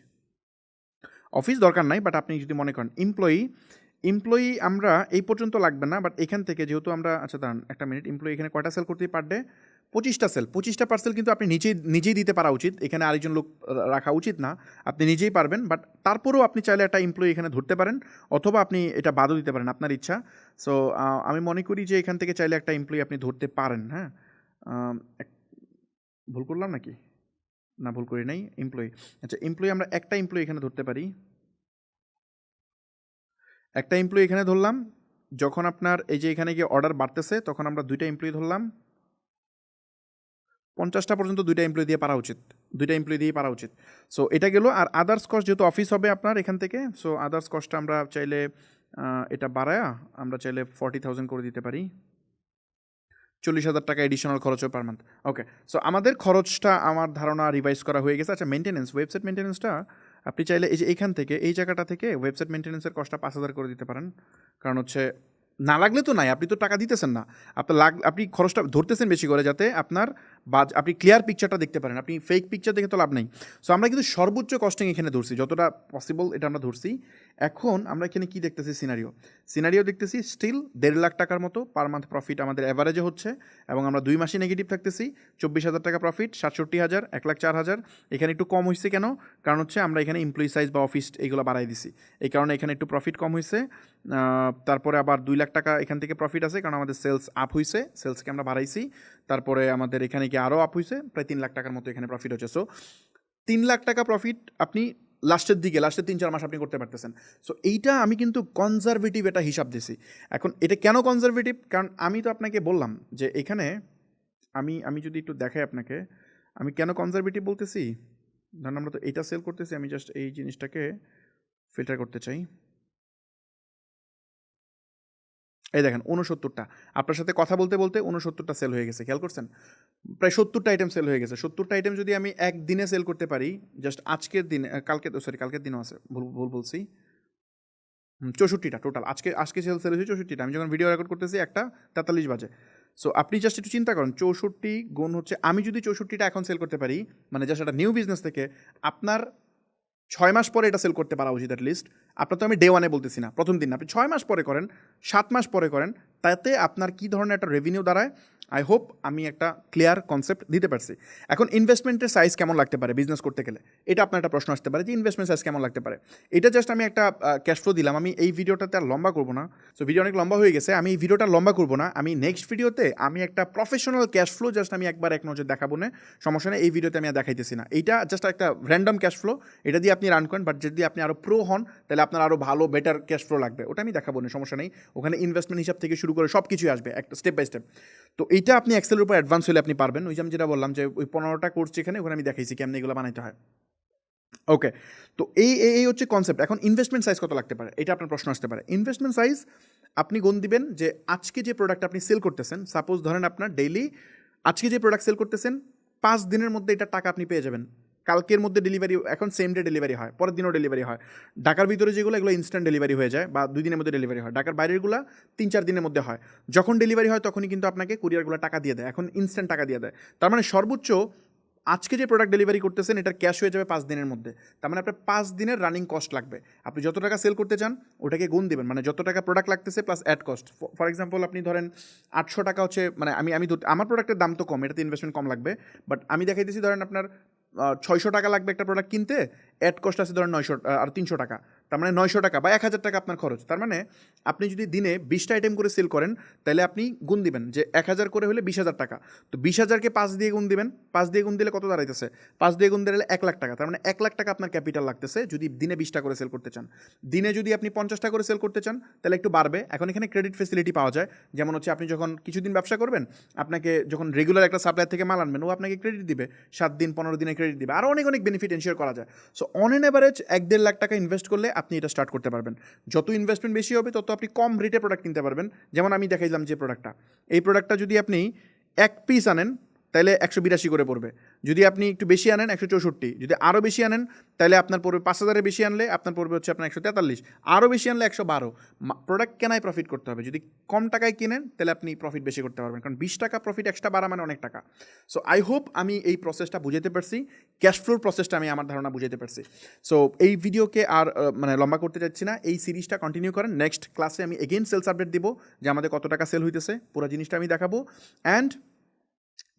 [SPEAKER 1] অফিস দরকার নাই, বাট আপনি যদি মনে করেন এমপ্লয়ি আমরা এই পর্যন্ত লাগবে না, বাট এখান থেকে যেহেতু আমরা, আচ্ছা দাঁড়ান একটা মিনিট, এমপ্লয়ি এখানে কয়টা সেল করতে পার ডে? 25টা সেল। 25টা পার্সেল কিন্তু আপনি নিজেই দিতে পারা উচিত, এখানে আরেকজন লোক রাখা উচিত না, আপনি নিজেই পারবেন। বাট তারপরেও আপনি চাইলে একটা এমপ্লয়ি এখানে ধরতে পারেন, অথবা আপনি এটা বাদও দিতে পারেন, আপনার ইচ্ছা। সো আমি মনে করি যে এখান থেকে চাইলে একটা এমপ্লয়ি আপনি ধরতে পারেন। হ্যাঁ, ভুল করলাম নাকি? না, ভুল করি নাই। এমপ্লয়ি, আচ্ছা এমপ্লয়ি আমরা একটা এমপ্লয়ি এখানে ধরতে পারি, একটা এমপ্লয়ি এখানে ধরলাম। যখন আপনার এই যে এখানে গিয়ে অর্ডার বাড়তেছে, তখন আমরা 2টা এমপ্লয়ি ধরলাম। 50টা পর্যন্ত 2টা এমপ্লয়ি দিয়ে পারা উচিত, 2টা এমপ্লয়ি দিয়ে পারা উচিত। সো এটা গেল। আর আদার্স কস্ট যেহেতু অফিস হবে আপনার এখান থেকে, সো আদার্স কস্টটা আমরা চাইলে এটা বাড়ায়া আমরা চাইলে 40,000 করে দিতে পারি, 40,000 টাকা এডিশনাল খরচ হয় পার মান্থ। ওকে, সো আমাদের খরচটা আমার ধারণা রিভাইজ করা হয়ে গেছে। আচ্ছা, মেনটেন্যান্স, ওয়েবসাইট মেনটেন্যান্সটা আপনি চাইলে এই যে এইখান থেকে এই জায়গাটা থেকে ওয়েবসাইট মেনটেন্যান্সের কস্টটা 5,000 করে দিতে পারেন। কারণ হচ্ছে না লাগলে তো নাই, আপনি তো টাকা দিতেছেন না, আপনি খরচটা ধরতেছেন বেশি করে, যাতে আপনার আপনি ক্লিয়ার পিকচারটা দেখতে পারেন, আপনি ফেক পিকচার দেখে তো লাভ নেই। সো আমরা কিন্তু সর্বোচ্চ কস্টিং এখানে ধরছি, যতটা পসিবল এটা আমরা ধরছি। এখন আমরা এখানে কি দেখতেছি? সিনারিও দেখতেছি স্টিল 1.5 লাখ টাকার মতো পার মান্থ প্রফিট আমাদের অ্যাভারেজে হচ্ছে, এবং আমরা 2 মাসে নেগেটিভ থাকতেছি। 24,000 টাকা প্রফিট, 67,000, 1,04,000। এখানে একটু কম হয়েছে কেন? কারণ হচ্ছে আমরা এখানে এমপ্লয়ি সাইজ বা অফিস এগুলো বাড়াই দিছি, এই কারণে এখানে একটু প্রফিট কম হয়েছে। তারপরে আবার 2 লাখ টাকা এখান থেকে প্রফিট আছে, কারণ আমাদের সেলস আপ হয়েছে, সেলসকে আমরা বাড়াইছি। তারপরে আমাদের এখানে কি আরও আপ হয়েছে, প্রায় 3 লাখ টাকার মতো এখানে প্রফিট হচ্ছে। সো 3 লাখ টাকা প্রফিট আপনি লাস্টের 3-4 মাস আপনি করতে পারতেছেন। সো এইটা আমি কিন্তু কনজারভেটিভ একটা হিসাব দিছি। এখন এটা কেন কনজারভেটিভ? কারণ আমি তো আপনাকে বললাম যে এখানে আমি যদি একটু দেখাই আপনাকে, আমি কেন কনজারভেটিভ বলতেছি? ধরেন আমরা তো এইটা সেল করতেছি, আমি জাস্ট এই জিনিসটাকে ফিল্টার করতে চাই। এই দেখেন 69টা, আপনার সাথে কথা বলতে বলতে 69টা সেল হয়ে গেছে, খেয়াল করছেন? প্রায় 70টা আইটেম সেল হয়ে গেছে। 70টা আইটেম যদি আমি একদিনে সেল করতে পারি, জাস্ট আজকের দিনে, কালকের দিনও আছে, ভুল ভুল বলছি, 64টা টোটাল। আজকে আজকে সেল সেল হয়েছে 64টা। আমি যখন ভিডিও রেকর্ড করতেছি 1:43 বাজে। সো আপনি জাস্ট একটু চিন্তা করেন, 64 গুণ হচ্ছে, আমি যদি 64টা এখন সেল করতে পারি, মানে জাস্ট একটা নিউ বিজনেস থেকে, আপনার 6 মাস পরে এটা সেল করতে পারা উচিত অ্যাটলিস্ট। আপনার তো আমি ডে ওয়ানে বলতেছি না, প্রথম দিন না, আপনি 6 মাস পরে করেন, 7 মাস পরে করেন, তাতে আপনার কী ধরনের একটা রেভিনিউ দাঁড়ায়। আই হোপ আমি একটা ক্লিয়ার কনসেপ্ট দিতে পারছি। এখন ইনভেস্টমেন্টের সাইজ কেমন লাগতে পারে বিজনেস করতে গেলে, এটা আপনার একটা প্রশ্ন আসতে পারে যে ইনভেস্টমেন্ট সাইজ কেমন লাগতে পারে। এটা জাস্ট আমি একটা ক্যাশ ফ্লো দিলাম। আমি এই ভিডিওটাতে আর লম্বা করবো না, সো ভিডিও অনেক লম্বা হয়ে গেছে, আমি এই ভিডিওটা লম্বা করবো না। আমি নেক্সট ভিডিওতে আমি একটা প্রফেশনাল ক্যাশ ফ্লো জাস্ট আমি একবার এক নজর দেখাবো না, সমস্যা নেই, এই ভিডিওতে আমি আর দেখাইতেছি না। এইটা জাস্ট একটা র্যান্ডম ক্যাশ ফ্লো, এটা দিয়ে আপনি রান করেন, বাট যদি আপনি আরও প্রো হন তাহলে আপনার আরও ভালো বেটার ক্যাশ ফ্লো লাগবে, ওটা আমি দেখাবো না, সমস্যা নেই। ওখানে ইনভেস্টমেন্ট হিসাব থেকে শুরু করে সব কিছুই আসবে একটা স্টেপ বাই স্টেপ। তো এইটা আপনি এক্সেলের উপর অ্যাডভান্স হলে আপনি পারবেন। ওই যে আমি যেটা বললাম যে ওই 15টা কোর্স যেখানে, ওখানে আমি দেখাইছি কেমন এগুলো বানাইতে হয়। ওকে, তো এই হচ্ছে কনসেপ্ট। এখন ইনভেস্টমেন্ট সাইজ কত লাগতে পারে, এটা আপনার প্রশ্ন আসতে পারে। ইনভেস্টমেন্ট সাইজ আপনি গুণ দিবেন যে আজকে যে প্রোডাক্ট আপনি সেল করতেছেন, সাপোজ ধরেন আপনার ডেইলি আজকে যে প্রোডাক্ট সেল করতেছেন 5 দিনের মধ্যে এটার টাকা আপনি পেয়ে যাবেন। কালকের মধ্যে ডেলিভারি, এখন সেম ডে ডেলিভারি হয়, পরের দিনও ডেলিভারি হয়। ঢাকার ভিতরে যেগুলো, এগুলো ইনস্ট্যান্ট ডেলিভারি হয়ে যায় বা 2 দিনের মধ্যে ডেলিভারি হয়। ঢাকার বাইরেরগুলো 3-4 দিনের মধ্যে হয়। যখন ডেলিভারি হয় তখনই কিন্তু আপনাকে কুরিয়ারগুলো টাকা দিয়ে দেয়, এখন ইনস্ট্যান্ট টাকা দিয়ে দেয়। তার মানে সর্বোচ্চ আজকে যে প্রোডাক্ট ডেলিভারি করতেছেন এটার ক্যাশ হয়ে যাবে 5 দিনের মধ্যে। তার মানে আপনার 5 দিনের রানিং কস্ট লাগবে। আপনি যত টাকা সেল করতে চান ওটাকে গুণ দিবেন, মানে যত টাকা প্রোডাক্ট লাগতেছে plus ad cost. For example আপনি ধরেন 800 টাকা হচ্ছে, মানে আমি আমার প্রোডাক্টের দাম তো কম, এটাতে ইনভেস্টমেন্ট কম লাগবে, বাট আমি দেখাইতেছি ধরেন আপনার 600 টাকা লাগবে একটা প্রোডাক্ট কিনতে, অ্যাড কস্ট আছে ধরেন 900 আর 300 টাকা, তার মানে 900 টাকা বা 1000 টাকা আপনার খরচ। তার মানে আপনি যদি দিনে 20টা আইটেম করে সেল করেন তাহলে আপনি গুণ দিবেন যে 1000 করে হলে 20,000 টাকা। তো 20,000কে 5 দিয়ে গুণ দিবেন, 5 দিয়ে গুণ দিলে কত দাঁড়াইতেছে, 5 দিয়ে গুণ দিলে 1 লাখ টাকা। তার মানে 1 লাখ টাকা আপনার ক্যাপিটাল লাগতেছে যদি দিনে 20টা করে সেল করতে চান। দিনে যদি আপনি 50টা করে সেল করতে চান তাহলে একটু বাড়বে। এখন এখানে ক্রেডিট ফেসিলিটি পাওয়া যায়, যেমন হচ্ছে আপনি যখন কিছুদিন ব্যবসা করবেন, আপনাকে যখন রেগুলার একটা সাপ্লায়ার থেকে মাল আনবেন, ও আপনাকে ক্রেডিট দিবে, 7 দিন 15 দিনে ক্রেডিট দিবে, আরও অনেক বেনিফিট এনশিওর করা যায়। So on an average 1-1.5 lakh টাকা ইনভেস্ট করলে আপনি এটা স্টার্ট করতে পারবেন। যত ইনভেস্টমেন্ট বেশি হবে তত আপনি কম রেটে প্রোডাক্ট কিনতে পারবেন। যেমন আমি দেখাইলাম যে প্রোডাক্টটা, এই প্রোডাক্টটা যদি আপনি 1 পিস আনেন তাহলে 182 করে পড়বে, যদি আপনি একটু বেশি আনেন 164, যদি আরও বেশি আনেন তাহলে আপনার পড়বে 5,000-এর বেশি আনলে আপনার পড়বে হচ্ছে আপনার 143, আরও বেশি আনলে 112। প্রোডাক্ট কেনায় প্রফিট করতে হবে, যদি কম টাকায় কিনেন তাহলে আপনি প্রফিট বেশি করতে পারবেন, কারণ 20 টাকা প্রফিট এক্সট্রা বাড়া মানে অনেক টাকা। সো আই হোপ আমি এই প্রসেসটা বুঝাতে পারছি, ক্যাশ ফ্লোর প্রসেসটা আমি আমার ধারণা বুঝাতে পারছি। সো এই ভিডিওকে আর মানে লম্বা করতে চাচ্ছি না, এই সিরিজটা কন্টিনিউ করেন। নেক্সট ক্লাসে আমি এগেইন সেলস আপডেট দিব যে আমাদের কত টাকা সেল হইতেছে, পুরো জিনিসটা আমি দেখাবো। অ্যান্ড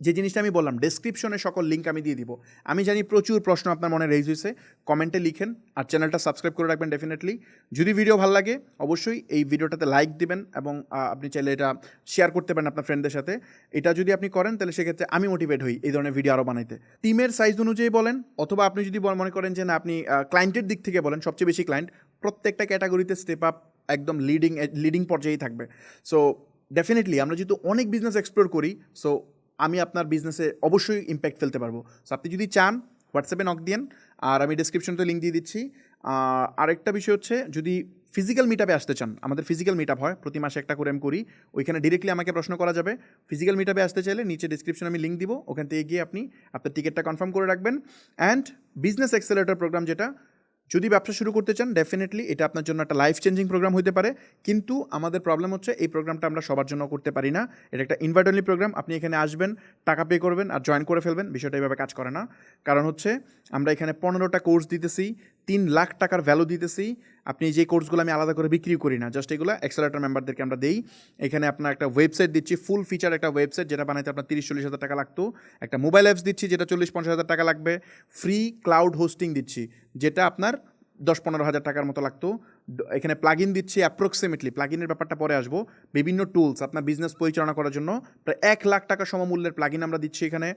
[SPEAKER 1] যে জিনিসটা আমি বললাম, ডেসক্রিপশনে সকল লিঙ্ক আমি দিয়ে দিব। আমি জানি প্রচুর প্রশ্ন আপনার মনে রেজ হয়েছে, কমেন্টে লিখেন, আর চ্যানেলটা সাবস্ক্রাইব করে রাখবেন ডেফিনেটলি। যদি ভিডিও ভালো লাগে অবশ্যই এই ভিডিওটাতে লাইক দিবেন, এবং আপনি চাইলে এটা শেয়ার করতে পারেন আপনার ফ্রেন্ডদের সাথে। এটা যদি আপনি করেন তাহলে সেক্ষেত্রে আমি মোটিভেট হই এই ধরনের ভিডিও আরও বানাইতে। টিমের সাইজ অনুযায়ী বলেন, অথবা আপনি যদি মনে করেন যে না আপনি ক্লায়েন্টের দিক থেকে বলেন, সবচেয়ে বেশি ক্লায়েন্ট প্রত্যেকটা ক্যাটাগরিতে স্টেপ আপ একদম লিডিং পর্যায়েই থাকবে। সো ডেফিনেটলি আমরা যেহেতু অনেক বিজনেস এক্সপ্লোর করি, সো আমি আপনার বিজনেসে অবশ্যই ইম্প্যাক্ট ফেলতে পারবো। সো আপনি যদি চান হোয়াটসঅ্যাপে নক দিন, আর আমি ডিসক্রিপশনতে লিঙ্ক দিয়ে দিচ্ছি। আরেকটা বিষয় হচ্ছে, যদি ফিজিক্যাল মিটআপে আসতে চান, আমাদের ফিজিক্যাল মিটআপ হয় প্রতি মাসে একটা করে আমি করি, ওইখানে ডিরেক্টলি আমাকে প্রশ্ন করা যাবে। ফিজিক্যাল মিটআপে আসতে চাইলে নিচে ডিসক্রিপশনে আমি লিঙ্ক দিব, ওখান থেকে গিয়ে আপনি আপনার টিকিটটা কনফার্ম করে রাখবেন। অ্যান্ড বিজনেস অ্যাক্সেলারেটর প্রোগ্রাম, যেটা যদি ব্যবসা শুরু করতে চান ডেফিনেটলি এটা আপনার জন্য একটা লাইফ চেঞ্জিং প্রোগ্রাম হতে পারে। কিন্তু আমাদের প্রবলেম হচ্ছে এই প্রোগ্রামটা আমরা সবার জন্য করতে পারি না, এটা একটা ইনভাইট অনলি প্রোগ্রাম। আপনি এখানে আসবেন, টাকা পে করবেন আর জয়েন করে ফেলবেন, বিষয়টা এইভাবে কাজ করে না। কারণ হচ্ছে আমরা এখানে 15টা কোর্স দিতেছি, 3 লাখ টাকার ভ্যালু দিতেছি। আপনি যে কোর্সগুলো আমি আলাদা করে বিক্রি করি না, জাস্ট এগুলো অ্যাক্সেলারেটর মেম্বারদেরকে আমরা দেই। এখানে আপনার একটা ওয়েবসাইট দিচ্ছি, ফুল ফিচার একটা ওয়েবসাইট, যেটা বানাইতে আপনার 30-40 হাজার টাকা লাগতো। একটা মোবাইল অ্যাপস দিচ্ছি যেটা 40-50 হাজার টাকা লাগবে। ফ্রি ক্লাউড হোস্টিং দিচ্ছি, যেটা আপনার 10-15 হাজার টাকার মতো লাগতো। এখানে প্লাগ ইন দিচ্ছি অ্যাপ্রক্সিমেটলি, প্লাগ ইনের ব্যাপারটা পরে আসবো, বিভিন্ন টুলস আপনার বিজনেস পরিচালনা করার জন্য প্রায় 1 লাখ টাকা সমমূল্যের প্লাগ ইন আমরা দিচ্ছি এখানে।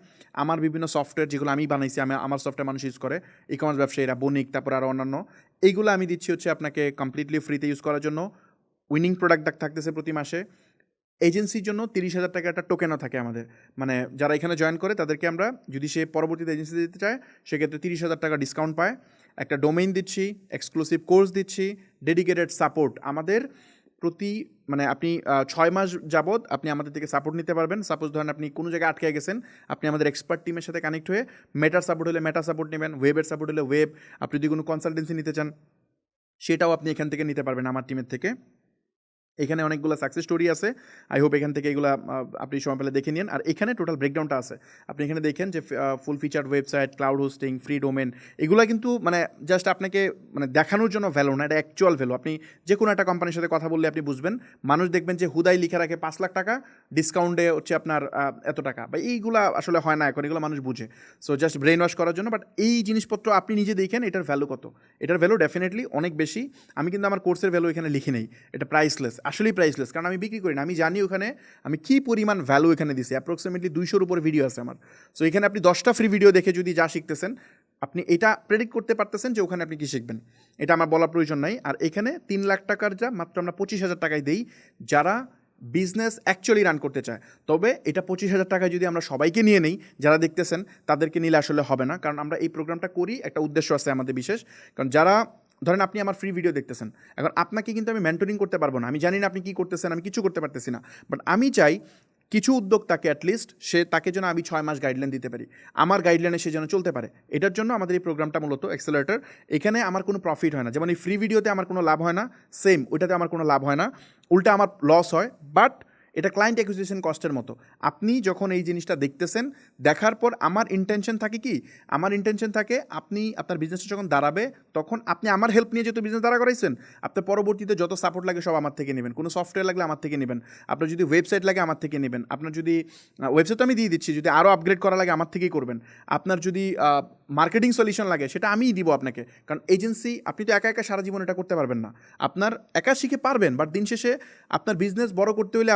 [SPEAKER 1] আমার বিভিন্ন সফটওয়্যার যেগুলো আমি বানাইছি, আমার সফটওয়্যার মানুষ ইউজ করে, ই কমার্স ব্যবসায়ীরা, বণিক, তারপর আরও অন্যান্য, এইগুলো আমি দিচ্ছি হচ্ছে আপনাকে কমপ্লিটলি ফ্রিতে ইউজ করার জন্য। উইনিং প্রোডাক্ট থাকতেছে প্রতি মাসে। এজেন্সির জন্য 30,000 টাকা একটা টোকেনও থাকে আমাদের, মানে যারা এখানে জয়েন করে তাদেরকে আমরা, যদি সে পরবর্তীতে এজেন্সিতে দিতে চায় সেক্ষেত্রে 30,000 টাকা ডিসকাউন্ট পায়। একটা ডোমেইন দিচ্ছি, এক্সক্লুসিভ কোর্স দিচ্ছি, ডেডিকেটেড সাপোর্ট আমাদের প্রতি, মানে আপনি 6 মাস যাবৎ আপনি আমাদের থেকে সাপোর্ট নিতে পারবেন। সাপোজ ধরেন আপনি কোনো জায়গায় আটকে গেছেন, আপনি আমাদের এক্সপার্ট টিমের সাথে কানেক্ট হয়ে মেটার সাপোর্ট হলে মেটা সাপোর্ট নেবেন, ওয়েবের সাপোর্ট হলে ওয়েব, আপনি যদি কোনো কনসালটেন্সি নিতে চান সেটাও আপনি এখান থেকে নিতে পারবেন আমার টিমের থেকে। এখানে অনেকগুলো সাকসেস স্টোরি আছে, আই হোপ এখান থেকে এগুলো আপনি সময় পেলে দেখে নিন। আর এখানে টোটাল ব্রেকডাউনটা আছে, আপনি এখানে দেখেন যে ফুল feature website, cloud hosting, free domain, এগুলো কিন্তু মানে জাস্ট আপনাকে মানে দেখানোর জন্য ভ্যালু না, এটা অ্যাকচুয়াল ভ্যালু। আপনি যে কোনো একটা কোম্পানির সাথে কথা বললে আপনি বুঝবেন, মানুষ দেখবেন যে হুদাই লিখে রাখে 5 লাখ টাকা ডিসকাউন্টে হচ্ছে আপনার এত টাকা, বা এইগুলো আসলে হয় না এখন, এগুলো মানুষ বুঝে, সো জাস্ট ব্রেন ওয়াশ করার জন্য। বাট এই জিনিসপত্র আপনি নিজে দেখেন এটার ভ্যালু কত, এটার ভ্যালু ডেফিনেটলি অনেক বেশি। আমি কিন্তু আমার কোর্সের ভ্যালু এখানে লিখি নেই, এটা প্রাইসলেস, আসলেই প্রাইসলেস, কারণ আমি বিক্রি করি না। আমি জানি ওখানে আমি কী পরিমাণ ভ্যালু এখানে দিছি, অ্যাপ্রক্সিমেটলি 200-র উপরে ভিডিও আছে আমার। সো এখানে আপনি 10টা ফ্রি ভিডিও দেখে যদি যা শিখতেছেন, আপনি এটা প্রেডিক্ট করতে পারতেছেন যে ওখানে আপনি কী শিখবেন, এটা আমার বলার প্রয়োজন নাই। আর এখানে 3 লাখ টাকার যা মাত্র আমরা 25,000 টাকায় দিই যারা বিজনেস অ্যাকচুয়ালি রান করতে চায়। তবে এটা 25,000 টাকায় যদি আমরা সবাইকে নিয়ে নেই, যারা দেখতেছেন তাদেরকে নিলে আসলে হবে না, কারণ আমরা এই প্রোগ্রামটা করি একটা উদ্দেশ্য আছে আমাদের বিশেষ। কারণ যারা ধরেন আপনি আমার ফ্রি ভিডিও দেখতেছেন, এখন আপনাকে কিন্তু আমি মেন্টরিং করতে পারবো না, আমি জানি না আপনি কী করতেছেন, আমি কিছু করতে পারতেছি না, বাট আমি চাই কিছু উদ্যোক্তাকে অ্যাটলিস্ট তাকে যেন আমি 6 মাস গাইডলাইন দিতে পারি, আমার গাইডলাইনে সে যেন চলতে পারে। এটার জন্য আমাদের এই প্রোগ্রামটা মূলত অ্যাক্সেলারেটর। এখানে আমার কোনো প্রফিট হয় না, যেমন এই ফ্রি ভিডিওতে আমার কোনো লাভ হয় না, সেম ওইটাতে আমার কোনো লাভ হয় না, উল্টা আমার লস হয়। বাট এটা ক্লায়েন্ট অ্যাকুইজিশন কস্টের মতো। আপনি যখন এই জিনিসটা দেখতেছেন, দেখার পর আমার ইন্টেনশন থাকে কি, আমার ইন্টেনশন থাকে আপনি আপনার বিজনেসটা যখন দাঁড়াবে তখন আপনি আমার হেল্প নিয়ে যেহেতু বিজনেস দাঁড়া করাইছেন, আপনার পরবর্তীতে যত সাপোর্ট লাগে সব আমার থেকে নেবেন, কোনো সফটওয়্যার লাগলে আমার থেকে নেবেন, আপনার যদি ওয়েবসাইট লাগে আমার থেকে নেবেন, আপনার যদি ওয়েবসাইট আমি দিয়ে দিচ্ছি, যদি আরও আপগ্রেড করা লাগে আমার থেকেই করবেন, আপনার যদি মার্কেটিং সলিউশন লাগে সেটা আমিই দিব আপনাকে। কারণ এজেন্সি, আপনি তো একা একা সারা জীবন এটা করতে পারবেন না, আপনার একা শিখে পারবেন, বাট দিন শেষে আপনার বিজনেস বড় করতে হলে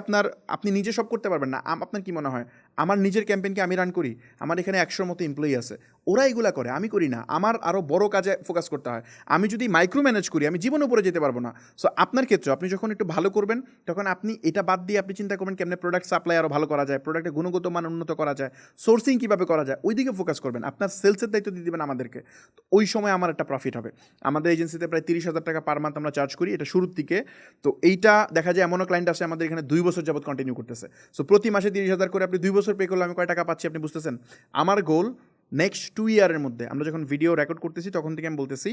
[SPEAKER 1] আপনি নিজে সব করতে পারবেন না। আপনার কি মনে হয় আমার নিজের ক্যাম্পেইনকে আমি রান করি, আমার এখানে 100-র মতো এমপ্লয়ি আছে, ওরা এগুলা করে, আমি করি না, আমার আরও বড় কাজে ফোকাস করতে হয়। আমি যদি মাইক্রো ম্যানেজ করি আমি জীবনে উপরে যেতে পারবো না। সো আপনার ক্ষেত্রে আপনি যখন একটু ভালো করবেন তখন আপনি এটা বাদ দিয়ে আপনি চিন্তা করবেন কেমনে প্রোডাক্ট সাপ্লাই আরও ভালো করা যায়, প্রোডাক্টের গুণগত মান উন্নত করা যায়, সোর্সিং কীভাবে করা যায়, ওই দিকে ফোকাস করবেন, আপনার সেলসের দায়িত্ব দিয়ে দেবেন আমাদেরকে। তো ওই সময় আমার একটা প্রফিট হবে। আমাদের এজেন্সিতে প্রায় 30,000 টাকা পার মান্থ আমরা চার্জ করি, এটা শুরুর দিকে। তো এইটা দেখা যায় এমনও ক্লায়েন্ট আসে আমাদের এখানে 2 বছর যাবত কন্টিনিউ করতেছে। সো প্রতি মাসে 30,000 করে আপনি 2 বছর পে করলে আমি কয় টাকা পাচ্ছি আপনি বুঝতেছেন। আমার গোল নেক্সট 2 ইয়ারের মধ্যে, আমরা যখন ভিডিও রেকর্ড করতেছি তখন থেকে আমি বলতেছি,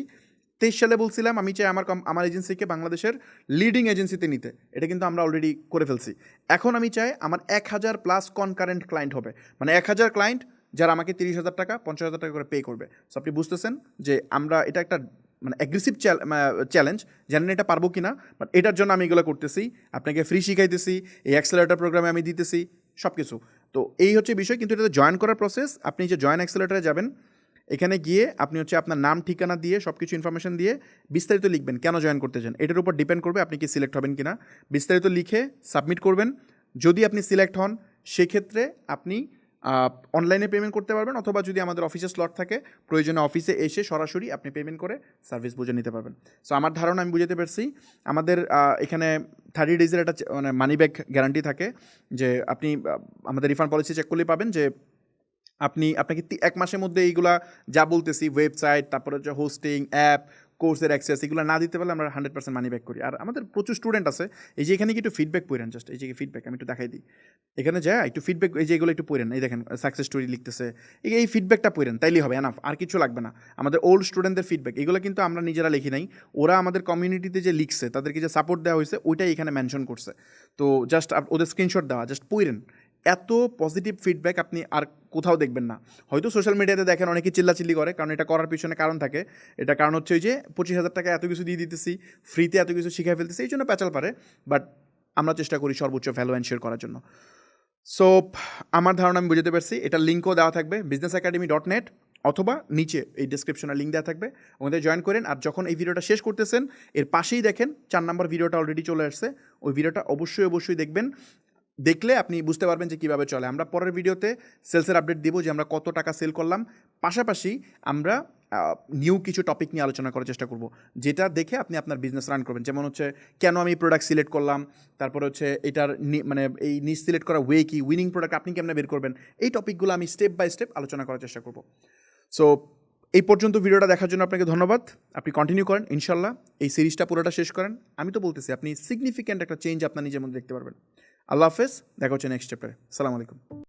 [SPEAKER 1] 23 সালে বলছিলাম আমি চাই আমার এজেন্সিকে বাংলাদেশের লিডিং এজেন্সিতে নিতে, এটা কিন্তু আমরা অলরেডি করে ফেলছি। এখন আমি চাই আমার 1,000+ কনকারেন্ট ক্লায়েন্ট হবে, মানে 1,000 ক্লায়েন্ট যারা আমাকে 30,000 টাকা 50,000 টাকা করে পে করবে। সো আপনি বুঝতেছেন যে আমরা এটা একটা মানে অ্যাগ্রেসিভ চ্যালেঞ্জ, জানেন এটা পারবো কি না, বাট এটার জন্য আমি এগুলো করতেছি, আপনাকে ফ্রি শিখাইতেছি, এই অ্যাক্সেলারেটর প্রোগ্রামে আমি দিতেছি সব কিছু। তো এই হচ্ছে বিষয়, কিন্তু এটাতে জয়েন করার প্রসেস, আপনি যে জয়েন অ্যাক্সেলারেটরে যাবেন, এখানে গিয়ে আপনি হচ্ছে আপনার নাম ঠিকানা দিয়ে সব কিছু ইনফরমেশন দিয়ে বিস্তারিত লিখবেন কেন জয়েন করতে চান, এটার উপর ডিপেন্ড করবে আপনি কি সিলেক্ট হবেন কি না। বিস্তারিত লিখে সাবমিট করবেন, যদি আপনি সিলেক্ট হন সেক্ষেত্রে আপনি অনলাইনে পেমেন্ট করতে পারবেন, অথবা যদি আমাদের অফিসে স্লট থাকে প্রয়োজনে অফিসে এসে সরাসরি আপনি পেমেন্ট করে সার্ভিস বুঝে নিতে পারবেন। সো আমার ধারণা আমি বুঝতে পারছি, আমাদের এখানে 30 ডেজের একটা মানে মানি ব্যাক গ্যারান্টি থাকে, যে আপনি আমাদের রিফান্ড পলিসি চেক করলেই পাবেন যে আপনাকে 1 মাসের মধ্যে এইগুলা যা বলতেছি ওয়েবসাইট, তারপরে হচ্ছে হোস্টিং, অ্যাপ, কোর্সের অ্যাক্সেস, এগুলো না দিতে পারলে আমরা 100% মানি ব্যাক করি। আর আমাদের প্রচুর স্টুডেন্ট আছে, এই যে এখানে কি একটু ফিডব্যাক পড়েন, জাস্ট এই যে ফিডব্যাক আমি একটু দেখাই দিই, এখানে যা একটু ফিডব্যাক, এই যে এগুলো একটু পড়েন, এই দেখেন সাকসেস স্টোরি লিখতেছে, এই ফিডব্যাকটা পড়েন তাইলেই হবে, এনাফ, আর কিছু লাগবে না। আমাদের ওল্ড স্টুডেন্টদের ফিডব্যাক, এগুলো কিন্তু আমরা নিজেরা লিখি নাই, ওরা আমাদের কমিউনিটিতে যে লিখছে, তাদেরকে যে সাপোর্ট দেওয়া হয়েছে ওইটাই এখানে মেনশন করছে। তো জাস্ট ওদের স্ক্রিনশট দেওয়া, জাস্ট পড়েন, এত পজিটিভ ফিডব্যাক আপনি আর কোথাও দেখবেন না। হয়তো সোশ্যাল মিডিয়াতে দেখেন অনেকে চিল্লাচিল্লি করে, কারণ এটা করার পিছনে কারণ থাকে, এটা কারণ হচ্ছে ওই যে 25,000 টাকা এত কিছু দিয়ে দিতেছি, ফ্রিতে এত কিছু শিখাই ফেলতেছি, এই জন্য প্যাচাল পারে। বাট আমরা চেষ্টা করি সর্বোচ্চ ভ্যালু এনশিওর করার জন্য। সো আমার ধারণা আমি বুঝতে পারছি, এটার লিঙ্কও দেওয়া থাকবে businessacademy.net, অথবা নিচে এই ডেসক্রিপশনে লিঙ্ক দেওয়া থাকবে, ওখানে জয়েন করেন। আর যখন এই ভিডিওটা শেষ করতেছেন এর পাশেই দেখেন 4 নম্বর ভিডিওটা অলরেডি চলে আসছে, ওই ভিডিওটা অবশ্যই দেখবেন। দেখলে আপনি বুঝতে পারবেন যে কীভাবে চলে। আমরা পরের ভিডিওতে সেলসের আপডেট দিব যে আমরা কত টাকা সেল করলাম, পাশাপাশি আমরা নিউ কিছু টপিক নিয়ে আলোচনা করার চেষ্টা করব, যেটা দেখে আপনি আপনার বিজনেস রান করবেন। যেমন হচ্ছে কেন আমি প্রোডাক্ট সিলেক্ট করলাম, তারপরে হচ্ছে এটার মানে এই নিজ সিলেক্ট করা ওয়ে কি, উইনিং প্রোডাক্ট আপনি কেমনে বের করবেন, এই টপিকগুলো আমি স্টেপ বাই স্টেপ আলোচনা করার চেষ্টা করব। সো এই পর্যন্ত ভিডিওটা দেখার জন্য আপনাকে ধন্যবাদ। আপনি কন্টিনিউ করেন, ইনশাল্লাহ এই সিরিজটা পুরোটা শেষ করেন। আমি তো বলতেছি আপনি সিগনিফিক্যান্ট একটা চেঞ্জ আপনার নিজের মধ্যে দেখতে পারবেন। আল্লাহ হাফেজ, দেখা হচ্ছে নেক্সট চ্যাপ্টারে। আসসালামু আলাইকুম।